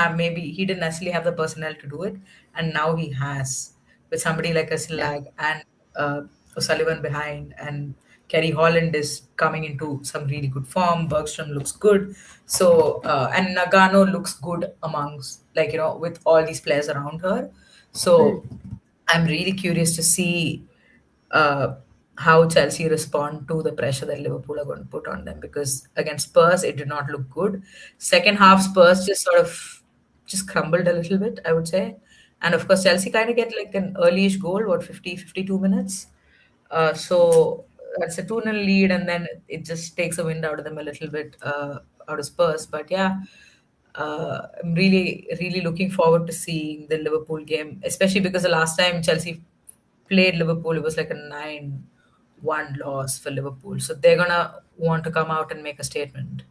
Speaker 3: necessarily have the personnel to do it. And now he has, with somebody like a
Speaker 1: Yeah.
Speaker 3: Slag and O'Sullivan behind, and Kerry Holland is coming into some really good form. Bergstrom looks good. So, and Nagano looks good amongst, like, with all these players around her.
Speaker 1: Mm.
Speaker 3: So, I'm really curious to see uh, how Chelsea respond to the pressure that Liverpool are going to put on them, because against Spurs it did not look good. Second half Spurs just sort of just crumbled a little bit, I would say. And of course Chelsea kind of get like an earlyish goal, 52 minutes. So that's a 2-0 lead, and then it just takes a wind out of them a little bit, out of Spurs. But yeah, I'm really, really looking forward to seeing the Liverpool game, especially because the last time Chelsea played Liverpool, it was like a 9-1 loss for Liverpool. So they're gonna want to come out and make a statement.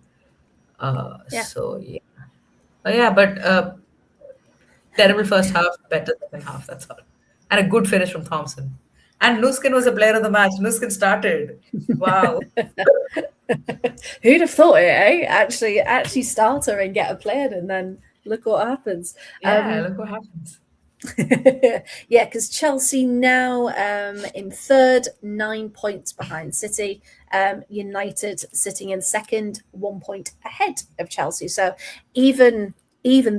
Speaker 1: Yeah.
Speaker 3: So yeah, but terrible first half, better second half. That's all, and a good finish from Thompson. And Nuskin was a player of the match. Nuskin started. Wow.
Speaker 1: Who'd have thought it, eh? Actually start her and get her playing, and then look what happens.
Speaker 3: Yeah, look what happens.
Speaker 1: Yeah, because Chelsea now in third, 9 points behind City. United sitting in second, 1 point ahead of Chelsea. So even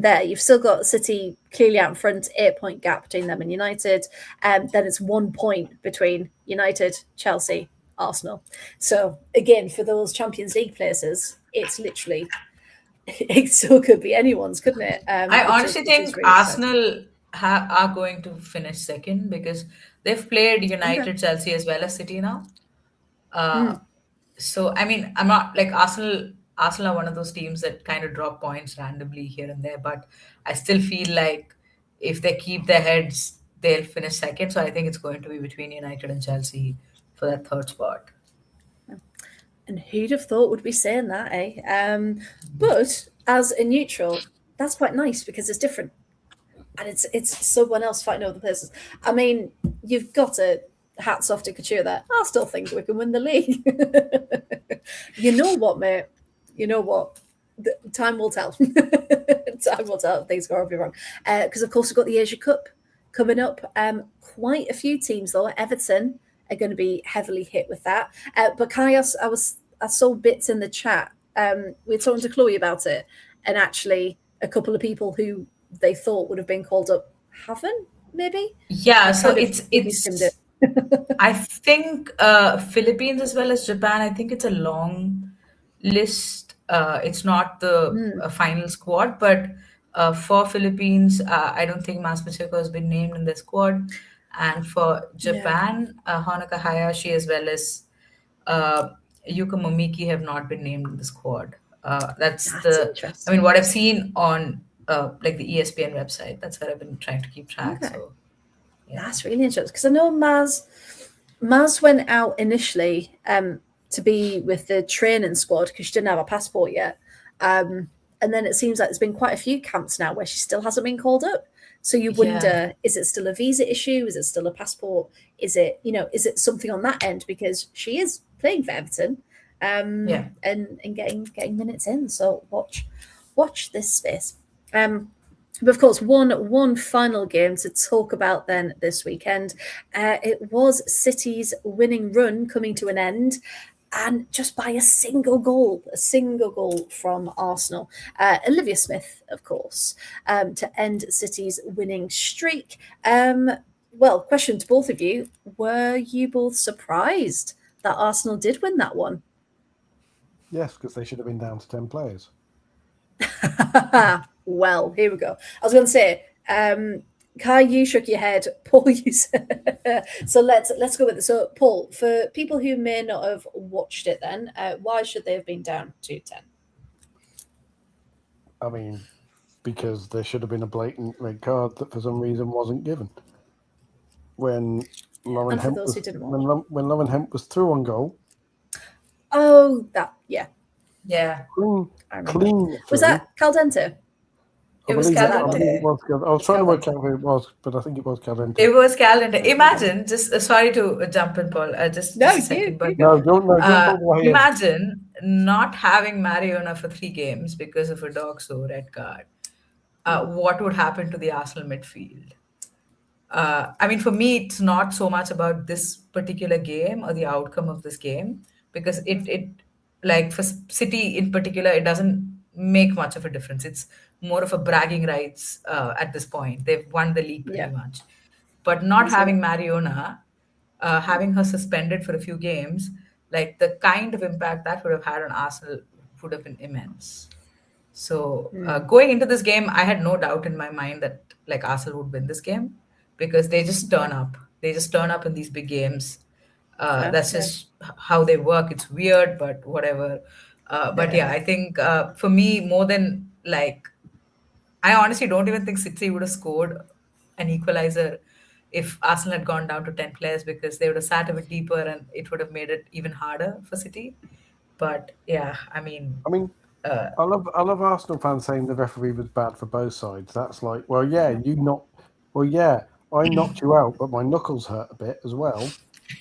Speaker 1: there, you've still got City clearly out in front, 8 point gap between them and United. Then it's 1 point between United, Chelsea, Arsenal. So again, for those Champions League places, it's literally it still could be anyone's, couldn't it?
Speaker 3: I honestly
Speaker 1: Which is
Speaker 3: think
Speaker 1: really exciting.
Speaker 3: Arsenal are going to finish second because they've played
Speaker 1: Okay.
Speaker 3: United, Chelsea as well as City now. Uh,
Speaker 1: Mm.
Speaker 3: so I mean, I'm not like Arsenal. Arsenal are one of those teams that kind of drop points randomly here and there, but I still feel like if they keep their heads, they'll finish second. So I think it's going to be between United and Chelsea for that third spot.
Speaker 1: And who'd have thought would be saying that, eh? But as a neutral, that's quite nice because it's different. And it's someone else fighting over the places. I mean, you've got to hats off to Couture there. I still think we can win the league. You know what, mate? You know what? Time will tell. Time will tell if things go horribly wrong. Because of course we've got the Asia Cup coming up. Quite a few teams though. Everton are going to be heavily hit with that. But can I ask? I saw bits in the chat. We were talking to Chloe about it, and actually a couple of people who they thought would have been called up haven't. Maybe.
Speaker 3: Yeah,
Speaker 1: I
Speaker 3: so
Speaker 1: kind of maybe skimmed
Speaker 3: it's
Speaker 1: it.
Speaker 3: I think Philippines as well as Japan. I think it's a long list. It's not the
Speaker 1: Mm,
Speaker 3: final squad, but for Philippines, I don't think Mas Pacheco has been named in the squad. And for
Speaker 1: yeah,
Speaker 3: Japan, Honoka Hayashi as well as uh, Yuka Momiki have not been named in the squad. That's
Speaker 1: that's
Speaker 3: I mean,
Speaker 1: interesting.
Speaker 3: what I've seen on like the ESPN website. That's what I've been trying to keep track.
Speaker 1: Okay.
Speaker 3: So yeah.
Speaker 1: That's really interesting because I know Maz went out initially to be with the training squad because she didn't have a passport yet. And then it seems like there's been quite a few camps now where she still hasn't been called up. So you
Speaker 3: Yeah.
Speaker 1: wonder, is it still a visa issue? Is it still a passport? Is it, is it something on that end? Because she is playing for Everton
Speaker 3: Yeah.
Speaker 1: and getting minutes in. So watch this space. But of course, one final game to talk about then this weekend. It was City's winning run coming to an end, and just by a single goal from Arsenal. Olivia Smith, of course, to end City's winning streak. Well, question to both of you: were you both surprised that Arsenal did win that one?
Speaker 2: Yes, because they should have been down to 10 players.
Speaker 1: Well, here we go. I was going to say, Kai, you shook your head. Paul, you said. So let's go with it. So, Paul, for people who may not have watched it, then why should they have been down to 10?
Speaker 2: I mean, because there should have been a blatant red card that for some reason wasn't given. When Lauren
Speaker 1: And for
Speaker 2: Hemp
Speaker 1: those
Speaker 2: was
Speaker 1: who didn't watch,
Speaker 2: when Lauren Hemp was through on goal,
Speaker 1: oh, that yeah,
Speaker 3: Yeah.
Speaker 1: I remember.
Speaker 2: Clean.
Speaker 1: Was that Caldente?
Speaker 3: It was
Speaker 2: I
Speaker 3: Caldente.
Speaker 2: believe it was. I was trying to work out who it was, but I think it was Caldente.
Speaker 3: It was Caldente. Imagine, just sorry to jump in, Paul. Just a second, but
Speaker 2: don't talk away.
Speaker 3: imagine not having Mariona for 3 games because of a dog so red card. What would happen to the Arsenal midfield? I mean, for me, it's not so much about this particular game or the outcome of this game, because it like for City in particular, it doesn't make much of a difference. It's more of a bragging rights at this point. They've won the league pretty much. But not having Mariona, having her suspended for a few games, like the kind of impact that would have had on Arsenal would have been immense. So going into this game, I had no doubt in my mind that like Arsenal would win this game because they just turn up. They just turn up in these big games. That's just how they work. It's weird, but whatever. But yeah, I think for me, more than like, I honestly don't even think City would have scored an equalizer if Arsenal had gone down to 10 players, because they would have sat a bit deeper and it would have made it even harder for City. But yeah, I mean,
Speaker 2: I love Arsenal fans saying the referee was bad for both sides. That's like, well, yeah, I knocked you out, but my knuckles hurt a bit as well.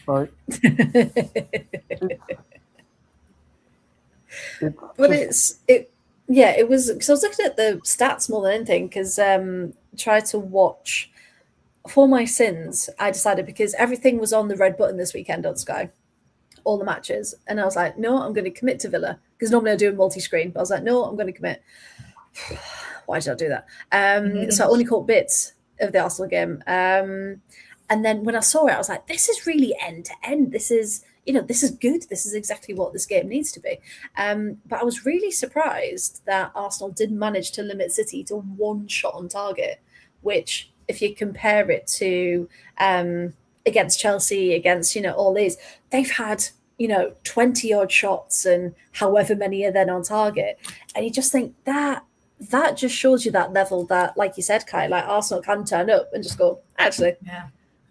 Speaker 2: Right.
Speaker 1: It was because I was looking at the stats more than anything, because tried to watch for my sins. I decided, because everything was on the red button this weekend on Sky, all the matches, and I was like, no, I'm going to commit to Villa, because normally I do a multi-screen, but I was like, no, I'm going to commit. Why did I do that? So I only caught bits of the Arsenal game, and then when I saw it, I was like, this is really end to end. This is this is good. This is exactly what this game needs to be. But I was really surprised that Arsenal did manage to limit City to 1 shot on target, which, if you compare it to against Chelsea, against all these, they've had 20 odd shots and however many are then on target, and you just think that just shows you that level that, like you said, Kai, like Arsenal can turn up and just go, actually,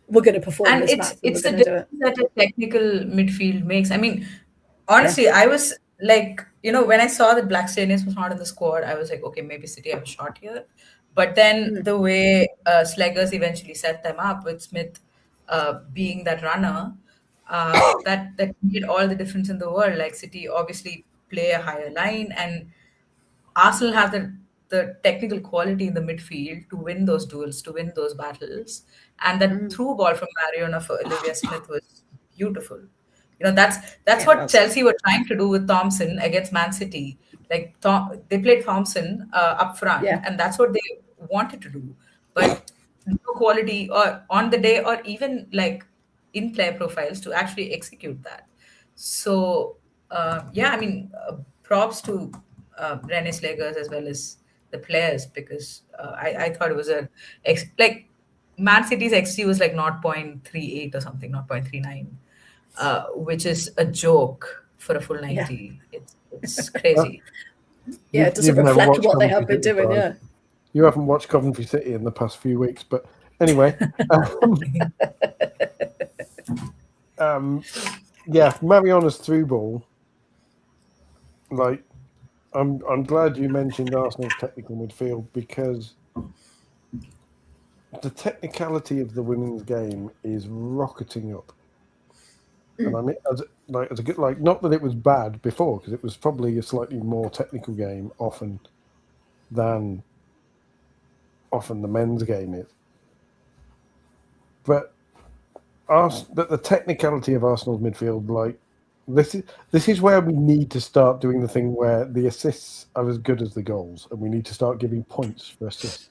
Speaker 1: we're going to perform
Speaker 3: and
Speaker 1: this match.
Speaker 3: It's the difference that a technical midfield makes. I mean, honestly, I was like, when I saw that Blackstenius was not in the squad, I was like, okay, maybe City have a shot here. But then the way Sleggers eventually set them up with Smith being that runner, that made all the difference in the world. Like, City obviously play a higher line, and Arsenal have the technical quality in the midfield to win those duels, to win those battles. And that through ball from Mariona for Olivia Smith was beautiful. That's what Chelsea were trying to do with Thompson against Man City. Like, they played Thompson up front, and that's what they wanted to do. But no quality or on the day, or even like in player profiles to actually execute that. So I mean, props to Rene Slegers as well as the players, because I thought it was like Man City's XG was like 0.38 or something, 0.39, which is a joke for a full 90. It's crazy.
Speaker 1: It doesn't reflect what they have been doing.
Speaker 2: Brian. You haven't watched Coventry City in the past few weeks, but anyway. Mariona's through ball. Like, I'm glad you mentioned Arsenal's technical midfield, because the technicality of the women's game is rocketing up. And I mean, as a good, like, not that it was bad before, because it was probably a slightly more technical game often than the men's game is. But the technicality of Arsenal's midfield, like, this is where we need to start doing the thing where the assists are as good as the goals, and we need to start giving points for assists.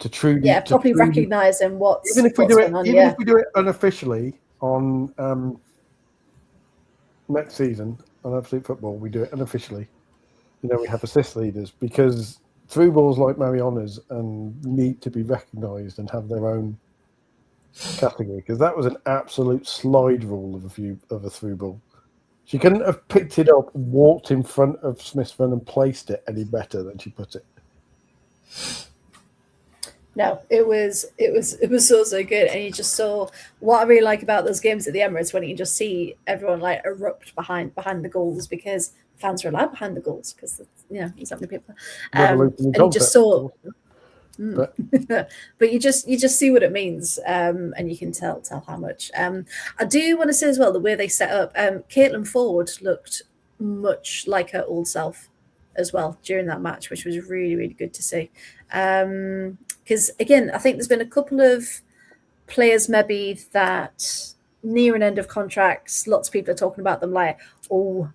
Speaker 1: Probably recognizing what's
Speaker 2: even if we
Speaker 1: going on.
Speaker 2: If we do it unofficially on next season on Absolute Football, we do it unofficially. We have assist leaders, because through balls like Mariona's need to be recognised and have their own category, because that was an absolute slide rule of a through ball. She couldn't have picked it up, walked in front of Smith's run and placed it any better than she put it.
Speaker 1: No, it was so good, and you just saw what I really like about those games at the Emirates when you can just see everyone like erupt behind the goals because fans are allowed behind the goals because there's that many people,
Speaker 2: Revolutionary
Speaker 1: and you just
Speaker 2: concept,
Speaker 1: saw.
Speaker 2: but
Speaker 1: But you just see what it means, and you can tell how much. I do want to say as well the way they set up. Caitlin Ford looked much like her old self as well during that match, which was really really good to see. Because again, I think there's been a couple of players maybe that near an end of contracts. Lots of people are talking about them like, oh,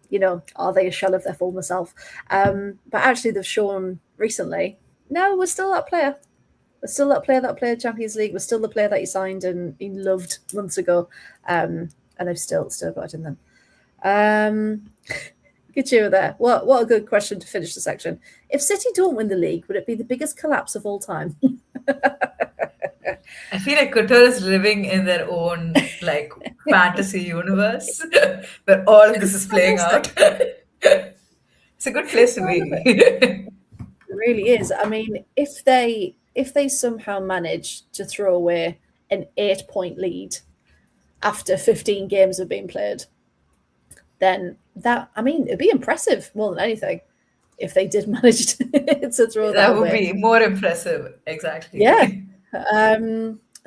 Speaker 1: are they a shell of their former self? But actually, they've shown recently. No, we're still that player. We're still that player that played Champions League. We're still the player that he signed and he loved months ago. And they've still got it in them. Good cheer there. What a good question to finish the section. If City don't win the league, would it be the biggest collapse of all time?
Speaker 3: I feel like Qatar is living in their own like fantasy universe where all of this is playing out. It's a good place to be.
Speaker 1: It really is. I mean, if they somehow manage to throw away an 8-point lead after 15 games have been played, then it'd be impressive more than anything if they did manage to throw
Speaker 3: that would
Speaker 1: away.
Speaker 3: be more impressive. Exactly.
Speaker 1: Yeah.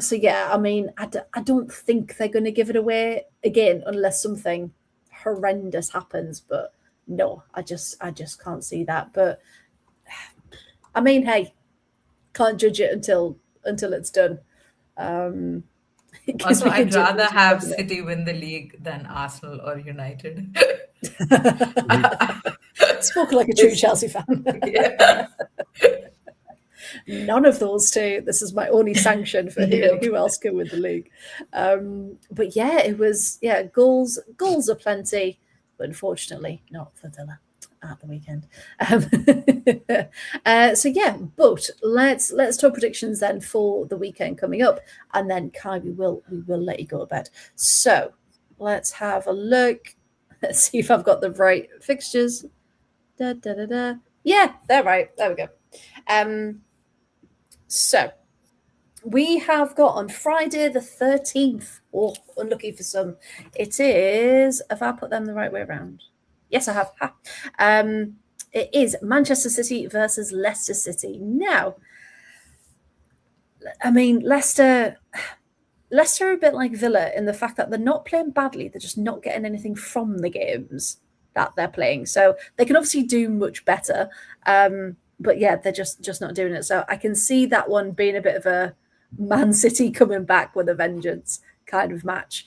Speaker 1: So yeah, I don't think they're going to give it away again unless something horrendous happens. But no, I just can't see that. But I mean, hey, can't judge it until it's done.
Speaker 3: Also, I'd rather have City win the league than Arsenal or United.
Speaker 1: Spoke like a true Chelsea fan.
Speaker 3: Yeah.
Speaker 1: None of those two. This is my only sanction for who else can win the league. But yeah, it was goals are plenty, but unfortunately not for Villa at the weekend. So yeah, but let's talk predictions then for the weekend coming up, and then Kai, we will let you go to bed. So let's have a look. Let's see if I've got the right fixtures. Yeah, they're right. There we go. So we have got on Friday the 13th. Oh, unlucky for some. It is, have I put them the right way around? Yes, I have. It is Manchester City versus Leicester City. Now, I mean, Leicester are a bit like Villa in the fact that they're not playing badly. They're just not getting anything from the games that they're playing. So they can obviously do much better. But yeah, they're just not doing it. So I can see that one being a bit of a Man City coming back with a vengeance kind of match.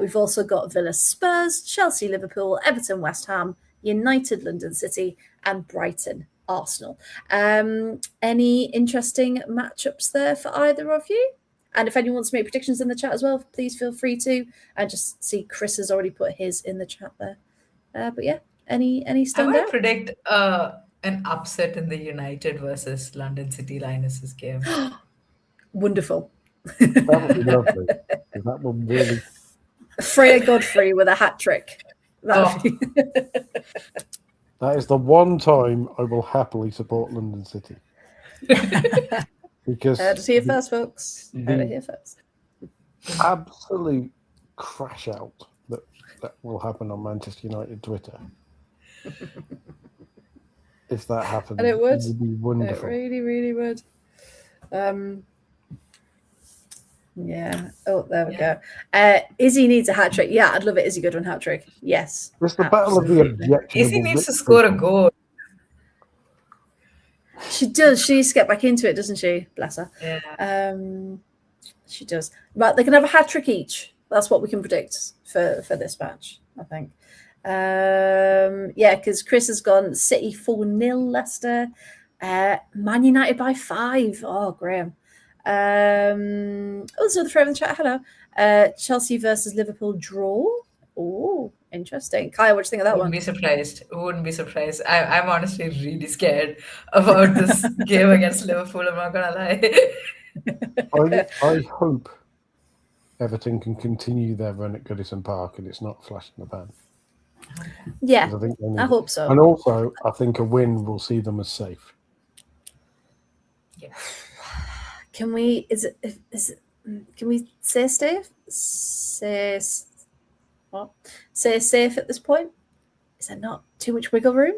Speaker 1: We've also got Villa Spurs, Chelsea Liverpool, Everton West Ham, United London City, and Brighton Arsenal. Any interesting matchups there for either of you? And if anyone wants to make predictions in the chat as well, please feel free to. I just see Chris has already put his in the chat there. But yeah, any standout?
Speaker 3: I might predict an upset in the United versus London City Lionesses game.
Speaker 1: Wonderful.
Speaker 2: That would be lovely. That would really.
Speaker 1: Freya Godfrey with a hat trick.
Speaker 2: That is the one time I will happily support London City. Because
Speaker 1: heard it here first, folks. Heard it here first.
Speaker 2: Absolute crash out that will happen on Manchester United Twitter. If that happens,
Speaker 1: and it would
Speaker 2: be wonderful.
Speaker 1: It really, really would. Yeah. Oh, there we go. Izzy needs a hat trick. Yeah, I'd love it. Izzy Goodwin hat trick. Yes.
Speaker 2: It's the battle of the objection.
Speaker 3: Izzy needs to score a goal.
Speaker 1: She does. She needs to get back into it, doesn't she? Bless her.
Speaker 3: Yeah.
Speaker 1: She does. Right, they can have a hat trick each. That's what we can predict for this match, I think. Yeah, because Chris has gone City 4-0 Leicester. Man United by 5. Oh, Graham. There's another friend in the chat. Hello. Chelsea versus Liverpool draw. Oh, interesting. Kaya, what do you think of that one?
Speaker 3: Wouldn't be surprised. I'm honestly really scared about this game against Liverpool. I'm not gonna lie.
Speaker 2: I hope Everton can continue their run at Goodison Park and it's not flash in the pan.
Speaker 1: Yeah, I hope so.
Speaker 2: And also, I think a win will see them as safe.
Speaker 3: Yeah.
Speaker 1: Can we? Can we say safe? Say safe at this point? Is there not too much wiggle room?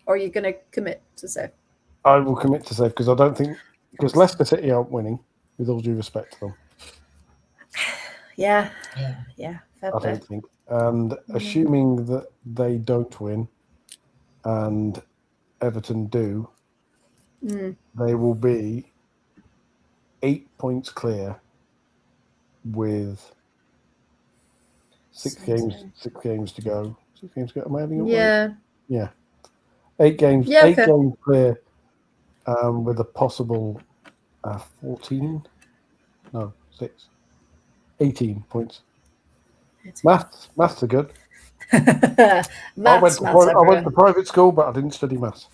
Speaker 1: Or are you going to commit to safe?
Speaker 2: I will commit to safe because I don't think Leicester City aren't winning. With all due respect to them,
Speaker 1: yeah.
Speaker 2: I don't think. And assuming that they don't win, and Everton do, they will be 8 points clear with 6 games to go. 6 games to go. Am I having it right? Yeah. 8 games.
Speaker 1: Yeah,
Speaker 2: 8 games clear, with a possible 14. No, 6. 18 points. Maths are good. I went to private school, but I didn't study maths.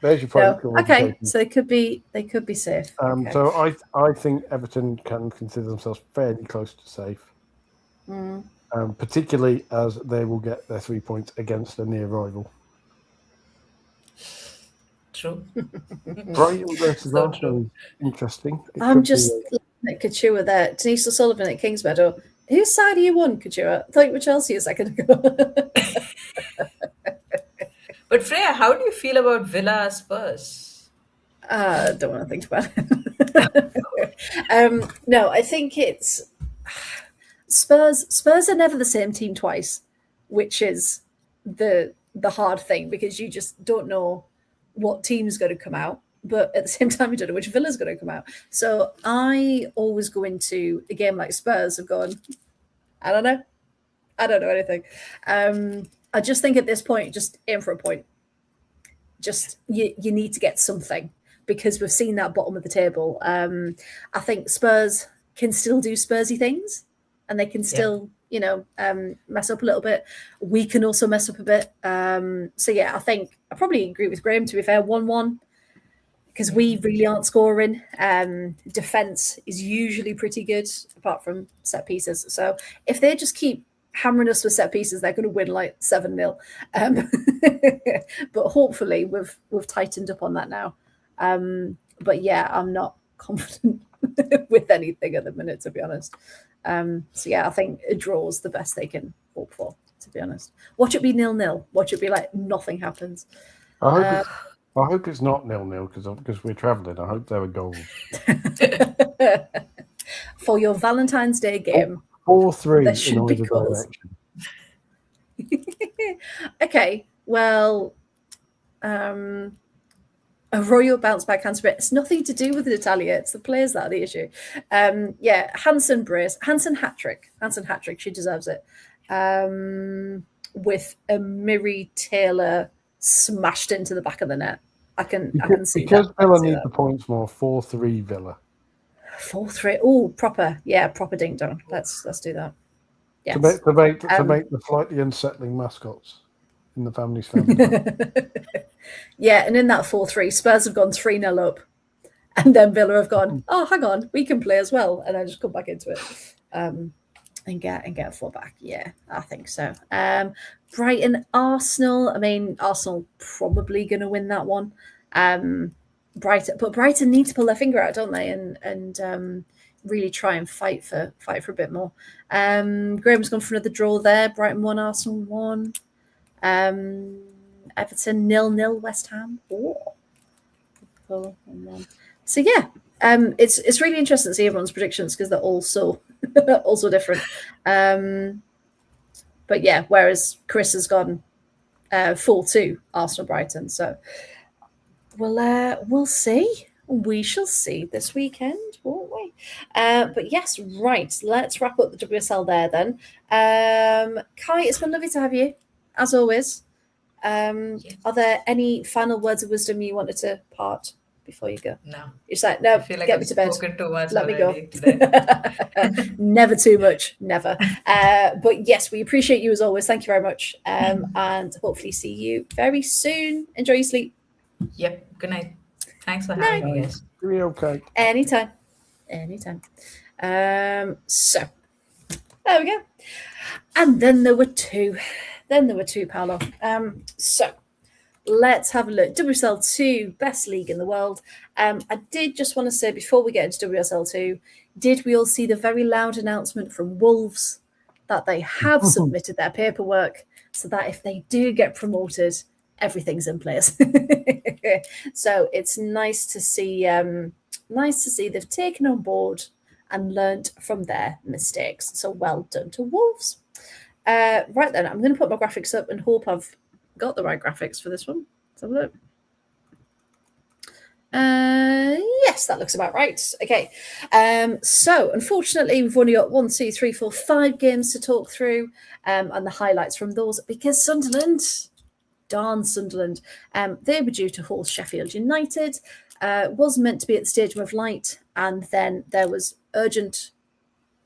Speaker 2: There's your private school.
Speaker 1: Okay, so they could be safe.
Speaker 2: So I think Everton can consider themselves fairly close to safe, particularly as they will get their 3 points against a near rival.
Speaker 3: True.
Speaker 2: Brighton versus Arsenal is interesting.
Speaker 1: I'm just looking at Couture there. Denise O'Sullivan at Kings Meadow. Whose side are you on, Couture? I thought you were Chelsea a second ago.
Speaker 3: But Freya, how do you feel about Villa Spurs?
Speaker 1: Don't want to think about it. No, I think it's Spurs. Spurs are never the same team twice, which is the hard thing because you just don't know what team's going to come out. But at the same time, you don't know which Villa's going to come out. So I always go into a game like Spurs of going, I don't know anything. I just think at this point, just aim for a point. Just you need to get something because we've seen that bottom of the table. I think Spurs can still do Spursy things and they can still, mess up a little bit. We can also mess up a bit. So yeah, I think I probably agree with Graham, to be fair, 1-1. Because we really aren't scoring. Defence is usually pretty good, apart from set pieces. So if they just keep hammering us with set pieces, they're going to win like 7-0. But hopefully we've tightened up on that now. But yeah, I'm not confident with anything at the minute, to be honest. So yeah, I think a draw is the best they can hope for, to be honest. Watch it be 0-0. Watch it be like nothing happens.
Speaker 2: I hope it's not 0-0 because we're travelling. I hope there are goals.
Speaker 1: For your Valentine's Day game,
Speaker 2: 4-3
Speaker 1: there should be goals. Okay, well, a royal bounce back Hansen. It's nothing to do with Natalia. It's the players that are the issue. Hansen brace. Hansen hat trick. She deserves it. With a Miri Taylor smashed into the back of the net. I can see
Speaker 2: because
Speaker 1: that.
Speaker 2: Because Villa need the points more. 4-3 Villa.
Speaker 1: 4-3. Oh, proper ding dong. Let's do that. Yes.
Speaker 2: To make the slightly unsettling mascots in the family's family.
Speaker 1: Yeah, and in that 4-3, Spurs have gone 3-0 up, and then Villa have gone, oh, hang on, we can play as well, and I just come back into it. And get 4 back. Yeah, I think so. Brighton, Arsenal. I mean, Arsenal probably going to win that one. Brighton need to pull their finger out, don't they? And really try and fight for a bit more. Graham's gone for another draw there. Brighton 1, Arsenal 1. Everton 0-0. West Ham. Oh. So yeah, it's really interesting to see everyone's predictions because they're all so also different. But yeah, whereas Chris has gone 4-2 Arsenal Brighton. So we'll see. We shall see this weekend, won't we? But yes, right. Let's wrap up the WSL there then. Kai, it's been lovely to have you, as always. Are there any final words of wisdom you wanted to part before you go?
Speaker 3: No.
Speaker 1: You're like, no,
Speaker 3: I feel like
Speaker 1: get
Speaker 3: I've
Speaker 1: me to bed.
Speaker 3: spoken too much
Speaker 1: Let me go.
Speaker 3: Today.
Speaker 1: Never too much, never. But yes, we appreciate you as always. Thank you very much. And hopefully see you very soon. Enjoy your sleep.
Speaker 3: Yep. Good night. Thanks for having me, guys.
Speaker 2: Okay.
Speaker 1: Anytime. So there we go. And then there were two. Paolo. So let's have a look. WSL2, best league in the world. I did just want to say before we get into WSL2, did we all see the very loud announcement from Wolves that they have submitted their paperwork so that if they do get promoted, everything's in place? So it's nice to see. Nice to see they've taken on board and learnt from their mistakes. So well done to Wolves. Right then, I'm going to put my graphics up and hope I've got the right graphics for this one. Let's have a look. Yes, that looks about right. Okay. So unfortunately, we've only got 1, 2, 3, 4, 5 games to talk through, and the highlights from those because Sunderland, darn Sunderland, they were due to host Sheffield United. Was meant to be at the Stadium of Light, and then there was urgent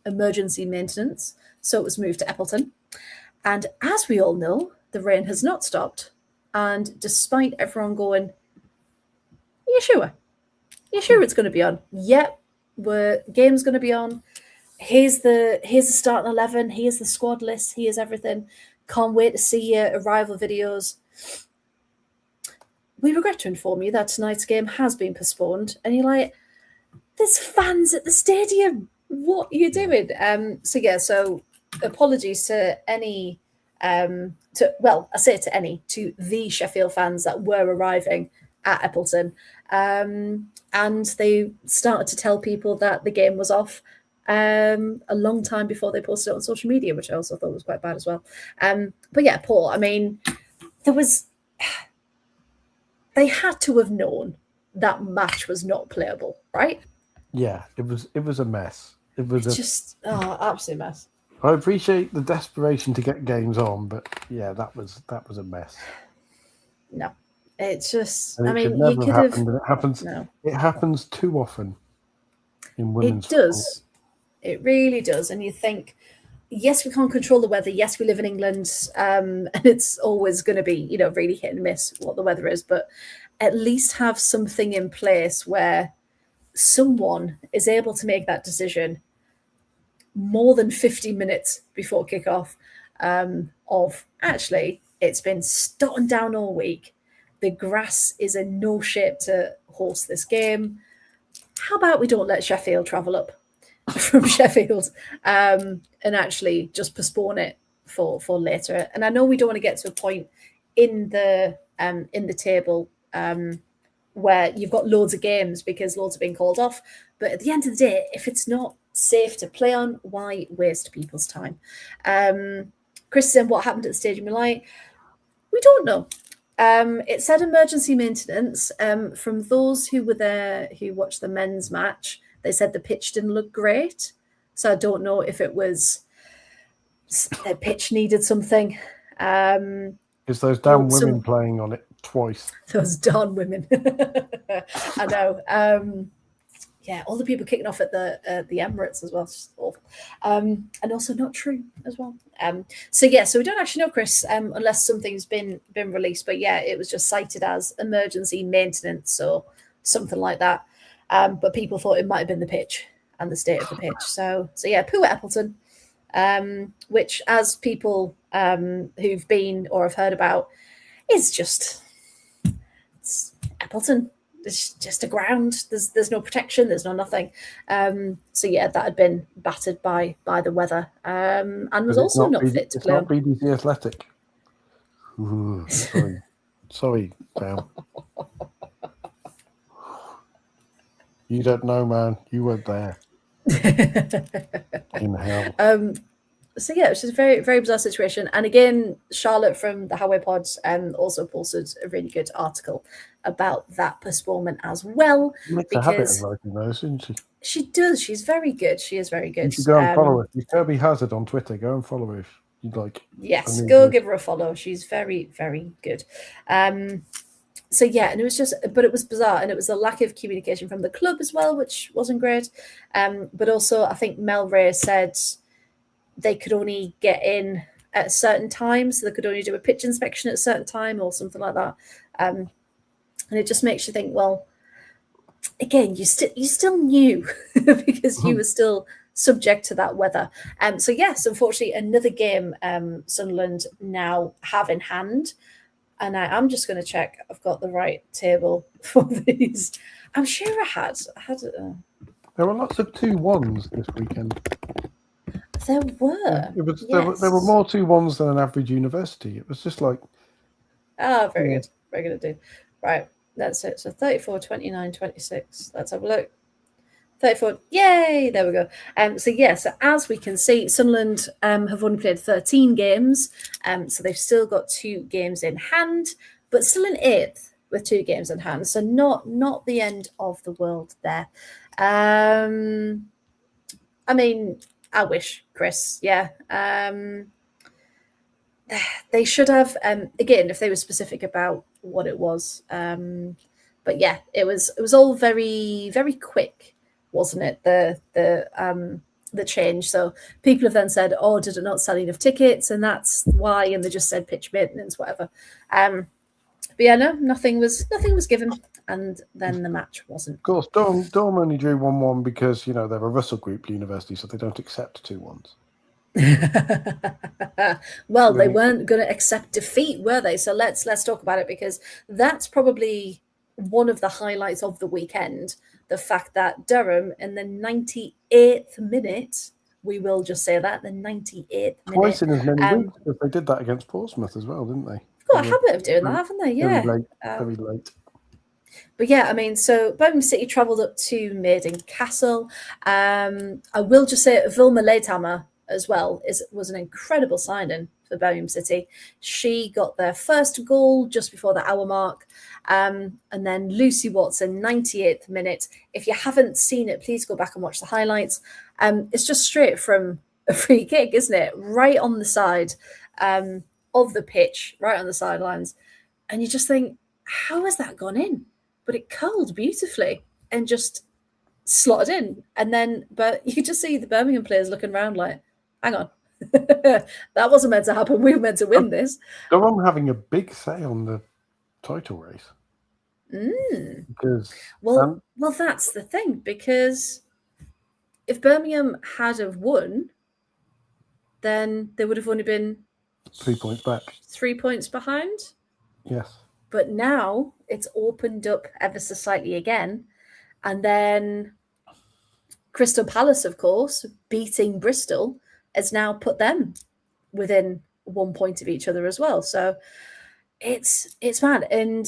Speaker 1: emergency maintenance, so it was moved to Eppleton. And as we all know, the rain has not stopped. And despite everyone you sure it's going to be on? Yep, game's going to be on. Here's the starting 11. Here's the squad list. Here's everything. Can't wait to see your arrival videos. We regret to inform you that tonight's game has been postponed. And you're like, there's fans at the stadium. What are you doing? So apologies to any, to the Sheffield fans that were arriving at Eppleton. And they started to tell people that the game was off a long time before they posted it on social media, which I also thought was quite bad as well. But yeah, Paul, I mean, they had to have known that match was not playable, right?
Speaker 2: Yeah, it was a mess. It was
Speaker 1: absolute mess.
Speaker 2: I appreciate the desperation to get games on, but yeah, that was a mess.
Speaker 1: No, it's just.
Speaker 2: And you could have. It happens. No. It happens too often in women's.
Speaker 1: It does. Football. It really does, and you think, yes, we can't control the weather. Yes, we live in England, and it's always going to be, really hit and miss what the weather is. But at least have something in place where someone is able to make that decision more than 50 minutes before kickoff of actually it's been starting down all week. The grass is in no shape to host this game. How about we don't let Sheffield travel up from Sheffield and actually just postpone it for later? And I know we don't want to get to a point in the table where you've got loads of games because loads have been called off. But at the end of the day, if it's not safe to play on, why waste people's time? Chris said, what happened at the Stadium of Light? We don't know. It said emergency maintenance. From those who were there, who watched the men's match, they said the pitch didn't look great. So I don't know if it was the pitch needed something.
Speaker 2: It's those damn women playing on it twice.
Speaker 1: Those darn women. I know. Yeah, all the people kicking off at the Emirates as well. It's just awful. And also not true as well. So we don't actually know, Chris, unless something's been released. But yeah, it was just cited as emergency maintenance or something like that. But people thought it might have been the pitch and the state of the pitch. So yeah, poo at Eppleton, which as people who've been or have heard about is just it's Eppleton. It's just a ground. There's no protection. There's no nothing. So yeah, that had been battered by the weather, and was also not fit to play.
Speaker 2: It's not BBC Athletic. Ooh, sorry, Sam. You don't know, man. You weren't there. In hell.
Speaker 1: So yeah, it's just a very, very bizarre situation. And again, Charlotte from the Highway Pods also posted a really good article about that postponement as well.
Speaker 2: She makes a habit of writing those, doesn't she?
Speaker 1: She does. She's very good. She is very good.
Speaker 2: You should go and follow her. She's Kirby Hazard on Twitter. Go and follow her if you'd like.
Speaker 1: Yes, go give her a follow. She's very, very good. So yeah, and it was bizarre, and it was a lack of communication from the club as well, which wasn't great. But also, I think Mel Ray said they could only get in at a certain time, so they could only do a pitch inspection at a certain time or something like that. And it just makes you think, well, again, you still knew because you were still subject to that weather. So yes, unfortunately, another game Sunderland now have in hand. And I'm just going to check I've got the right table for these. I'm sure I had.
Speaker 2: There were lots of 2-1s this weekend.
Speaker 1: There were.
Speaker 2: Yes.
Speaker 1: There
Speaker 2: were more 2-1s than an average university. It was just like...
Speaker 1: very good. Very good indeed. Right, that's it. So 34, 29, 26. Let's have a look. 34. Yay! There we go. So as we can see, Sunderland have only played 13 games. So they've still got 2 games in hand, but still in 8th with 2 games in hand. So not the end of the world there. I mean, I wish, Chris. Yeah. They should have, again, if they were specific about what it was. But yeah, it was all very, very quick, wasn't it? The change. So people have then said, "Oh, did it not sell enough tickets?" And that's why. And they just said pitch maintenance, whatever. But yeah, no, nothing was given, and then the match wasn't.
Speaker 2: Of course, Durham only drew 1-1 because they're a Russell Group university, so they don't accept 2-1s.
Speaker 1: Well, they weren't going to accept defeat, were they? So let's talk about it, because that's probably one of the highlights of the weekend. The fact that Durham in the 98th minute, we will just say that, the 98th minute.
Speaker 2: Twice in as many weeks, because they did that against Portsmouth as well, didn't they?
Speaker 1: Got a habit of doing that, haven't they? Yeah.
Speaker 2: Very late.
Speaker 1: But yeah, I mean, so Birmingham City travelled up to Maiden Castle. I will just say Vilma Leithammer as well was an incredible signing for Birmingham City. She got their first goal just before the hour mark. And then Lucy Watson, 98th minute. If you haven't seen it, please go back and watch the highlights. It's just straight from a free kick, isn't it? Right on the side of the pitch, right on the sidelines. And you just think, how has that gone in? But it curled beautifully and just slotted in. And then, but you could just see the Birmingham players looking around like, hang on, that wasn't meant to happen. We were meant to win this.
Speaker 2: Durham having a big say on the title race. Because
Speaker 1: well, that's the thing, because if Birmingham had have won, then they would have only been
Speaker 2: 3 points back.
Speaker 1: 3 points behind.
Speaker 2: Yes.
Speaker 1: But now it's opened up ever so slightly again. And then Crystal Palace, of course, beating Bristol, has now put them within 1 point of each other as well. So it's mad. And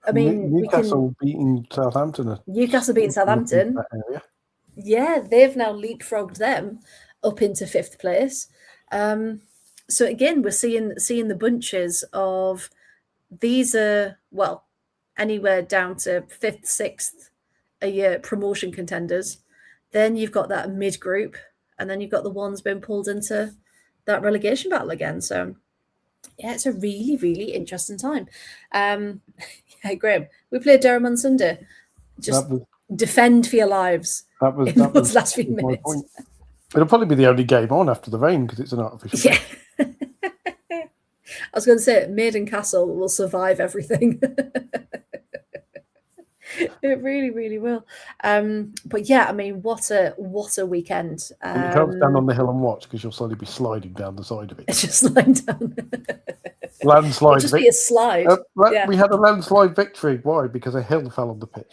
Speaker 1: I mean,
Speaker 2: Newcastle beating Southampton.
Speaker 1: Newcastle beating Southampton. Yeah, they've now leapfrogged them up into 5th place. So again, we're seeing the bunches of these are, well, anywhere down to 5th, 6th a year promotion contenders. Then you've got that mid group, and then you've got the ones being pulled into that relegation battle again. So yeah, it's a really, really interesting time. Yeah, Graham, we played Durham on Sunday. Just defend for your lives.
Speaker 2: That was
Speaker 1: those last few minutes.
Speaker 2: It'll probably be the only game on after the rain because it's an artificial.
Speaker 1: Yeah. I was going to say Maiden Castle will survive everything. It really, really will. But yeah, I mean, what a weekend.
Speaker 2: You can't stand on the hill and watch because you'll slowly be sliding down the side of it.
Speaker 1: Just sliding down.
Speaker 2: Landslide.
Speaker 1: It'll just be a slide.
Speaker 2: Yeah. We had a landslide victory. Why? Because a hill fell on the pitch.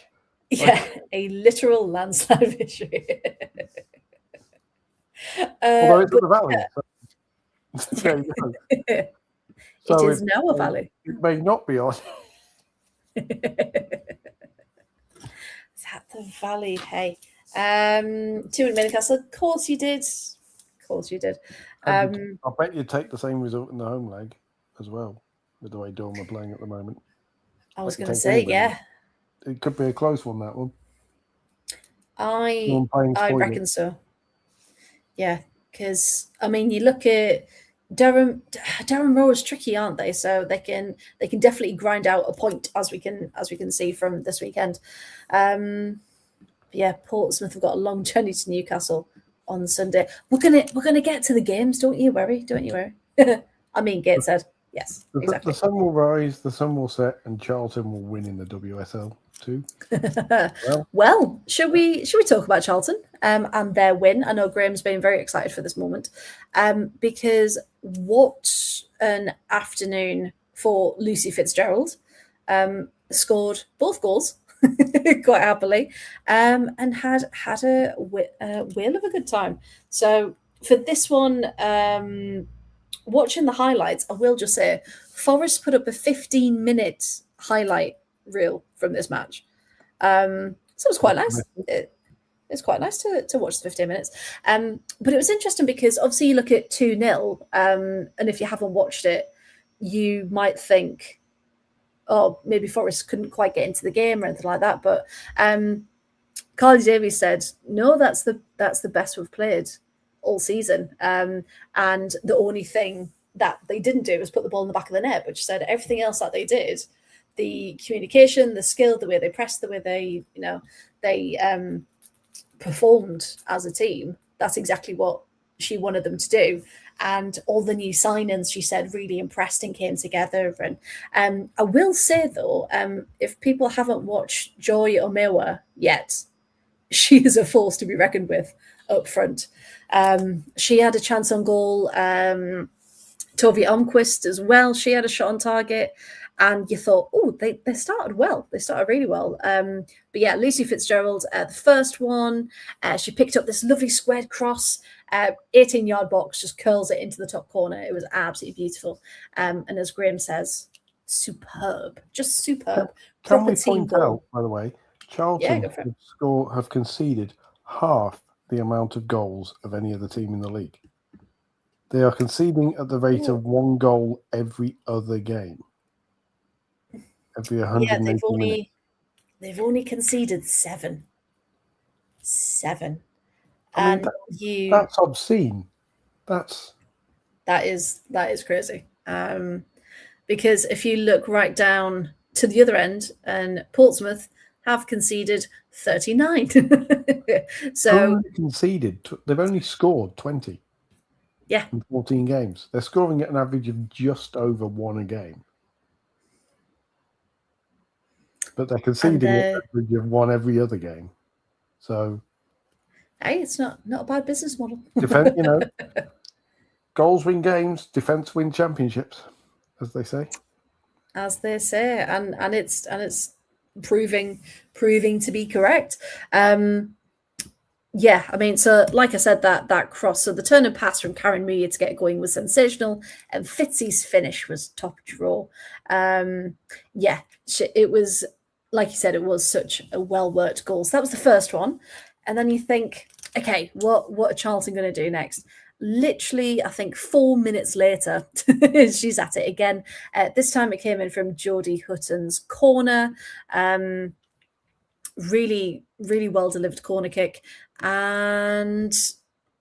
Speaker 1: Yeah, a literal landslide victory.
Speaker 2: Although it's in the valley. Yeah. So there you go.
Speaker 1: So it is now a valley.
Speaker 2: It may not be on.
Speaker 1: Is that the valley? Hey. 2 in Maiden Castle. Of course you did.
Speaker 2: I bet you'd take the same result in the home leg as well, with the way Durham are playing at the moment.
Speaker 1: I was going to say, yeah.
Speaker 2: It could be a close one, that one.
Speaker 1: I reckon so. Yeah, because I mean, you look at Durham Row is tricky, aren't they? So they can definitely grind out a point, as we can see from this weekend. Yeah, Portsmouth have got a long journey to Newcastle on Sunday. We're gonna get to the games, don't you worry. I mean, Gateshead. Yes, exactly.
Speaker 2: The sun will rise, the sun will set, and Charlton will win in the WSL too.
Speaker 1: Well, should we talk about Charlton and their win? I know Graham's been very excited for this moment because what an afternoon for Lucy Fitzgerald. Scored both goals quite happily, and had a whale of a good time. So for this one, watching the highlights, I will just say Forest put up a 15-minute highlight reel from this match. So it was quite nice. It's quite nice to watch the 15 minutes. But it was interesting because obviously you look at 2-0, and if you haven't watched it, you might think, oh, maybe Forest couldn't quite get into the game or anything like that. But Carly Davies said, no, that's the best we've played all season. And the only thing that they didn't do was put the ball in the back of the net, which said everything else that they did, the communication, the skill, the way they pressed, the way they, they performed as a team, that's exactly what she wanted them to do. And all the new signings, she said, really impressed and came together. And I will say, though, if people haven't watched Joy Omewa yet, she is a force to be reckoned with up front. She had a chance on goal. Tove Almquist as well. She had a shot on target. And you thought, oh, they started well. They started really well. But yeah, Lucy Fitzgerald, the first one, she picked up this lovely squared cross, 18-yard box, just curls it into the top corner. It was absolutely beautiful. And as Graham says, superb, just superb.
Speaker 2: Can we point out, by the way, Charlton have conceded half the amount of goals of any other team in the league. They are conceding at the rate of 1 goal every other game. Every 180 minutes.
Speaker 1: They've only conceded 7. 7.
Speaker 2: I mean, that's obscene.
Speaker 1: That is crazy. Because if you look right down to the other end, and Portsmouth have conceded 39. So
Speaker 2: conceded. They've only scored 20.
Speaker 1: Yeah.
Speaker 2: In 14 games. They're scoring at an average of just over 1 a game. But they're conceding an average of 1 every other game. So,
Speaker 1: hey, it's not a bad business model.
Speaker 2: Goals win games, defense win championships, as they say.
Speaker 1: As they say, and it's proving to be correct. Yeah, I mean, so like I said, that cross, so the turn and pass from Karen Mead to get going was sensational, and Fitzy's finish was top draw. Yeah, it was, like you said, it was such a well-worked goal. So that was the first one. And then you think, okay, what are Charlton going to do next? Literally, I think 4 minutes later, she's at it again. This time it came in from Jodie Hutton's corner. Really, really well-delivered corner kick. And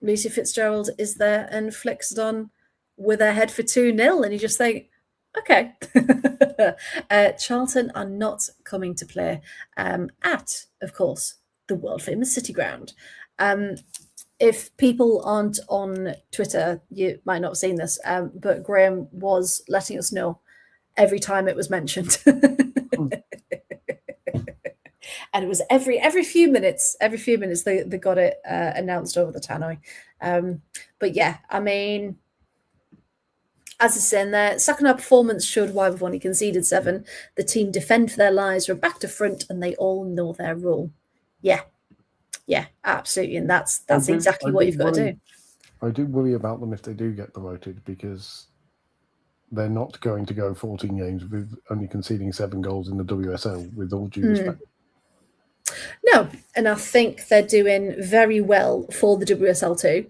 Speaker 1: Lucy Fitzgerald is there and flicks it on with her head for 2-0. And you just think, okay. Charlton are not coming to play at, of course, the world-famous City Ground. If people aren't on Twitter, you might not have seen this, but Graham was letting us know every time it was mentioned. And it was every few minutes they got it announced over the tannoy. But yeah, I mean, as I said in there, second half performance showed why we've only conceded 7. The team defend for their lives, from back to front, and they all know their role. Yeah, absolutely. And that's exactly what you've got to do.
Speaker 2: I do worry about them if they do get promoted, because they're not going to go 14 games with only conceding 7 goals in the WSL, with all due respect.
Speaker 1: No, and I think they're doing very well for the WSL2.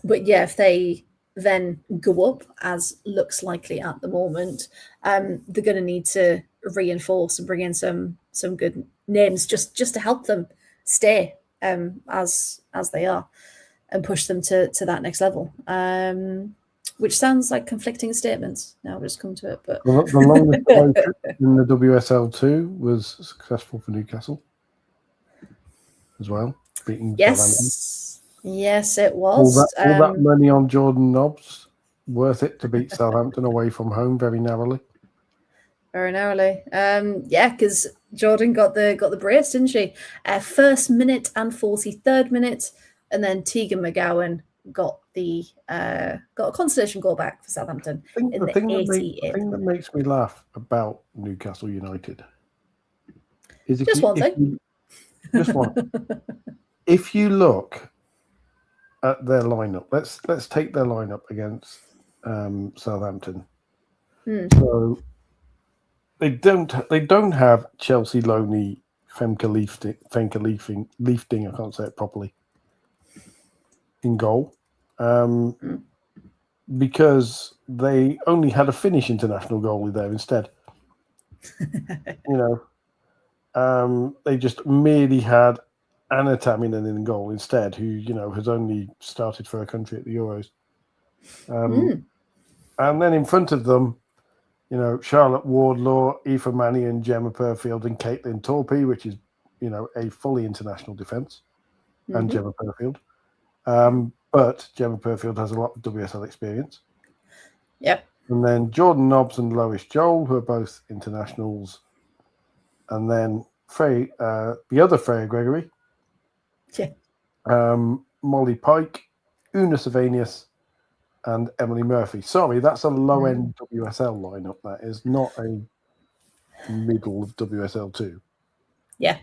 Speaker 1: But yeah, if they then go up, as looks likely at the moment, they're going to need to reinforce and bring in some good names just to help them stay as they are and push them to that next level. Which sounds like conflicting statements. Now we'll just come to it. But
Speaker 2: the longest away trip in the WSL2 was successful for Newcastle as well, beating Southampton.
Speaker 1: Yes, it was.
Speaker 2: All that money on Jordan Nobbs, worth it to beat Southampton away from home very narrowly.
Speaker 1: Very narrowly. Yeah, because Jordan got the brace, didn't she? First minute and 43rd minute, and then Tegan McGowan got got a consolation goal back for Southampton in the 88th.
Speaker 2: thing that makes me laugh about Newcastle United is
Speaker 1: just one thing.
Speaker 2: If you look at their lineup, let's take their lineup against Southampton. So they don't have Chelsea Loney, Femke Liefding, I can't say it properly, in goal. Because they only had a Finnish international goalie there instead. They just merely had Anna Taminen in goal instead, who has only started for her country at the Euros. And then in front of them, Charlotte Wardlaw, Aoife Mannion, Gemma Purfield, and Caitlin Torpey, which is a fully international defence, and Gemma Purfield. But Gemma Purfield has a lot of WSL experience.
Speaker 1: Yep.
Speaker 2: And then Jordan Nobbs and Lois Joel, who are both internationals. And then the other Freya Gregory.
Speaker 1: Yeah.
Speaker 2: Molly Pike, Una Savanius, and Emily Murphy. Sorry, that's a low-end WSL lineup. That is not a middle of WSL2.
Speaker 1: Yeah.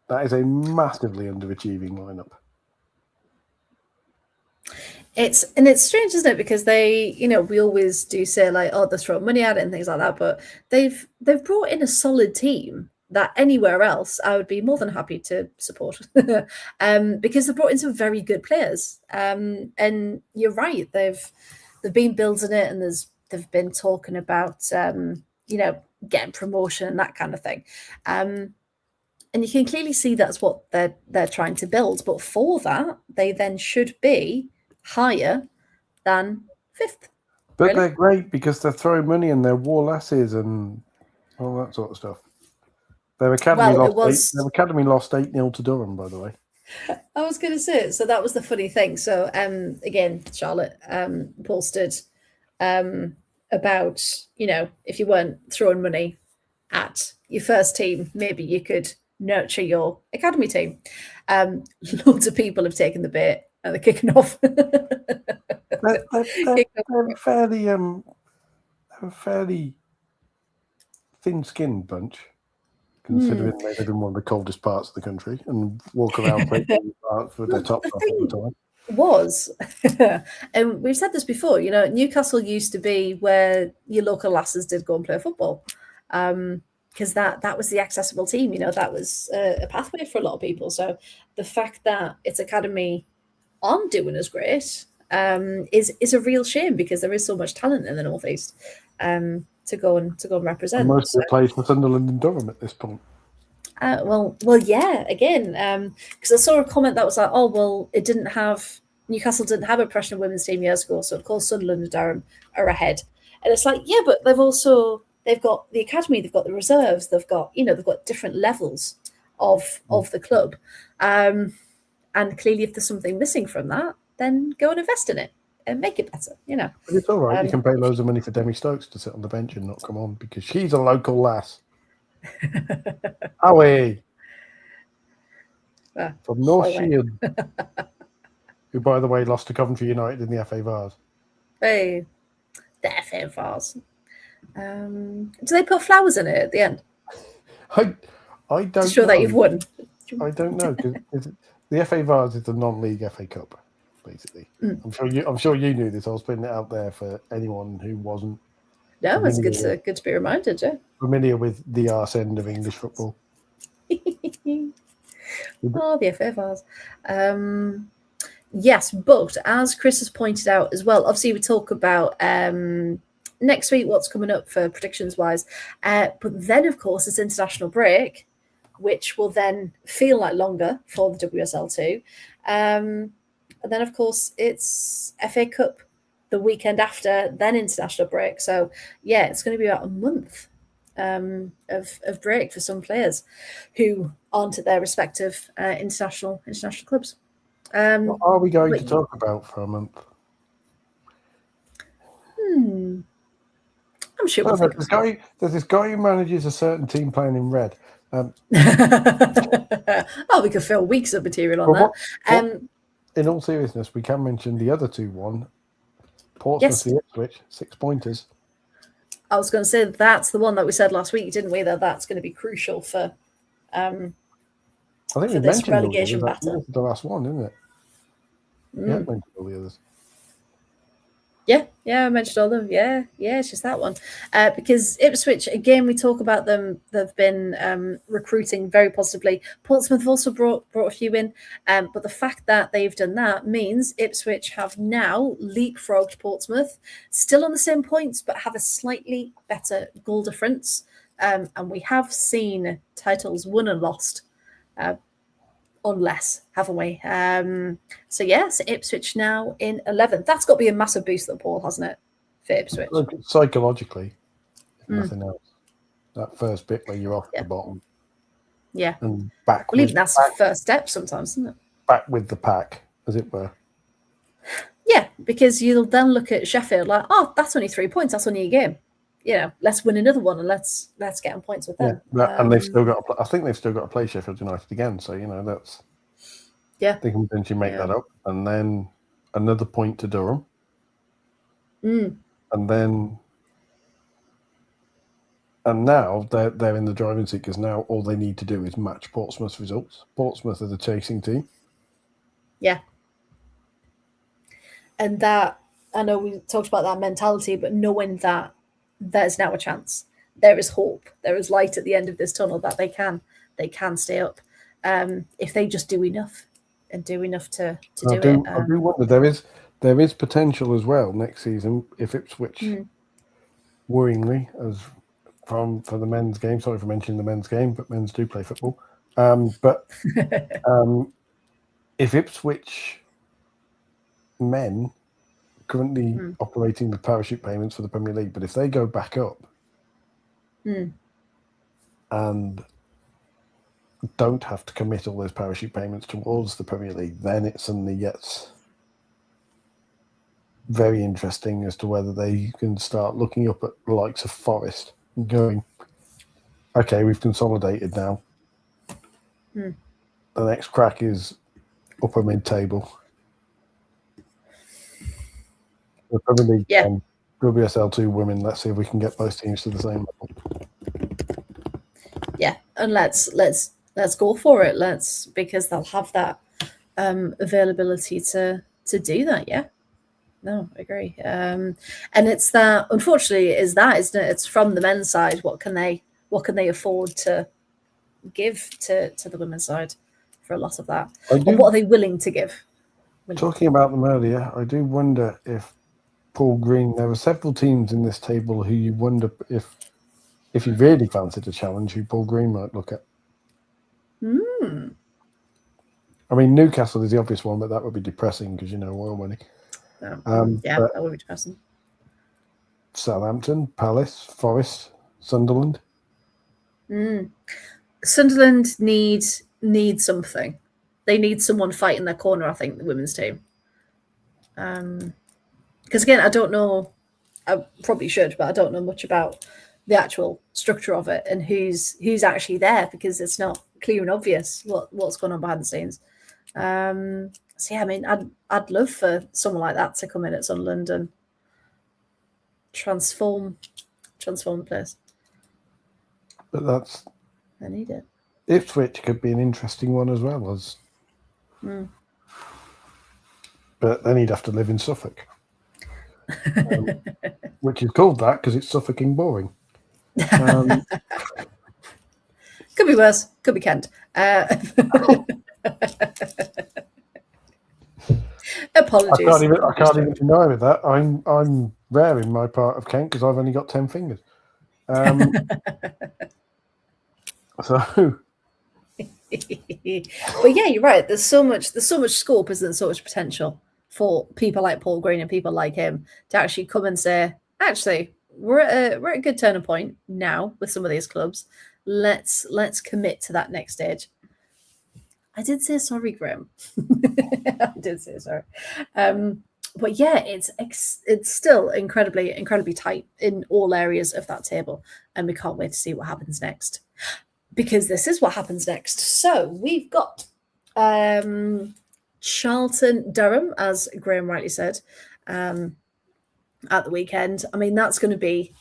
Speaker 2: That is a massively underachieving lineup.
Speaker 1: It's strange, isn't it? Because they, we always do say like, oh, they're throwing money at it and things like that, but they've brought in a solid team that anywhere else I would be more than happy to support, because they've brought in some very good players. And you're right, they've been building it, and they've been talking about getting promotion and that kind of thing. And you can clearly see that's what they're trying to build. But for that, they then should be higher than 5th.
Speaker 2: But
Speaker 1: really?
Speaker 2: They're great because they're throwing money and they're war lasses and all that sort of stuff. Their academy lost 8-0 to Durham, by the way.
Speaker 1: I was going to say, so that was the funny thing. So again, Charlotte posted about, if you weren't throwing money at your first team, maybe you could nurture your academy team. Loads of people have taken the bait and they're kicking off.
Speaker 2: They're a fairly thin-skinned bunch, considering they live in one of the coldest parts of the country and walk around for their tops off all the time.
Speaker 1: Was and we've said this before, Newcastle used to be where your local lasses did go and play football, because that was the accessible team. That was a pathway for a lot of people. So the fact that its academy aren't doing as great is a real shame, because there is so much talent in the Northeast to go and represent.
Speaker 2: And most of the plays for Sunderland and Durham at this point.
Speaker 1: Well, yeah. Again, because I saw a comment that was like, "Oh, well, Newcastle didn't have a professional women's team years ago, so of course Sunderland and Durham are ahead." And it's like, yeah, but they've got the academy, they've got the reserves, they've got different levels of the club, and clearly, if there's something missing from that, then go and invest in it and make it better.
Speaker 2: But it's all right. You can pay loads of money for Demi Stokes to sit on the bench and not come on because she's a local lass. Away from North Shield, who, by the way, lost to Coventry United in the FA Vars.
Speaker 1: Hey, the FA Vars. Do they put flowers in it at the end?
Speaker 2: I don't
Speaker 1: to show that you've won.
Speaker 2: I don't know. The FA Vars is the non-league FA Cup, basically. I'm sure you knew this. I was putting it out there for anyone who wasn't.
Speaker 1: No, it's good to be reminded, yeah.
Speaker 2: Familiar with the arse end of English football.
Speaker 1: Oh, the FA Vars. Yes, but as Chris has pointed out as well, obviously we talk about next week what's coming up for predictions-wise. But then, of course, it's international break, which will then feel like longer for the WSL2. And then, of course, it's FA Cup the weekend after, then international break. So, yeah, it's going to be about a month of break for some players who aren't at their respective international clubs.
Speaker 2: What are we going to talk about for a month?
Speaker 1: I'm sure we'll
Speaker 2: there's this guy who manages a certain team playing in red.
Speaker 1: Oh, we could fill weeks of material on that.
Speaker 2: in all seriousness, we can mention the other 2-1. Portsmouth v Ipswich, 6 pointers.
Speaker 1: I was going to say that's the one that we said last week, didn't we? That's going to be crucial for
Speaker 2: I think we
Speaker 1: this
Speaker 2: mentioned
Speaker 1: relegation battle.
Speaker 2: This is the last one, isn't it? Yeah, mentioned all the others.
Speaker 1: Yeah, I mentioned all of them. Yeah, it's just that one. Because Ipswich, again, we talk about them. They've been recruiting very positively. Portsmouth have also brought a few in. But the fact that they've done that means Ipswich have now leapfrogged Portsmouth, still on the same points, but have a slightly better goal difference. And we have seen titles won and lost on less, haven't we? So yes, Ipswich now in 11th. That's got to be a massive boost at Paul, hasn't it, for Ipswich?
Speaker 2: Psychologically, if nothing else. That first bit where you're off the bottom.
Speaker 1: Yeah.
Speaker 2: And back.
Speaker 1: Well, even that's the first step sometimes, isn't it?
Speaker 2: Back with the pack, as it were.
Speaker 1: Yeah, because you'll then look at Sheffield like, oh, that's only 3 points. That's only a game. You know, let's win another one and let's get on points with them.
Speaker 2: Yeah, and they've still got. I think they've still got to play Sheffield United again. So that's.
Speaker 1: Yeah.
Speaker 2: They can potentially make that up, and then another point to Durham, and now they're in the driving seat because now all they need to do is match Portsmouth's results. Portsmouth are the chasing team.
Speaker 1: Yeah. And that, I know we talked about that mentality, but knowing that there's now a chance, there is hope, there is light at the end of this tunnel that they can stay up if they just do enough and do enough to do it.
Speaker 2: I do wonder there is potential as well next season if Ipswich, worryingly, as for the men's game. Sorry for mentioning the men's game, but men's do play football. But if Ipswich men currently operating the parachute payments for the Premier League, but if they go back up and don't have to commit all those parachute payments towards the Premier League, then it suddenly gets very interesting as to whether they can start looking up at the likes of Forest and going, okay, we've consolidated now. The next crack is upper mid-table. The Premier League and WSL2 women. Let's see if we can get both teams to the same level.
Speaker 1: Yeah, and let's go for it. Because they'll have that availability to do that. Yeah, no, I agree. And it's that. Unfortunately, isn't it? It's from the men's side. What can they afford to give to the women's side for a lot of that? Or what are they willing to give?
Speaker 2: Talking about them earlier, I do wonder if Paul Green. There were several teams in this table who you wonder if you really fancied a challenge, who Paul Green might look at. I mean, Newcastle is the obvious one, but that would be depressing because oil money.
Speaker 1: That would be depressing.
Speaker 2: Southampton, Palace, Forest, Sunderland.
Speaker 1: Sunderland needs something. They need someone fighting their corner, I think, the women's team. Because again, I don't know. I probably should, but I don't know much about the actual structure of it and who's actually there because it's not clear and obvious what's going on behind the scenes. So yeah, I mean, I'd love for someone like that to come in at Sunderland and transform the place.
Speaker 2: But
Speaker 1: I need it.
Speaker 2: Ipswich could be an interesting one as well as. But then he'd have to live in Suffolk, which is called that because it's Suffolking boring.
Speaker 1: Could be worse. Could be Kent. Apologies.
Speaker 2: I can't even deny with that. I'm rare in my part of Kent because I've only got 10 fingers. So.
Speaker 1: But yeah, you're right. There's so much scope, isn't there? So much potential for people like Paul Green and people like him to actually come and say, actually, we're at a good turning point now with some of these clubs. Let's commit to that next stage. I did say sorry, Graham. I did say sorry. But yeah, it's still incredibly tight in all areas of that table, and we can't wait to see what happens next. Because this is what happens next. So we've got Charlton Durham, as Graham rightly said, at the weekend. I mean, that's going to be,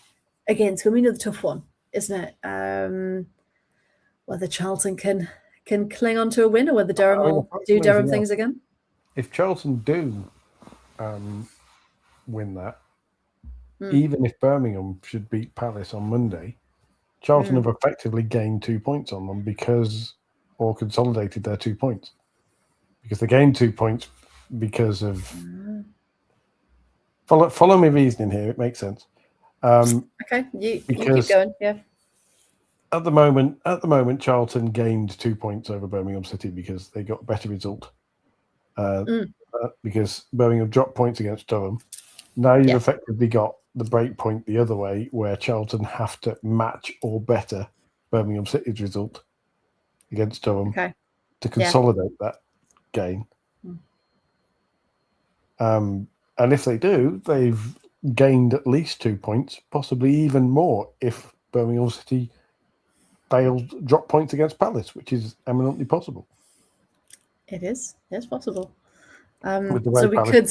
Speaker 1: again, it's going to be another tough one, isn't it? Whether Charlton can cling on to a win, or whether Durham will do Durham things again.
Speaker 2: If Charlton do win that, even if Birmingham should beat Palace on Monday, Charlton have effectively gained 2 points on them or consolidated their 2 points. Because they gained 2 points because of... Follow me reasoning here, it makes sense.
Speaker 1: Okay, you keep going, yeah.
Speaker 2: At the moment, Charlton gained 2 points over Birmingham City because they got a better result. Because Birmingham dropped points against Durham. Now you've effectively got the break point the other way, where Charlton have to match or better Birmingham City's result against Durham to consolidate that gain. And if they do, they've gained at least 2 points, possibly even more if Birmingham City drop points against Palace, which is eminently possible.
Speaker 1: It is. It's possible. So we could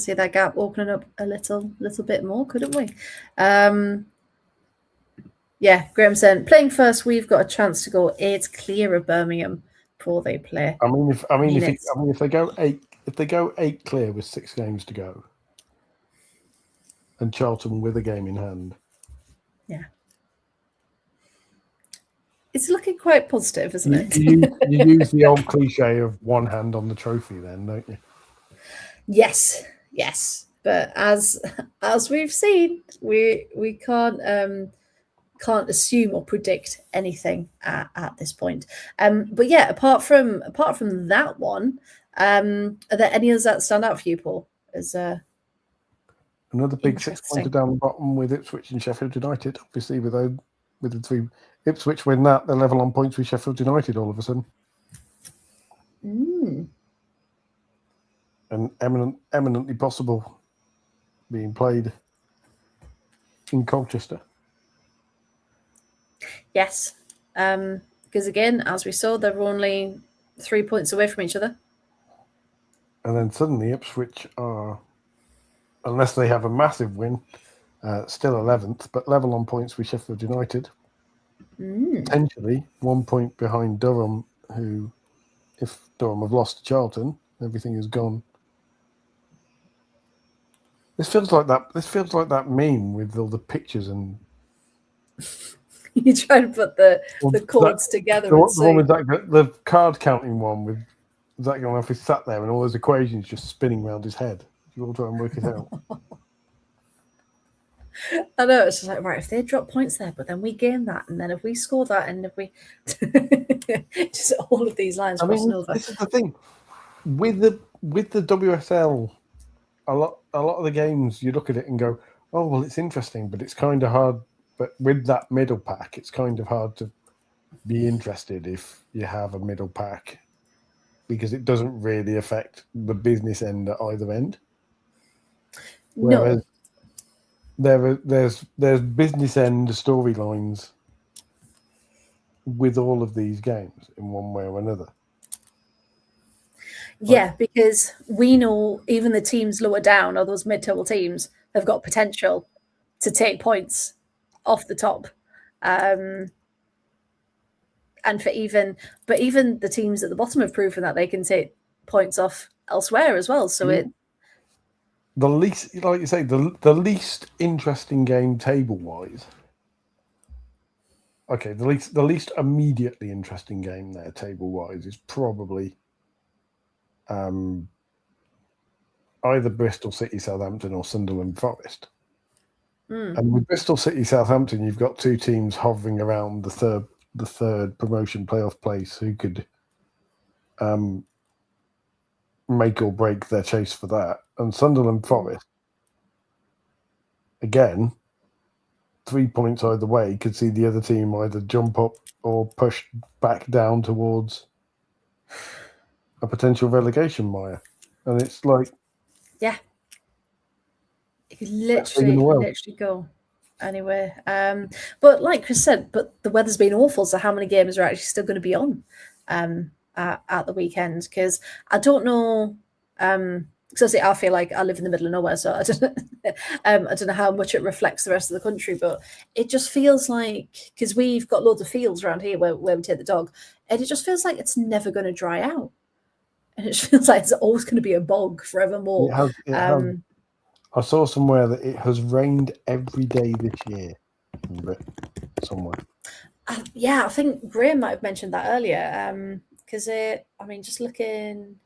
Speaker 1: see that gap opening up a little bit more, couldn't we? Yeah, Graham said, playing first, we've got a chance to go 8 clear of Birmingham before they play.
Speaker 2: If they go 8 clear with 6 games to go, and Charlton with a game in hand,
Speaker 1: it's looking quite positive, isn't it?
Speaker 2: You use the old cliche of one hand on the trophy, then, don't you?
Speaker 1: Yes. But as we've seen, we can't assume or predict anything at this point. But yeah, apart from that one, are there any others that stand out for you, Paul? As
Speaker 2: another big 6-pointer down the bottom with Ipswich and Sheffield United. Obviously, with the 3 Ipswich win that, they're level on points with Sheffield United all of a sudden. And eminently possible being played in Colchester.
Speaker 1: Yes, because again, as we saw, they're only 3 points away from each other.
Speaker 2: And then suddenly Ipswich are, unless they have a massive win, still 11th, but level on points with Sheffield United. Potentially 1 point behind Durham, who, if Durham have lost to Charlton, everything is gone. This feels like that meme with all the pictures and
Speaker 1: you try to put the chords together.
Speaker 2: The one with the card counting one with Zach Galifianakis sat there and all those equations just spinning around his head. You all try and work it out.
Speaker 1: I know, it's just like, right, if they drop points there, but then we gain that, and then if we score that, and if we just all of these lines crossing over.
Speaker 2: This is the thing with the WSL. A lot of the games, you look at it and go, oh, well, it's interesting, but it's kind of hard. But with that middle pack, it's kind of hard to be interested if you have a middle pack, because it doesn't really affect the business end at either end. Whereas there's business end storylines with all of these games in one way or another.
Speaker 1: Yeah, because we know even the teams lower down, or those mid-table teams, have got potential to take points off the top. And even the teams at the bottom have proven that they can take points off elsewhere as well. So
Speaker 2: the least, like you say, the least interesting game table-wise. Okay, the least immediately interesting game there table-wise is probably either Bristol City, Southampton, or Sunderland Forest. And with Bristol City, Southampton, you've got 2 teams hovering around the third promotion playoff place who could make or break their chase for that. And Sunderland Forest, again, 3 points either way, could see the other team either jump up or push back down towards a potential relegation mire. And it's like,
Speaker 1: it could literally go anywhere. But like Chris said, but the weather's been awful, so how many games are actually still going to be on? at the weekend, because I don't know. Because I feel like I live in the middle of nowhere, so I don't know how much it reflects the rest of the country, but it just feels like, because we've got loads of fields around here where we take the dog, and it just feels like it's never going to dry out, and it just feels like it's always going to be a bog forevermore.
Speaker 2: It has. I saw somewhere that it has rained every day this year in Britain, somewhere.
Speaker 1: Yeah, I think Graham might have mentioned that earlier. Because just looking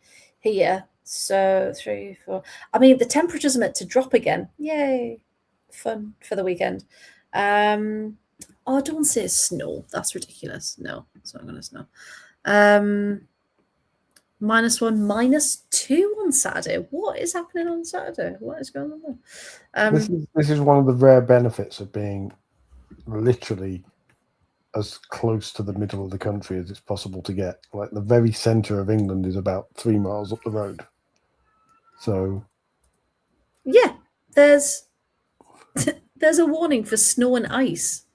Speaker 1: here, so 3, 4. I mean, the temperatures are meant to drop again. Yay, fun for the weekend. Oh, don't say snow. That's ridiculous. No, it's not going to snow. -1, -2 on Saturday. What is happening on Saturday? What is going on there?
Speaker 2: This is one of the rare benefits of being literally as close to the middle of the country as it's possible to get. Like, the very centre of England is about 3 miles up the road. So
Speaker 1: yeah, there's a warning for snow and ice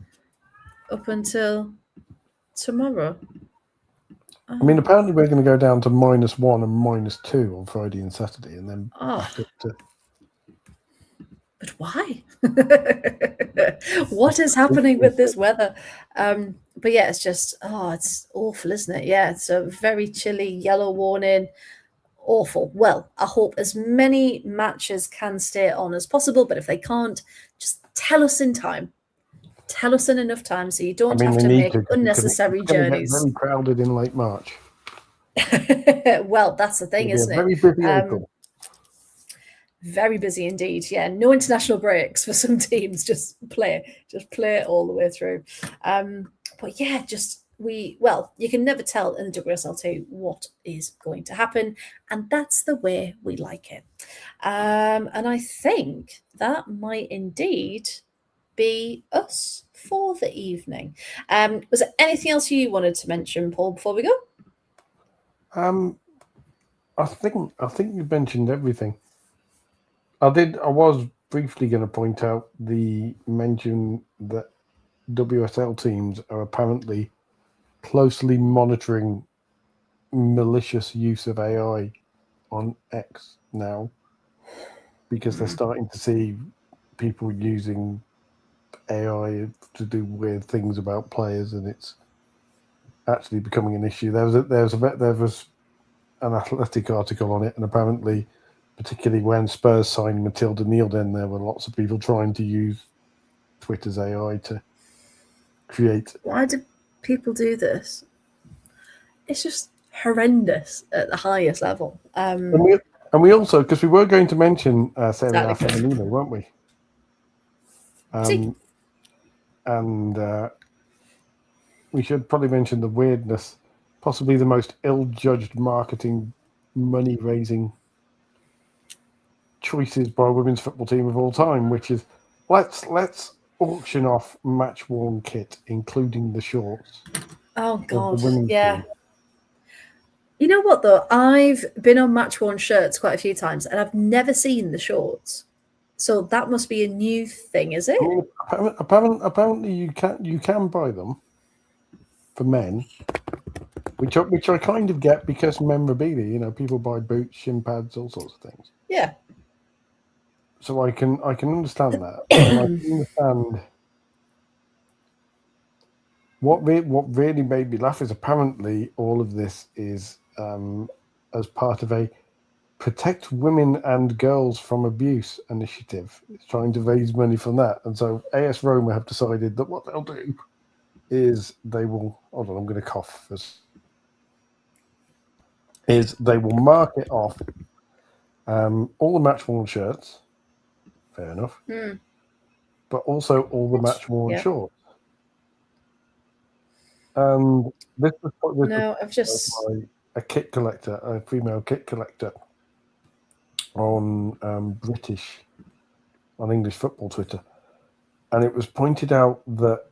Speaker 1: up until tomorrow.
Speaker 2: I mean, apparently we're going to go down to -1 and -2 on Friday and Saturday, and then back up to.
Speaker 1: But why? What is happening with this weather? But yeah, it's just, it's awful, isn't it? Yeah, it's a very chilly yellow warning. Awful. Well, I hope as many matches can stay on as possible, but if they can't, just tell us in time. Tell us in enough time so you don't have to make unnecessary journeys.
Speaker 2: It's going to get very crowded in late March.
Speaker 1: Well, that's the thing, isn't it?
Speaker 2: Very busy April.
Speaker 1: Very busy indeed. Yeah, no international breaks for some teams. Just play it all the way through. But yeah, you can never tell in the WSL2 what is going to happen, and that's the way we like it. And I think that might indeed be us for the evening. Was there anything else you wanted to mention, Paul, before we go?
Speaker 2: I think you mentioned everything. I was briefly going to point out the mention that WSL teams are apparently closely monitoring malicious use of AI on X now, because they're starting to see people using AI to do weird things about players, and it's actually becoming an issue. There was an Athletic article on it, and apparently, particularly when Spurs signed Matilda Neal, then there were lots of people trying to use Twitter's AI to create.
Speaker 1: Why do people do this? It's just horrendous at the highest level.
Speaker 2: And we also, because we were going to mention Serie A Femenino, weren't we? And we should probably mention the weirdness, possibly the most ill-judged marketing, money-raising choices by a women's football team of all time, which is let's auction off match-worn kit, including the shorts.
Speaker 1: Oh God, yeah. Team. You know what though? I've been on match-worn shirts quite a few times, and I've never seen the shorts. So that must be a new thing, is it?
Speaker 2: I mean, apparently you can buy them for men, which I kind of get, because memorabilia. You know, people buy boots, shin pads, all sorts of things.
Speaker 1: Yeah.
Speaker 2: So I can understand that. And I can understand what really made me laugh is apparently all of this is as part of a Protect Women and Girls from Abuse initiative. It's trying to raise money from that. And so AS Roma have decided that what they'll do is they will, hold on, I'm going to cough. Is they will market off all the match-worn shirts, fair enough, but also all the match-worn shorts. And this was a kit collector, a female kit collector, on English football Twitter, and it was pointed out that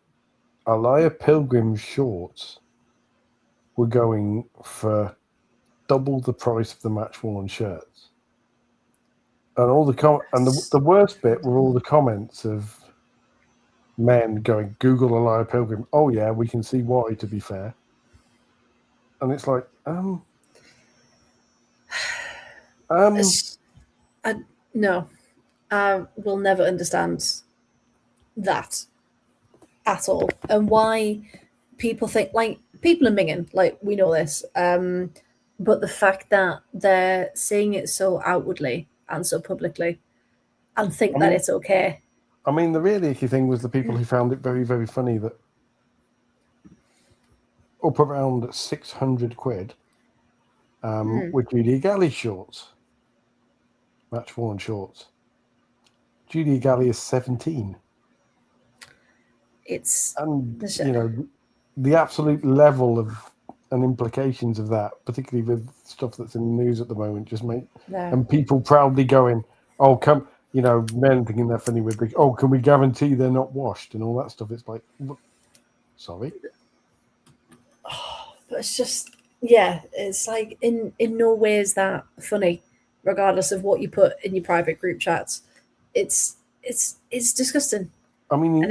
Speaker 2: Alaya Pilgrim's shorts were going for double the price of the match-worn shirts, and all the the worst bit were all the comments of men going, "Google Alaya Pilgrim." Oh yeah, we can see why. To be fair, and it's like,
Speaker 1: no, I will never understand that at all, and why people think like people are minging, like we know this, but the fact that they're saying it so outwardly and so publicly and think that it's okay.
Speaker 2: I mean, the really icky thing was the people who found it very, very funny that up around 600 quid with Judy Galley shorts, match worn shorts. Judy Galley is 17. And the absolute level of and implications of that, particularly with stuff that's in the news at the moment, just make and people proudly going, "Oh, come." Men thinking they're funny with can we guarantee they're not washed and all that stuff? It's like, sorry.
Speaker 1: But it's just, it's like in no way is that funny, regardless of what you put in your private group chats. It's disgusting.
Speaker 2: I mean,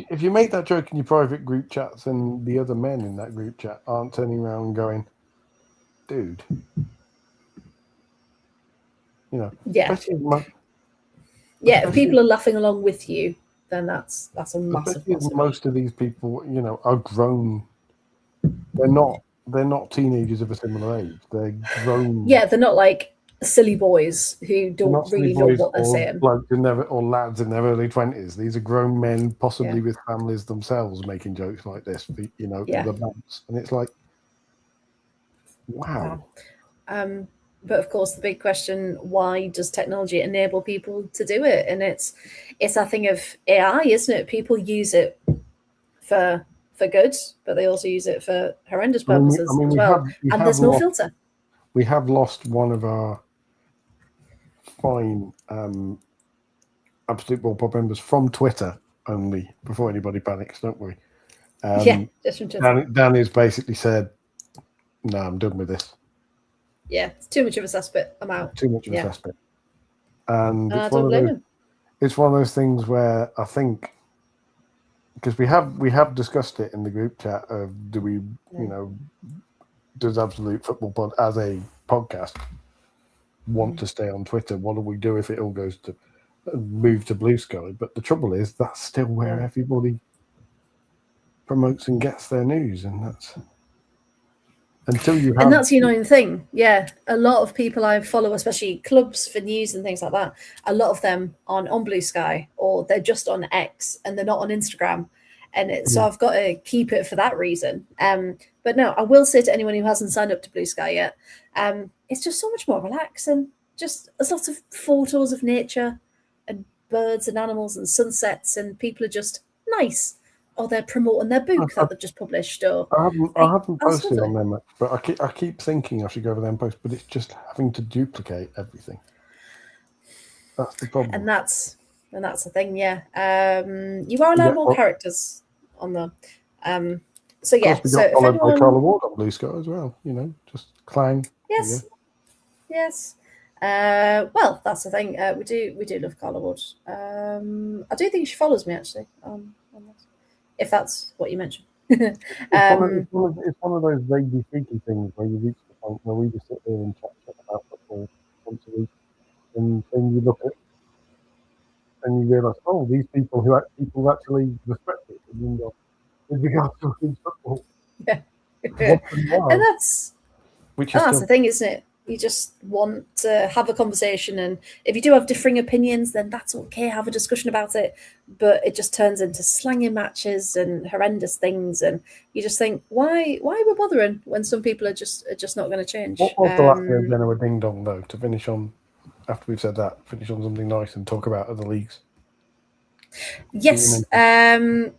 Speaker 2: if you make that joke in your private group chats and the other men in that group chat aren't turning around and going, dude,
Speaker 1: if people are laughing along with you, then that's a massive possibility.
Speaker 2: Most of these people, are grown. They're not teenagers of a similar age. They're grown.
Speaker 1: Yeah, they're not like silly boys who don't really know what they're saying.
Speaker 2: Or lads in their early 20s. These are grown men, possibly with families themselves, making jokes like this. The bounce, and it's like, wow.
Speaker 1: But of course, the big question: why does technology enable people to do it? And it's that thing of AI, isn't it? People use it for good, but they also use it for horrendous purposes as well. And there's no filter.
Speaker 2: We have lost one of our fine Absolute Ball Pod members from Twitter only. Before anybody panics, don't worry.
Speaker 1: Just from Twitter.
Speaker 2: Dan has basically said, "No, I'm done with this."
Speaker 1: Yeah, it's too much of a cesspit. I'm out.
Speaker 2: Too much of a cesspit. And
Speaker 1: I don't blame him.
Speaker 2: It's one of those things where I think, because we have discussed it in the group chat of does Absolute Football Pod as a podcast want to stay on Twitter? What do we do if it all goes to move to Blue Sky? But the trouble is that's still where everybody promotes and gets their news, and that's until you have.
Speaker 1: And that's the annoying thing. Yeah, a lot of people I follow, especially clubs for news and things like that, a lot of them aren't on Blue Sky, or they're just on X and they're not on Instagram. And so I've got to keep it for that reason. But no, I will say to anyone who hasn't signed up to Blue Sky yet, it's just so much more relaxing. Just there's lots of photos of nature and birds and animals and sunsets, and people are just nice. Or they're promoting their book that they've just published. Or
Speaker 2: I haven't posted on them much, but I keep thinking I should go over there and post, but it's just having to duplicate everything. That's the problem.
Speaker 1: And that's the thing, You are allowed more characters on the so yeah.
Speaker 2: We got followed by Carla Ward on Blue Sky as well, just clang.
Speaker 1: Yes. Well, that's the thing. We do love Carla Ward. I do think she follows me actually. If that's what you mentioned.
Speaker 2: It's one of those vaguely freaky things where you reach the point where we just sit there and chat about football once a week, and then you look at and you realise, these people actually respect it, and with regards to football.
Speaker 1: Yeah. And that's the thing, isn't it? You just want to have a conversation, and if you do have differing opinions, then that's okay. Have a discussion about it, but it just turns into slanging matches and horrendous things, and you just think, why we're bothering when some people are just not going to change.
Speaker 2: What was the last game then of a ding dong though? To finish on, after we've said that, finish on something nice and talk about other leagues.
Speaker 1: Yes, I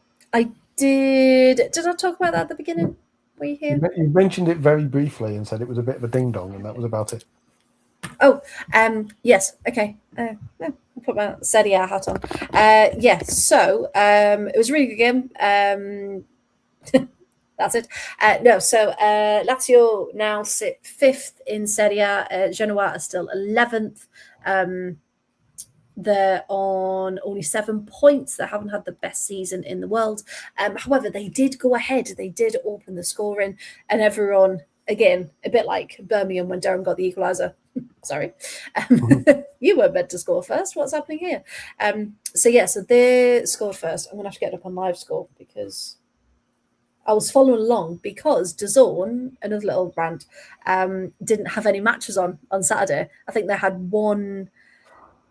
Speaker 1: did. Did I talk about that at the beginning? Were you here?
Speaker 2: You mentioned it very briefly and said it was a bit of a ding dong, and that was about it.
Speaker 1: Oh, yes. Okay. I'll put my Serie A hat on. So it was a really good game. That's it. So Lazio now sit 5th in Serie A. Genoa are still 11th. They're on only 7 points. They haven't had the best season in the world. However, they did go ahead. They did open the scoring, and everyone again, a bit like Birmingham when Durham got the equaliser. Sorry. You were meant to score first. What's happening here? So they scored first. I'm going to have to get it up on live score because I was following along because DAZN, another little rant, didn't have any matches on Saturday. I think they had one.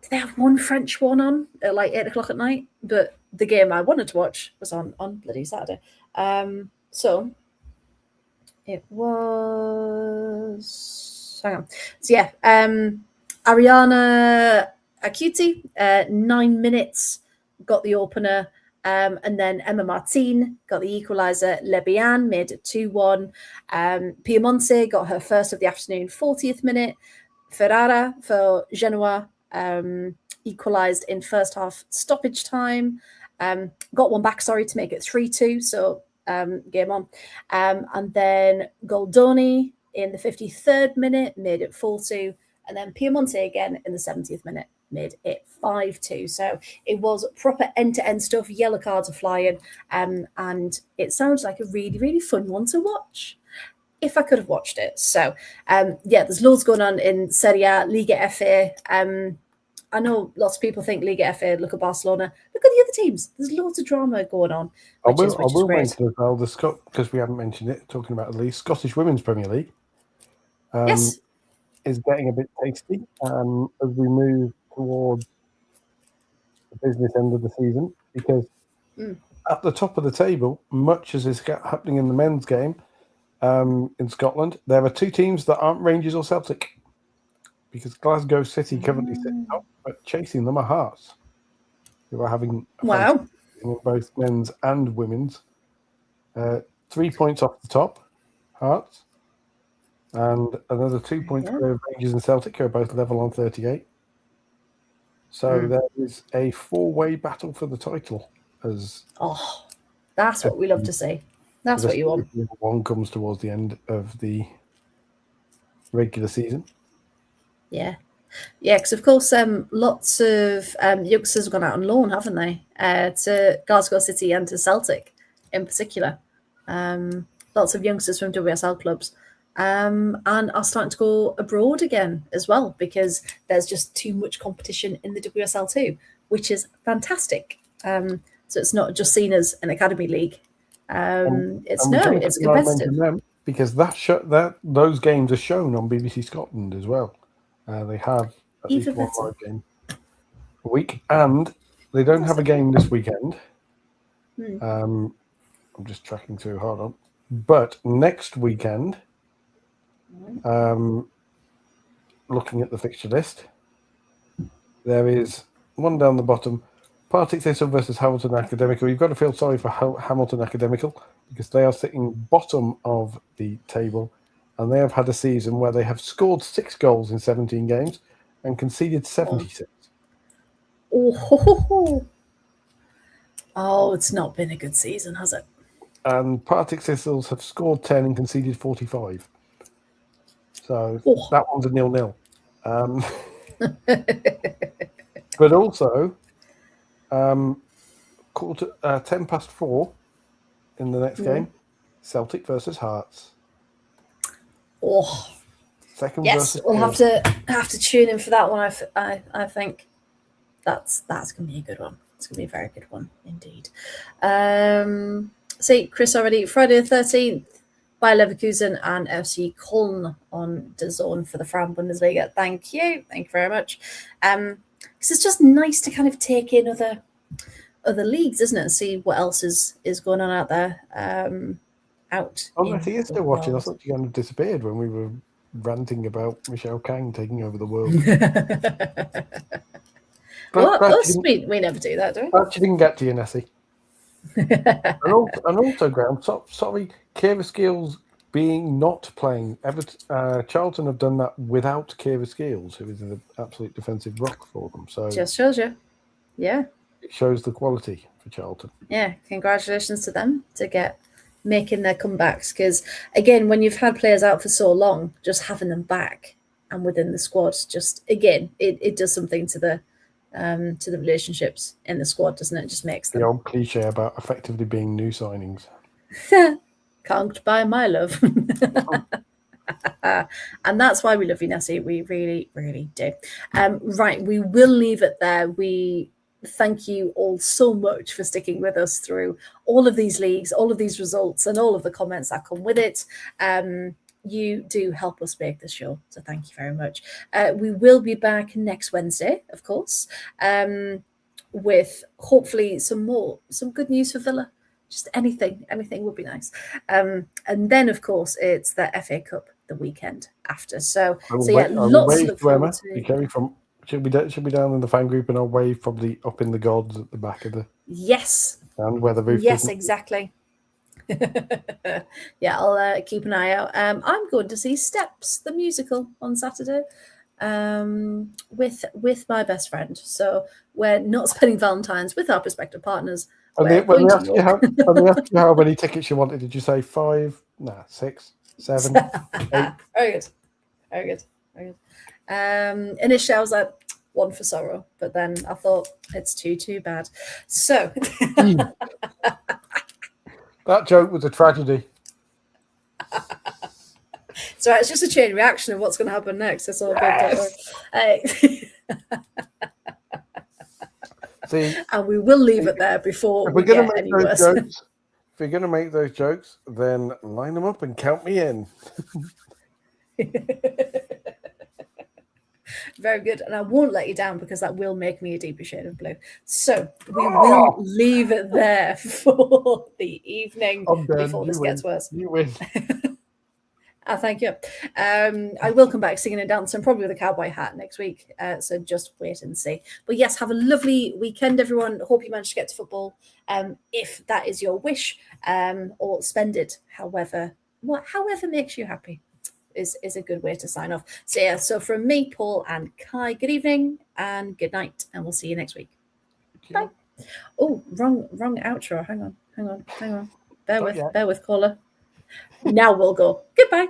Speaker 1: Did they have one French one on at like 8:00 at night? But the game I wanted to watch was on bloody Saturday. So it was. Hang on. So Ariana Acuti, 9 minutes, got the opener. And then Emma Martin got the equaliser. Lebian made it 2-1. Piemonte got her first of the afternoon, 40th minute. Ferrara for Genoa equalised in first half stoppage time. Got one back, to make it 3-2. So game on. And then Goldoni in the 53rd minute made it 4-2. And then Piemonte again in the 70th minute made it 5-2. So it was proper end-to-end stuff. Yellow cards are flying. And it sounds like a really, really fun one to watch. If I could have watched it. So, there's loads going on in Serie A, Liga FA. I know lots of people think Liga FA, look at Barcelona, look at the other teams. There's loads of drama going on.
Speaker 2: I will mention as well, because we haven't mentioned it, talking about the Scottish Women's Premier League.
Speaker 1: Yes.
Speaker 2: Is getting a bit tasty as we move towards the business end of the season, because at the top of the table, much as is happening in the men's game in Scotland, there are two teams that aren't Rangers or Celtic, because Glasgow City currently sit top, but chasing them are Hearts, who are having in both men's and women's. 3 points off the top, Hearts. And another 2 points for Rangers and Celtic, who are both level on 38. So there is a four-way battle for the title.
Speaker 1: That's what we love to see. That's what you want.
Speaker 2: One comes towards the end of the regular season.
Speaker 1: Yeah. Yeah, because of course, lots of youngsters have gone out on loan, haven't they? To Glasgow City and to Celtic in particular. Lots of youngsters from WSL clubs. And are starting to go abroad again as well, because there's just too much competition in the WSL2, which is fantastic. So it's not just seen as an academy league. It's competitive.
Speaker 2: Because those games are shown on BBC Scotland as well. They have at least one live game a week, and they don't have a game this weekend. I'm just tracking through. Hold on. But next weekend, looking at the fixture list, there is one down the bottom, Partick Thistle versus Hamilton Academical. You've got to feel sorry for Hamilton Academical, because they are sitting bottom of the table, and they have had a season where they have scored 6 goals in 17 games and conceded 76.
Speaker 1: Oh, it's not been a good season, has it?
Speaker 2: And Partick Thistles have scored 10 and conceded 45. So that one's a 0-0. But also, 4:10 in the next game, Celtic versus Hearts. Second versus
Speaker 1: we'll have to tune in for that one. I think that's going to be a good one. It's going to be a very good one indeed. See, Chris already, Friday the 13th, Bayer Leverkusen and FC Köln on DAZN for the Frauen Bundesliga. Thank you very much. Because it's just nice to kind of take in other leagues, isn't it? And see what else is going on out there.
Speaker 2: I think you're still watching. I thought you kind of disappeared when we were ranting about Michelle Kang taking over the world.
Speaker 1: We never do that, do we?
Speaker 2: But you didn't get to you, Nessie. and also, Graham, sorry, Kira Skills being not playing. Charlton have done that without Kira Skills, who is an absolute defensive rock for them. So
Speaker 1: just shows you. Yeah.
Speaker 2: It shows the quality for Charlton.
Speaker 1: Yeah, congratulations to them to making their comebacks, because again, when you've had players out for so long, just having them back and within the squad, just again, it does something to the relationships in the squad, doesn't it? It just makes them.
Speaker 2: The old cliche about effectively being new signings.
Speaker 1: Can't buy my love. And that's why we love you, Nessie. We really, really do. Right, we will leave it there. We thank you all so much for sticking with us through all of these leagues, all of these results, and all of the comments that come with it. You do help us make the show, so thank you very much. We will be back next Wednesday, of course, with hopefully some good news for Villa. Just anything would be nice. And then, of course, it's the FA Cup the weekend after. So yeah, lots to look forward to.
Speaker 2: Kerry, she'll be down in the fan group, and I'll wave probably up in the gods at the back of the stand where the roof.
Speaker 1: Yes, exactly. Yeah, I'll keep an eye out. I'm going to see Steps, the musical, on Saturday with my best friend. So we're not spending Valentine's with our prospective partners.
Speaker 2: When they asked you how many tickets you wanted, did you say 5? Nah, 6, 7, 8?
Speaker 1: Very good. Initially, I was like, 1 for sorrow, but then I thought it's too bad. So
Speaker 2: that joke was a tragedy.
Speaker 1: So it's just a chain reaction of what's going to happen next. It's all good.
Speaker 2: See,
Speaker 1: and we will leave it there before we get any worse.
Speaker 2: If you're going to make those jokes, then line them up and count me in.
Speaker 1: Very good. And I won't let you down because that will make me a deeper shade of blue. So we will leave it there for the evening before this gets worse.
Speaker 2: You win.
Speaker 1: Thank you. I will come back singing and dancing, probably with a cowboy hat next week. So just wait and see. But yes, have a lovely weekend, everyone. Hope you manage to get to football, if that is your wish, or spend it however makes you happy. Is a good way to sign off. So yeah, so from me, Paul and Kai, good evening and good night, and we'll see you next week. Bye. Oh, wrong outro. Hang on. Bear with caller. Now we'll go. Goodbye.